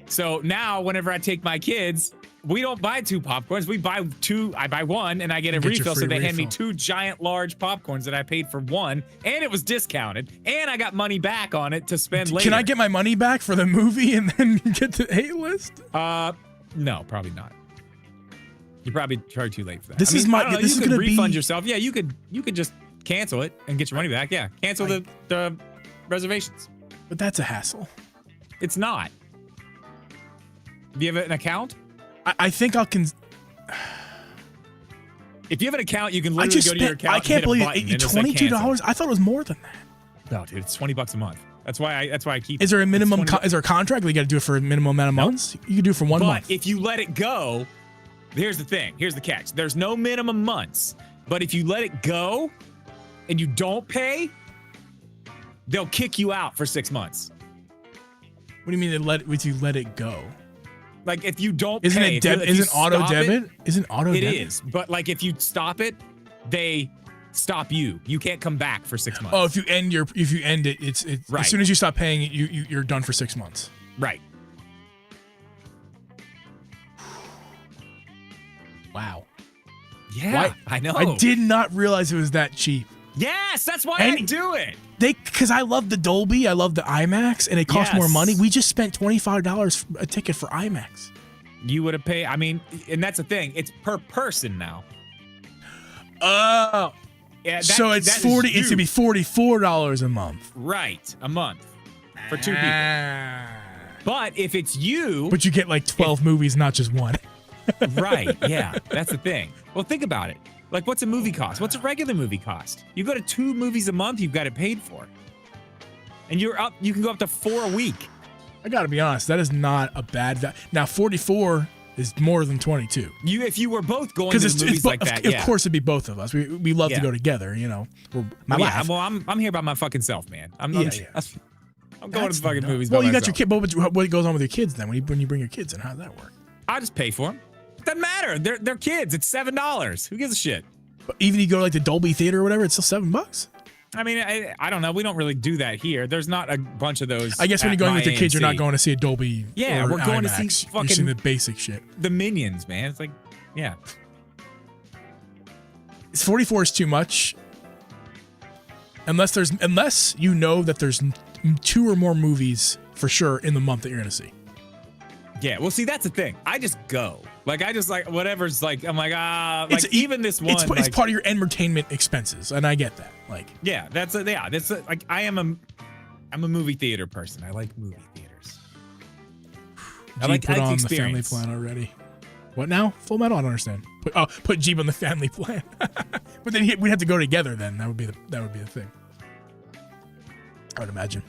So now, whenever I take my kids, we don't buy 2 popcorns. We buy 2. I buy 1, and I get a refill. So they hand me 2 giant, large popcorns that I paid for 1, and it was discounted, and I got money back on it to spend later. Can I get my money back for the movie and then get the A-list? No, probably not. You probably charge too late for that. This is my. This is going to be refund yourself. Yeah, you could just cancel it and get your money back. Yeah, cancel the reservations. But that's a hassle. It's not. Do you have an account? I think I can. If you have an account, you can literally go to your account. I can't believe it. $22. I thought it was more than that. No, dude, it's $20 a month. That's why I keep. Is there a minimum? Is there a contract? We got to do it for a minimum amount of months. You can do it for 1 month. But if you let it go. Here's the thing. Here's the catch. There's no minimum months. But if you let it go and you don't pay, they'll kick you out for 6 months. What do you mean if you let it go? Like if you don't isn't pay. Isn't auto debit? Isn't auto debit? It is. But like if you stop it, they stop you. You can't come back for 6 months. Oh, if you end it, it's right. As soon as you stop paying it, you're done for 6 months. Right. Wow. Yeah, I know. I did not realize it was that cheap. Yes, that's why I do it. Because I love the Dolby, I love the IMAX, and it costs more money. We just spent $25 a ticket for IMAX. You would have paid. I mean, and that's the thing. It's per person now. Oh. Yeah. So it's 40. It's gonna be $44 a month. Right, a month for 2 people. But if it's you, but you get like 12 movies, not just one. Right, yeah, that's the thing. Well, think about it. Like, what's a movie cost? What's a regular movie cost? You go to 2 movies a month, you've got it paid for. And you can go up to 4 a week. I gotta be honest, that is not a bad now 44 is more than 22. If you were both going to the movies like that, of course it'd be both of us. We love to go together, you know. Well, I'm here by my fucking self, man. I'm going to the fucking movies by myself. You got your kid, but what goes on with your kids then? When you bring your kids in, how does that work? I just pay for them. Doesn't matter. They're kids. It's $7. Who gives a shit? But even if you go to like the Dolby Theater or whatever, it's still $7. I mean, I don't know. We don't really do that here. There's not a bunch of those. I guess when you're going with your kids, you're not going to see a Dolby. Yeah, we're going to see fucking. You're seeing the basic shit. The Minions, man. It's like, yeah. 44 is too much. Unless you know that there's 2 or more movies for sure in the month that you're going to see. Yeah, well, see, that's the thing. I just go. Like, I just, like, whatever's, like, I'm like, like, even this one. It's part of your entertainment expenses, and I get that. Like, yeah, like, I'm a movie theater person. I like movie theaters. I like put on the family plan already. What now? Full Metal? I don't understand. Put Jeep on the family plan. But then we'd have to go together then. That would be the thing. I would imagine.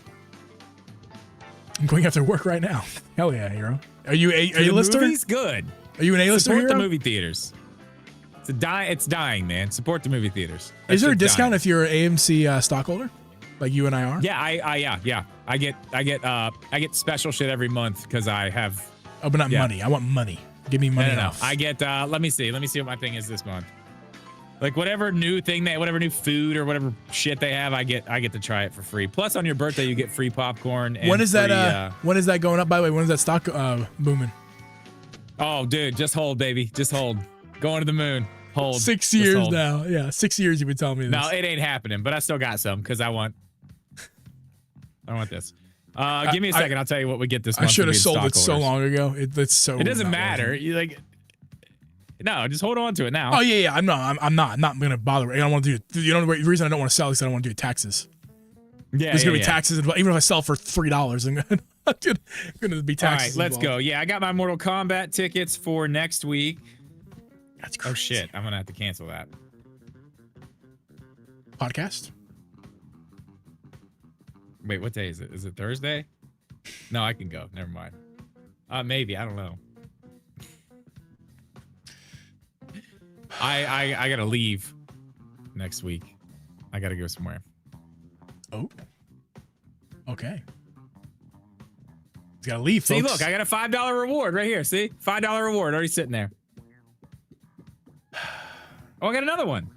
I'm going after work right now. Hell yeah, hero. Are you a lister? Movie's good. Are you an A-lister? Support the movie theaters. It's dying, man. Support the movie theaters. Is there a discount if you're an AMC stockholder, like you and I are? Yeah, yeah. I get special shit every month because I have. Oh, but not money. I want money. Give me money. No. I get. Let me see what my thing is this month. Like whatever new food or whatever shit they have, I get to try it for free. Plus, on your birthday, you get free popcorn. And when is that? When is that going up? By the way, when is that stock booming? Oh, dude, just hold, baby. Just hold. Going to the moon. Hold. 6 years now. Yeah, 6 years you've been telling me this. No, it ain't happening, but I still got some because I want this. Give me a second. I'll tell you what we get this month. I should have sold it so long ago. It doesn't matter. No, just hold on to it now. Oh yeah. I'm not gonna bother. I don't want to do. The reason I don't want to sell is I don't want to do taxes. Yeah, there's gonna be taxes involved. Even if I sell for $3, I'm gonna be taxes. All right, let's go. Yeah, I got my Mortal Kombat tickets for next week. That's crazy. Oh shit, I'm gonna have to cancel that podcast. Wait, what day is it? Is it Thursday? No, I can go. Never mind. Maybe, I don't know. I gotta leave next week. I gotta go somewhere. Oh. Okay. He's gotta leave, folks. See, look, I got a $5 reward right here. See? $5 reward already sitting there. Oh, I got another one.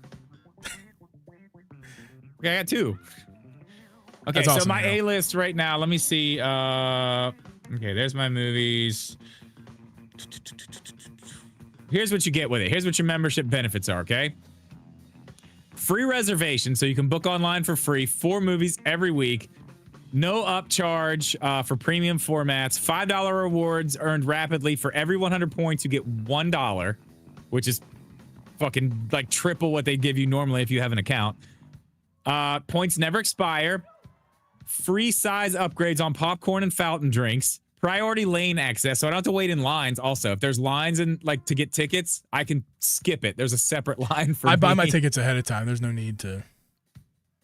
Okay, I got two. Okay, that's so awesome, my A-list right now, let me see. Okay, there's my movies. Here's what you get with it. Here's what your membership benefits are, okay? Free reservation, so you can book online for free. 4 movies every week. No upcharge for premium formats. $5 rewards earned rapidly. For every 100 points, you get $1, which is fucking like triple what they give you normally if you have an account. Points never expire. Free size upgrades on popcorn and fountain drinks. Priority lane access, so I don't have to wait in lines. Also, if there's lines in to get tickets, I can skip it. There's a separate line for I buy my tickets ahead of time. There's no need to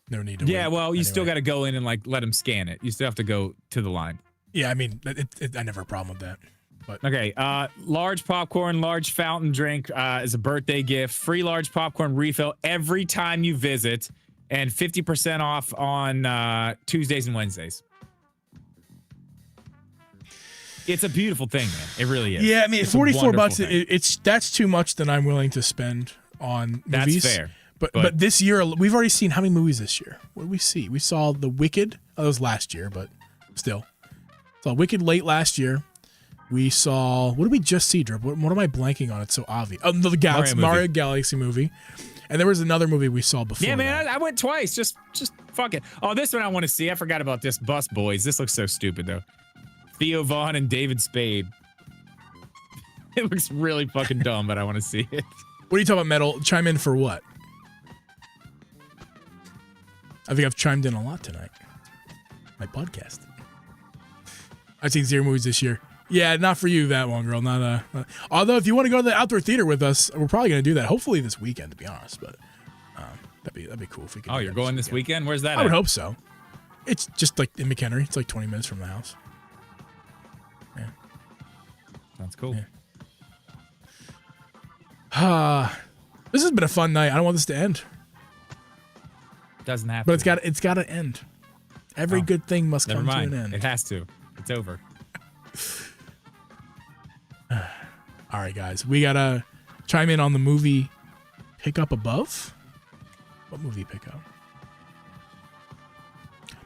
yeah, wait. well, you still got to go in and let them scan it. You still have to go to the line. Yeah, I mean, I never have a problem with that. But okay, large popcorn, large fountain drink is a birthday gift. Free large popcorn refill every time you visit, and 50% off on Tuesdays and Wednesdays. It's a beautiful thing, man. It really is. Yeah, I mean, $44. That's too much than I'm willing to spend on movies. That's fair. But this year, we've already seen how many movies this year? What did we see? We saw The Wicked. Oh, that was last year, but still. Saw Wicked late last year. We saw, what did we just see, Drip? What am I blanking on? It's so obvious. Oh, the Mario Galaxy movie. And there was another movie we saw before. Yeah, man, I went twice. Just fuck it. Oh, this one I want to see. I forgot about this. Bus Boys. This looks so stupid, though. Theo Vaughn and David Spade. It looks really fucking dumb, but I want to see it. What are you talking about, Metal? Chime in for what? I think I've chimed in a lot tonight. My podcast. I've seen 0 movies this year. Yeah, not for you, that one, girl. Not although, if you want to go to the outdoor theater with us, we're probably going to do that. Hopefully this weekend, to be honest. But that'd be cool if we could. Oh, you're going this weekend? Where's that? I would hope so. It's just like in McHenry. It's like 20 minutes from the house. Yeah. Sounds cool. Yeah. This has been a fun night. I don't want this to end. Doesn't have but to. It's got to end. Every good thing must come to an end. It has to. It's over. All right, guys. We got to chime in on the movie Pick Up Above. What movie Pick Up?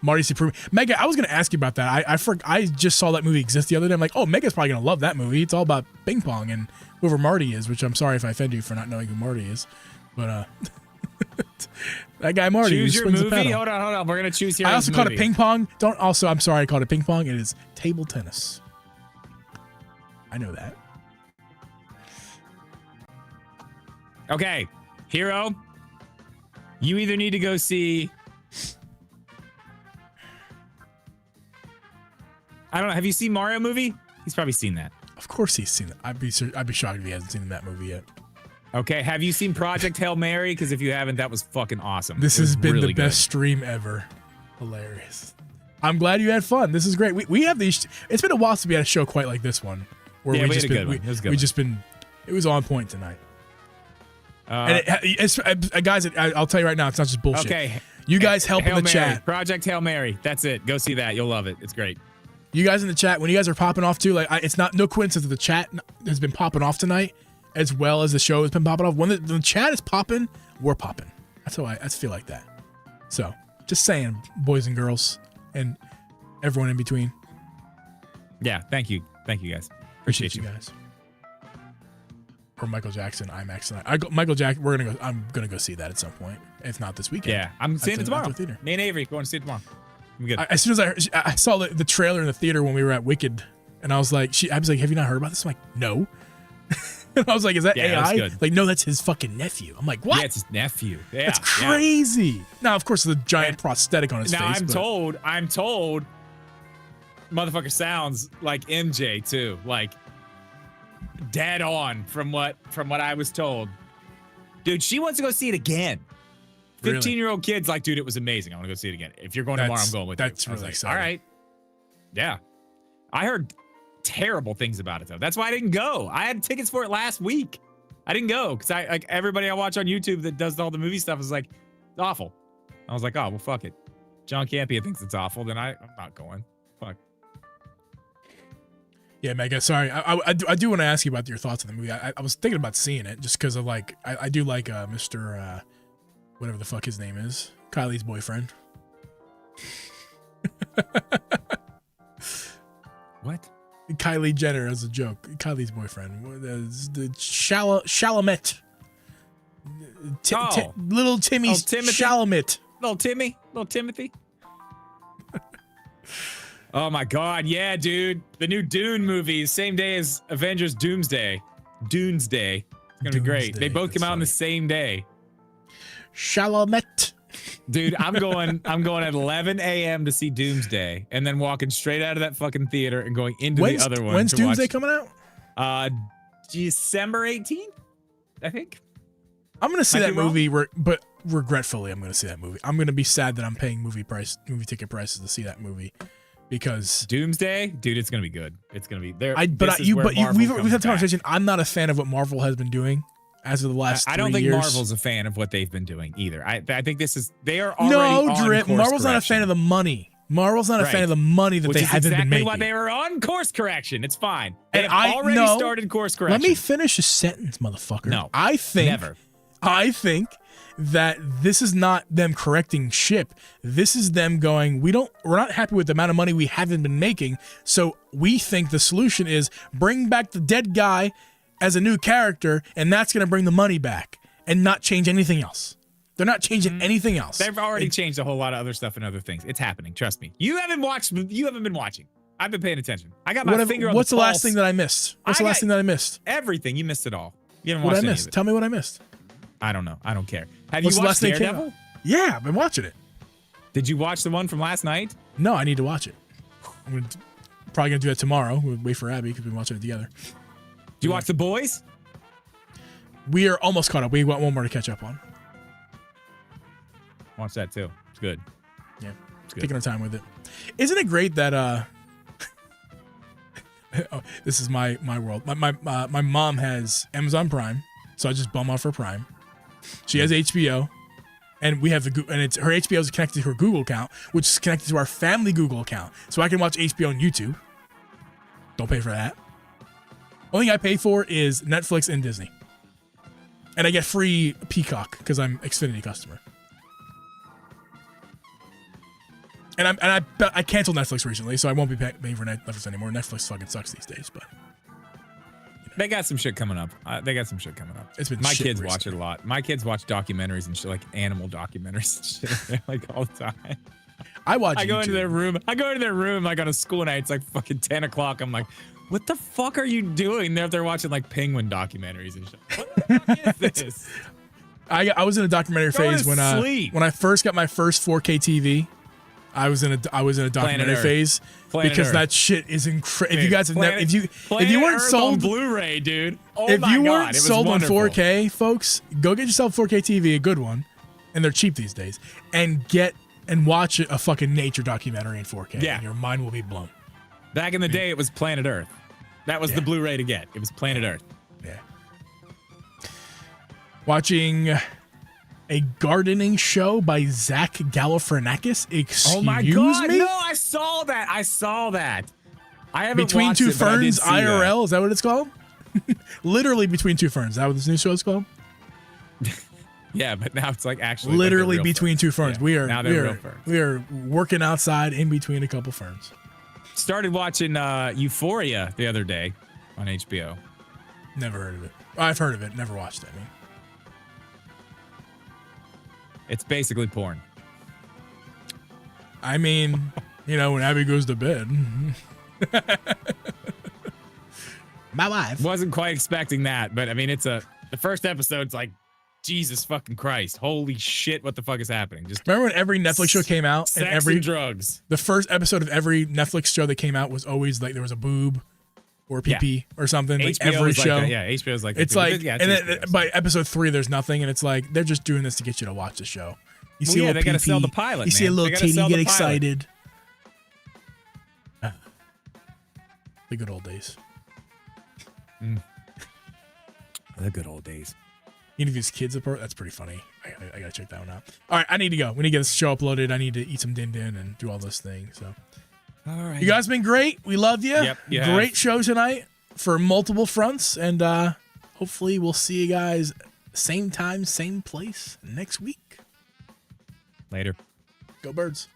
Marty Supreme. Mega, I was going to ask you about that. I just saw that movie exist the other day. I'm like, oh, Mega's probably going to love that movie. It's all about ping pong and whoever Marty is, which I'm sorry if I offend you for not knowing who Marty is. But that guy Marty. Choose your movie? Hold on. We're going to choose here. I also called it ping pong. I'm sorry I called it ping pong. It is table tennis. I know that. Okay. Hero, you either need to go see... I don't know. Have you seen Mario movie? He's probably seen that. Of course he's seen it. I'd be shocked if he hasn't seen that movie yet. Okay. Have you seen Project Hail Mary? Because if you haven't, that was fucking awesome. This has been really the best stream ever. Hilarious. I'm glad you had fun. This is great. We have these. It's been a while since we had a show quite like this one. Where we had a good one. It was good. It was on point tonight. Guys, I'll tell you right now, it's not just bullshit. Okay. You guys help Hail in the Mary. chat. Project Hail Mary. That's it. Go see that. You'll love it. It's great. You guys in the chat, when you guys are popping off too, like it's no coincidence that the chat has been popping off tonight, as well as the show has been popping off. When the chat is popping, we're popping. That's how I feel like that. So just saying, boys and girls, and everyone in between. Yeah. Thank you, guys. Appreciate you guys. Or Michael Jackson IMAX tonight. Michael Jackson. I'm gonna go see that at some point. If not this weekend. Yeah, I'm seeing it tomorrow. Me and Avery going to see it tomorrow. I'm good. As soon as I saw the trailer in the theater when we were at Wicked, and I was like, have you not heard about this? I'm like, no. And I was like, is that AI? Like, no, that's his fucking nephew. I'm like, what? Yeah, it's his nephew. Yeah, that's crazy. Yeah. Now, of course, the giant prosthetic on his face. Now I'm told, motherfucker sounds like MJ too. Like, dead on from what I was told. Dude, she wants to go see it again. 15-year-old kid's like, dude, it was amazing. I want to go see it again. If you're going tomorrow, I'm going with you. That's really exciting. All right. Yeah. I heard terrible things about it, though. That's why I didn't go. I had tickets for it last week. I didn't go because everybody I watch on YouTube that does all the movie stuff is like, it's awful. I was like, oh, well, fuck it. John Campea thinks it's awful. Then I'm not going. Fuck. Yeah, Mega, sorry. I do want to ask you about your thoughts on the movie. I was thinking about seeing it just because of like, I do like Mr. Whatever the fuck his name is. Kylie's boyfriend. What? Kylie Jenner as a joke. Kylie's boyfriend. The Chalamet. Little Timmy Chalamet. Little Timothy. Oh my God, yeah, dude. The new Dune movie, same day as Avengers Doomsday. It's gonna be great. They both come out on the same day. Chalamet. Dude, I'm going at 11 a.m. to see Doomsday, and then walking straight out of that fucking theater and going into the other one. When's Doomsday coming out? December 18th, I think. I'm gonna see that movie, but regretfully, I'm gonna see that movie. I'm gonna be sad that I'm paying movie ticket prices to see that movie because Doomsday, dude, it's gonna be good. It's gonna be there. We've had the conversation. I'm not a fan of what Marvel has been doing. As of the last 3 years. I don't think Marvel's a fan of what they've been doing either. I think they are already on course Marvel's not a fan of the money. Marvel's not a fan of the money that they haven't been making. Why they were on course correction. It's fine. They have already started course correction. Let me finish a sentence, motherfucker. No, I think that this is not them correcting ship. This is them going, we're not happy with the amount of money we haven't been making. So we think the solution is bring back the dead guy as a new character, and that's going to bring the money back and not change anything else. They're not changing anything else. They've already changed a whole lot of other stuff and other things. It's happening. Trust me. You haven't been watching. I've been paying attention. I got my finger on the pulse. What's the last thing that I missed? Everything. You missed it all. You haven't watched any of it. Tell me what I missed. I don't know. I don't care. Have you watched Daredevil? Yeah, I've been watching it. Did you watch the one from last night? No, I need to watch it. I'm probably going to do that tomorrow. We'll wait for Abby because we're watching it together. Do you watch The Boys? We are almost caught up. We got one more to catch up on. Watch that too. It's good. Yeah, it's good. Taking our time with it. Isn't it great that oh, this is my world. My mom has Amazon Prime, so I just bum off her Prime. She has HBO, and we have her HBO is connected to her Google account, which is connected to our family Google account, so I can watch HBO on YouTube. Don't pay for that. Only thing I pay for is Netflix and Disney. And I get free Peacock because I'm Xfinity customer. And I canceled Netflix recently, so I won't be paying for Netflix anymore. Netflix fucking sucks these days, but they got some shit coming up. It's been my kids watch it a lot. My kids watch documentaries and shit, like animal documentaries and shit, like all the time. I go into their room like on a school night. It's like fucking 10 o'clock. I'm like, what the fuck are you doing? They're watching like penguin documentaries and shit. What the fuck is this? I was in a documentary phase when I first got my first 4K TV. I was in a documentary phase because that shit is incredible. If you guys have never, if you weren't sold on Blu-ray, dude. Oh if my you God, weren't sold on 4K, folks, go get yourself 4K TV, a good one, and they're cheap these days, and watch a fucking nature documentary in 4K. Yeah, and your mind will be blown. Back in the day, it was Planet Earth. That was the Blu-ray to get. It was Planet Earth. Yeah. Watching a gardening show by Zach Galifianakis. Excuse Oh my God. me? No, I saw that. I haven't Between watched Two it, but I did Ferns see that. IRL. Is that what it's called? Literally Between Two Ferns. Is that what this new show is called? Yeah, but now it's like actually Literally like Between Two Ferns. Yeah, now they're real ferns. We are working outside in between a couple ferns. Started watching Euphoria the other day on HBO. Never heard of it. I've heard of it. Never watched it. I mean. It's basically porn. I mean, you know, when Abby goes to bed. My wife. Wasn't quite expecting that, but I mean, the first episode's like, Jesus fucking Christ. Holy shit, what the fuck is happening? Just remember when every Netflix show came out sex and every drugs. The first episode of every Netflix show that came out was always like there was a boob or PP or something. Like HBO every show. Like HBO's like it's like, yeah, and then by episode 3, there's nothing, and it's like they're just doing this to get you to watch the show. You see a little they gotta PP, sell the pilot. You see a little titty get excited. The good old days. The good old days. Even if his kids apart, that's pretty funny. I gotta check that one out. All right, I need to go. We need to get this show uploaded. I need to eat some din din and do all those things. So, all right, you guys been great. We loved you. Yep, great show tonight for multiple fronts, and hopefully we'll see you guys same time, same place next week. Later. Go Birds.